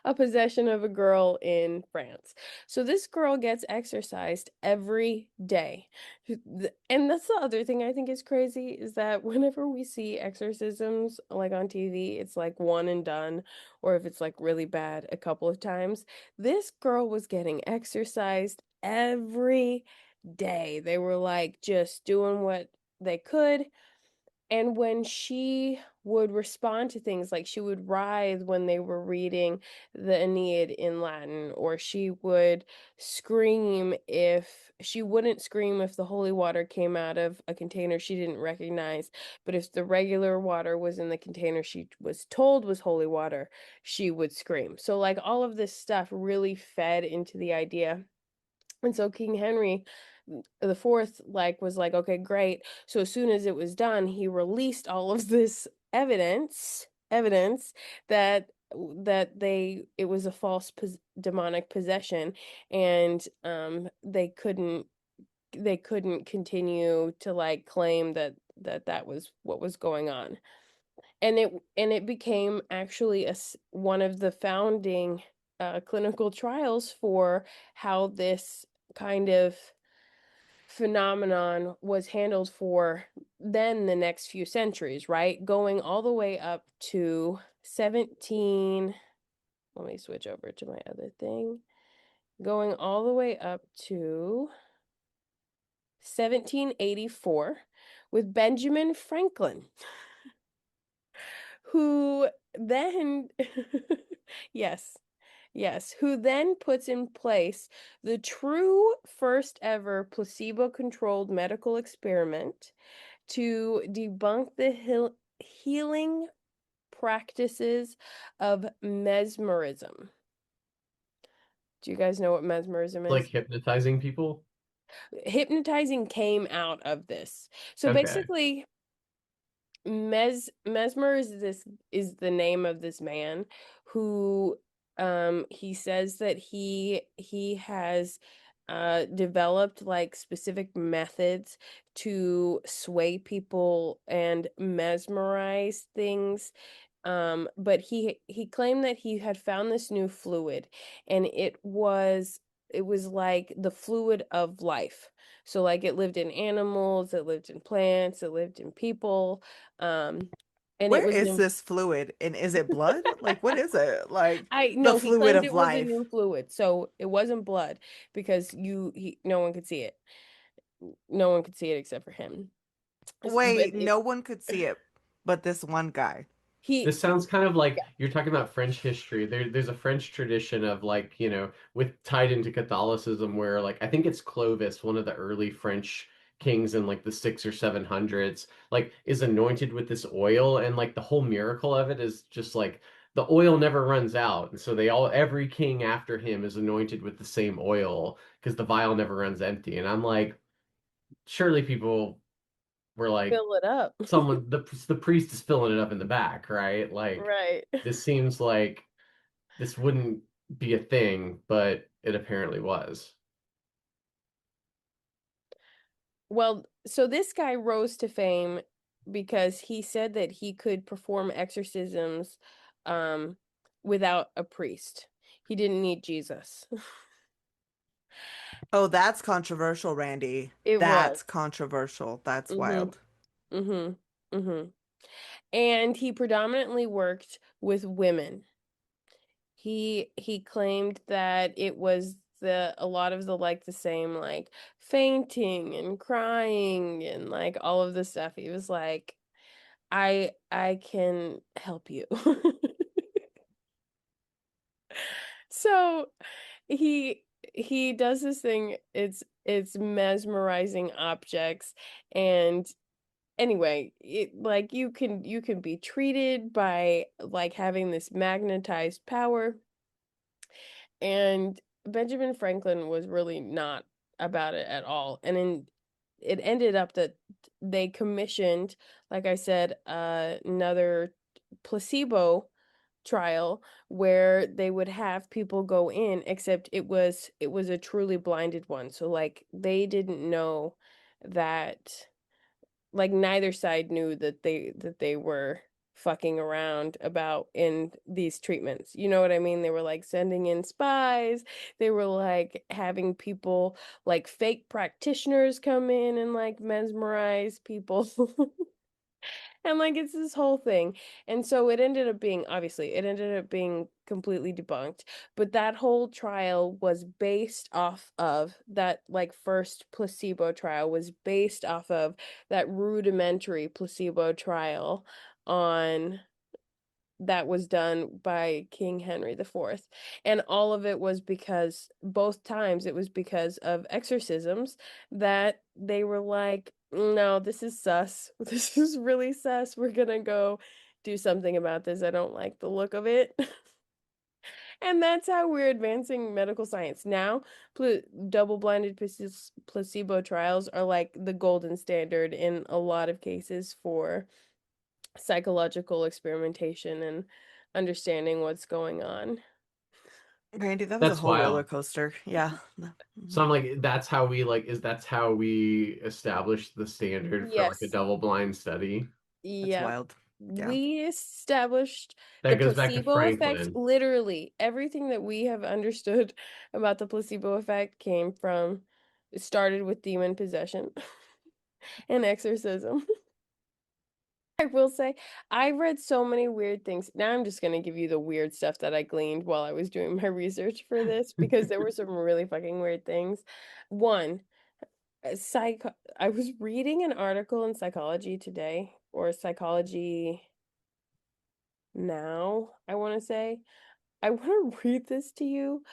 a possession of a girl in France. So this girl gets exercised every day. And that's the other thing I think is crazy is that whenever we see exorcisms like on TV, it's like one and done, or if it's like really bad, a couple of times. This girl was getting exercised every day. They were like just doing what they could. And when she would respond to things, like she would writhe when they were reading the Aeneid in Latin, or she would scream if she wouldn't scream if the holy water came out of a container she didn't recognize. But if the regular water was in the container she was told was holy water, she would scream. So, like, all of this stuff really fed into the idea. And so King Henry the fourth like was like, okay, great. So as soon as it was done, he released all of this evidence that it was a false demonic possession, and they couldn't continue to like claim that was what was going on. and it became actually one of the founding clinical trials for how this kind of phenomenon was handled for then the next few centuries, right? Going all the way up to 17, let me switch over to my other thing. Going all the way up to 1784 with Benjamin Franklin, who then, yes, yes, who then puts in place the true first ever placebo-controlled medical experiment to debunk the healing practices of mesmerism. Do you guys know what mesmerism Like is? hypnotizing people. Hypnotizing came out of this. So Okay. basically, Mesmer is the name of this man who he says that he has developed like specific methods to sway people and mesmerize things. But he claimed that he had found this new fluid, and it was like the fluid of life. So like it lived in animals, it lived in plants, it lived in people. Um, and it Where was is in this fluid? And is it blood? Like, what is it? Like I the no, he fluid claimed of it was a life. new fluid. So it wasn't blood because no one could see it. No one could see it except for him. But Wait, no one could see it but this one guy. he This sounds kind of like you're talking about French history. There's a French tradition of like, with tied into Catholicism where like I think it's Clovis, one of the early French kings in like the 600s or 700s, like is anointed with this oil and like the whole miracle of it is just like the oil never runs out. And so every king after him is anointed with the same oil because the vial never runs empty. And I'm like, surely people were like fill it up. the priest is filling it up in the back, right? Like Right. this seems like this wouldn't be a thing, but it apparently was. Well, so this guy rose to fame because he said that he could perform exorcisms um without a priest. He didn't need Jesus. Oh, that's controversial, Randy. It was. That's controversial. That's Mm-hmm. wild. Mm-hmm. Mm-hmm. And he predominantly worked with women. He claimed that it was a lot of the like the same like fainting and crying and like all of this stuff. He was like, I can help you. So he does this thing. It's mesmerizing objects, and anyway, it like you can be treated by like having this magnetized power. And Benjamin Franklin was really not about it at all. It ended up that they commissioned, like I said, another placebo trial where they would have people go in, except it was a truly blinded one. So like they didn't know that, like neither side knew that they were fucking around about in these treatments. You know what I mean? They were like sending in spies. They were like having people like fake practitioners come in and like mesmerize people. And like it's this whole thing. And so it ended up being completely debunked. But that whole trial was based off of that like first placebo trial was based off of that rudimentary placebo trial on that was done by King Henry the Fourth. And all of it was because both times it was because of exorcisms that they were like, no, this is sus. This is really sus. We're gonna go do something about this. I don't like the look of it. And that's how we're advancing medical science. Now, double-blinded placebo trials are like the golden standard in a lot of cases for psychological experimentation and understanding what's going on. Randy, that was a That's whole roller wild. coaster. Yeah. So Mhm. I'm like, that's how we establish the standard for like a Yes. double blind study. That's Yep. wild. Yeah. We established the That goes back to placebo effect. Franklin. Literally, everything that we have understood about the placebo effect it started with demon possession and exorcism. I will say, I read so many weird things. Now I'm just gonna give you the weird stuff that I gleaned while I was doing my research for this because there were some really fucking weird things. One, I was reading an article in Psychology Today or Psychology Now, I want to say. I want to read this to you.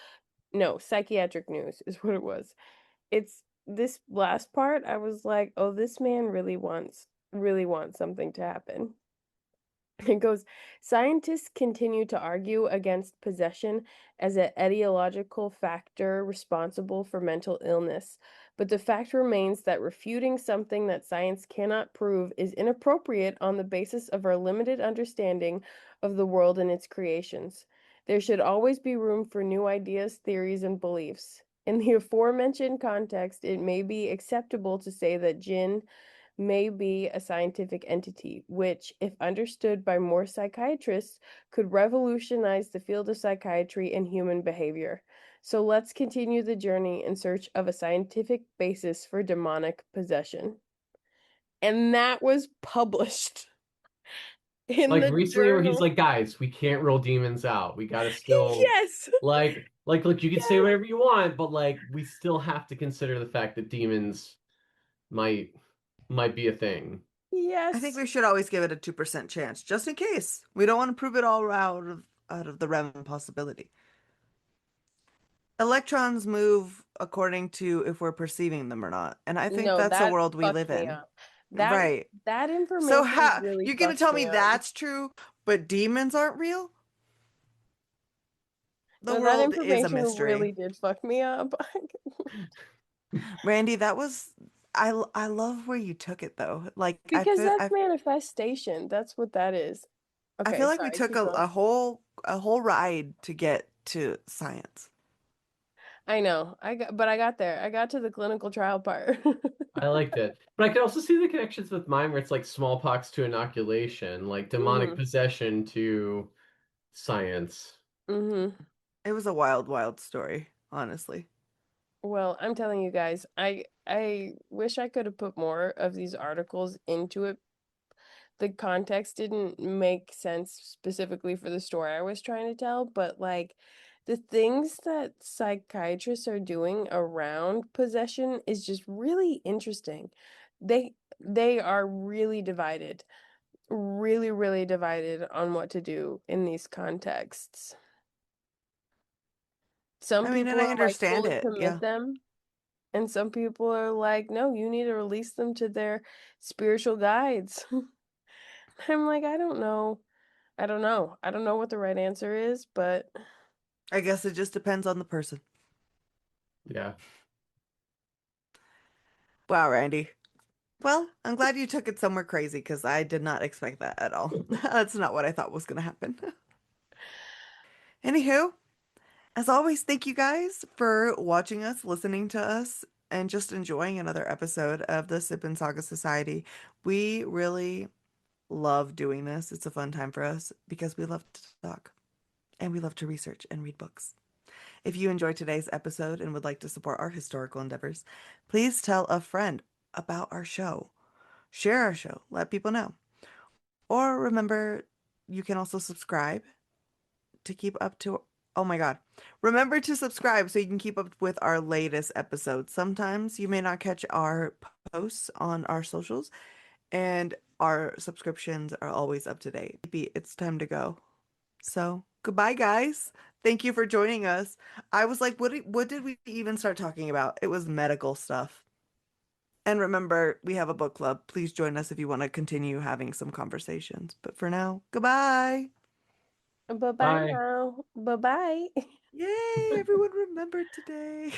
No, Psychiatric News is what it was. It's this last part. I was like, "Oh, this man really wants something to happen." It goes, scientists continue to argue against possession as an etiological factor responsible for mental illness, but the fact remains that refuting something that science cannot prove is inappropriate on the basis of our limited understanding of the world and its creations. There should always be room for new ideas, theories, and beliefs. In the aforementioned context, it may be acceptable to say that jinn may be a scientific entity, which, if understood by more psychiatrists, could revolutionize the field of psychiatry and human behavior. So let's continue the journey in search of a scientific basis for demonic possession. And that was published in Like the recently where he's journal. like, guys, we can't rule demons out. We gotta still Yes. look, you can say Yes. whatever you want, but like we still have to consider the fact that demons might might be a thing. I think Yes. we should always give it a 2% chance, just in case. We don't want to prove it all out of the realm of possibility. Electrons move according to if we're perceiving them or not. And I think No, that's a that world we fucked live me in. up. That Right. that So information how really you're gonna fucked tell me me up. that's true, but demons aren't real? The No, that world is a information really mystery. did fuck me up. Randy, that was I love where you took it though. Like Because that's manifestation. That's what that is. I Okay, feel like we sorry, took keep going. a whole ride to get to science. I know. But I got there. I got to the clinical trial part. I liked it. But I could also see the connections with mine where it's like smallpox to inoculation, like demonic hmm possession to science. hmm It was a wild, wild story, honestly. Well, I'm telling you guys, I wish I could have put more of these articles into it. The context didn't make sense specifically for the story I was trying to tell, but like the things that psychiatrists are doing around possession is just really interesting. They are really divided on what to do in these contexts. Some I mean, and people I are like understand fully it. commit Yeah. them, and some people are like, no, you need to release them to their spiritual guides. I'm like, I don't know. I don't know. I don't know what the right answer is, but I guess it just depends on the person. Yeah. Wow, Randy. Well, I'm glad you took it somewhere crazy because I did not expect that at all. That's not what I thought was going to happen. Anywho, as always, thank you guys for watching us, listening to us, and just enjoying another episode of the Sip and Saga Society. We really love doing this. It's a fun time for us because we love to talk and we love to research and read books. If you enjoyed today's episode and would like to support our historical endeavors, please tell a friend about our show. Share our show, let people know. Or remember, you can also subscribe to keep up to. Oh my God. Remember to subscribe so you can keep up with our latest episodes. Sometimes you may not catch our posts on our socials, and our subscriptions are always up to date. It's time to go. So, goodbye, guys. Thank you for joining us. I was like, what did we even start talking about? It was medical stuff. And remember, we have a book club. Please join us if you want to continue having some conversations. But for now, goodbye. bye-bye Bye. now. Bye-bye. Yay, everyone remembered today.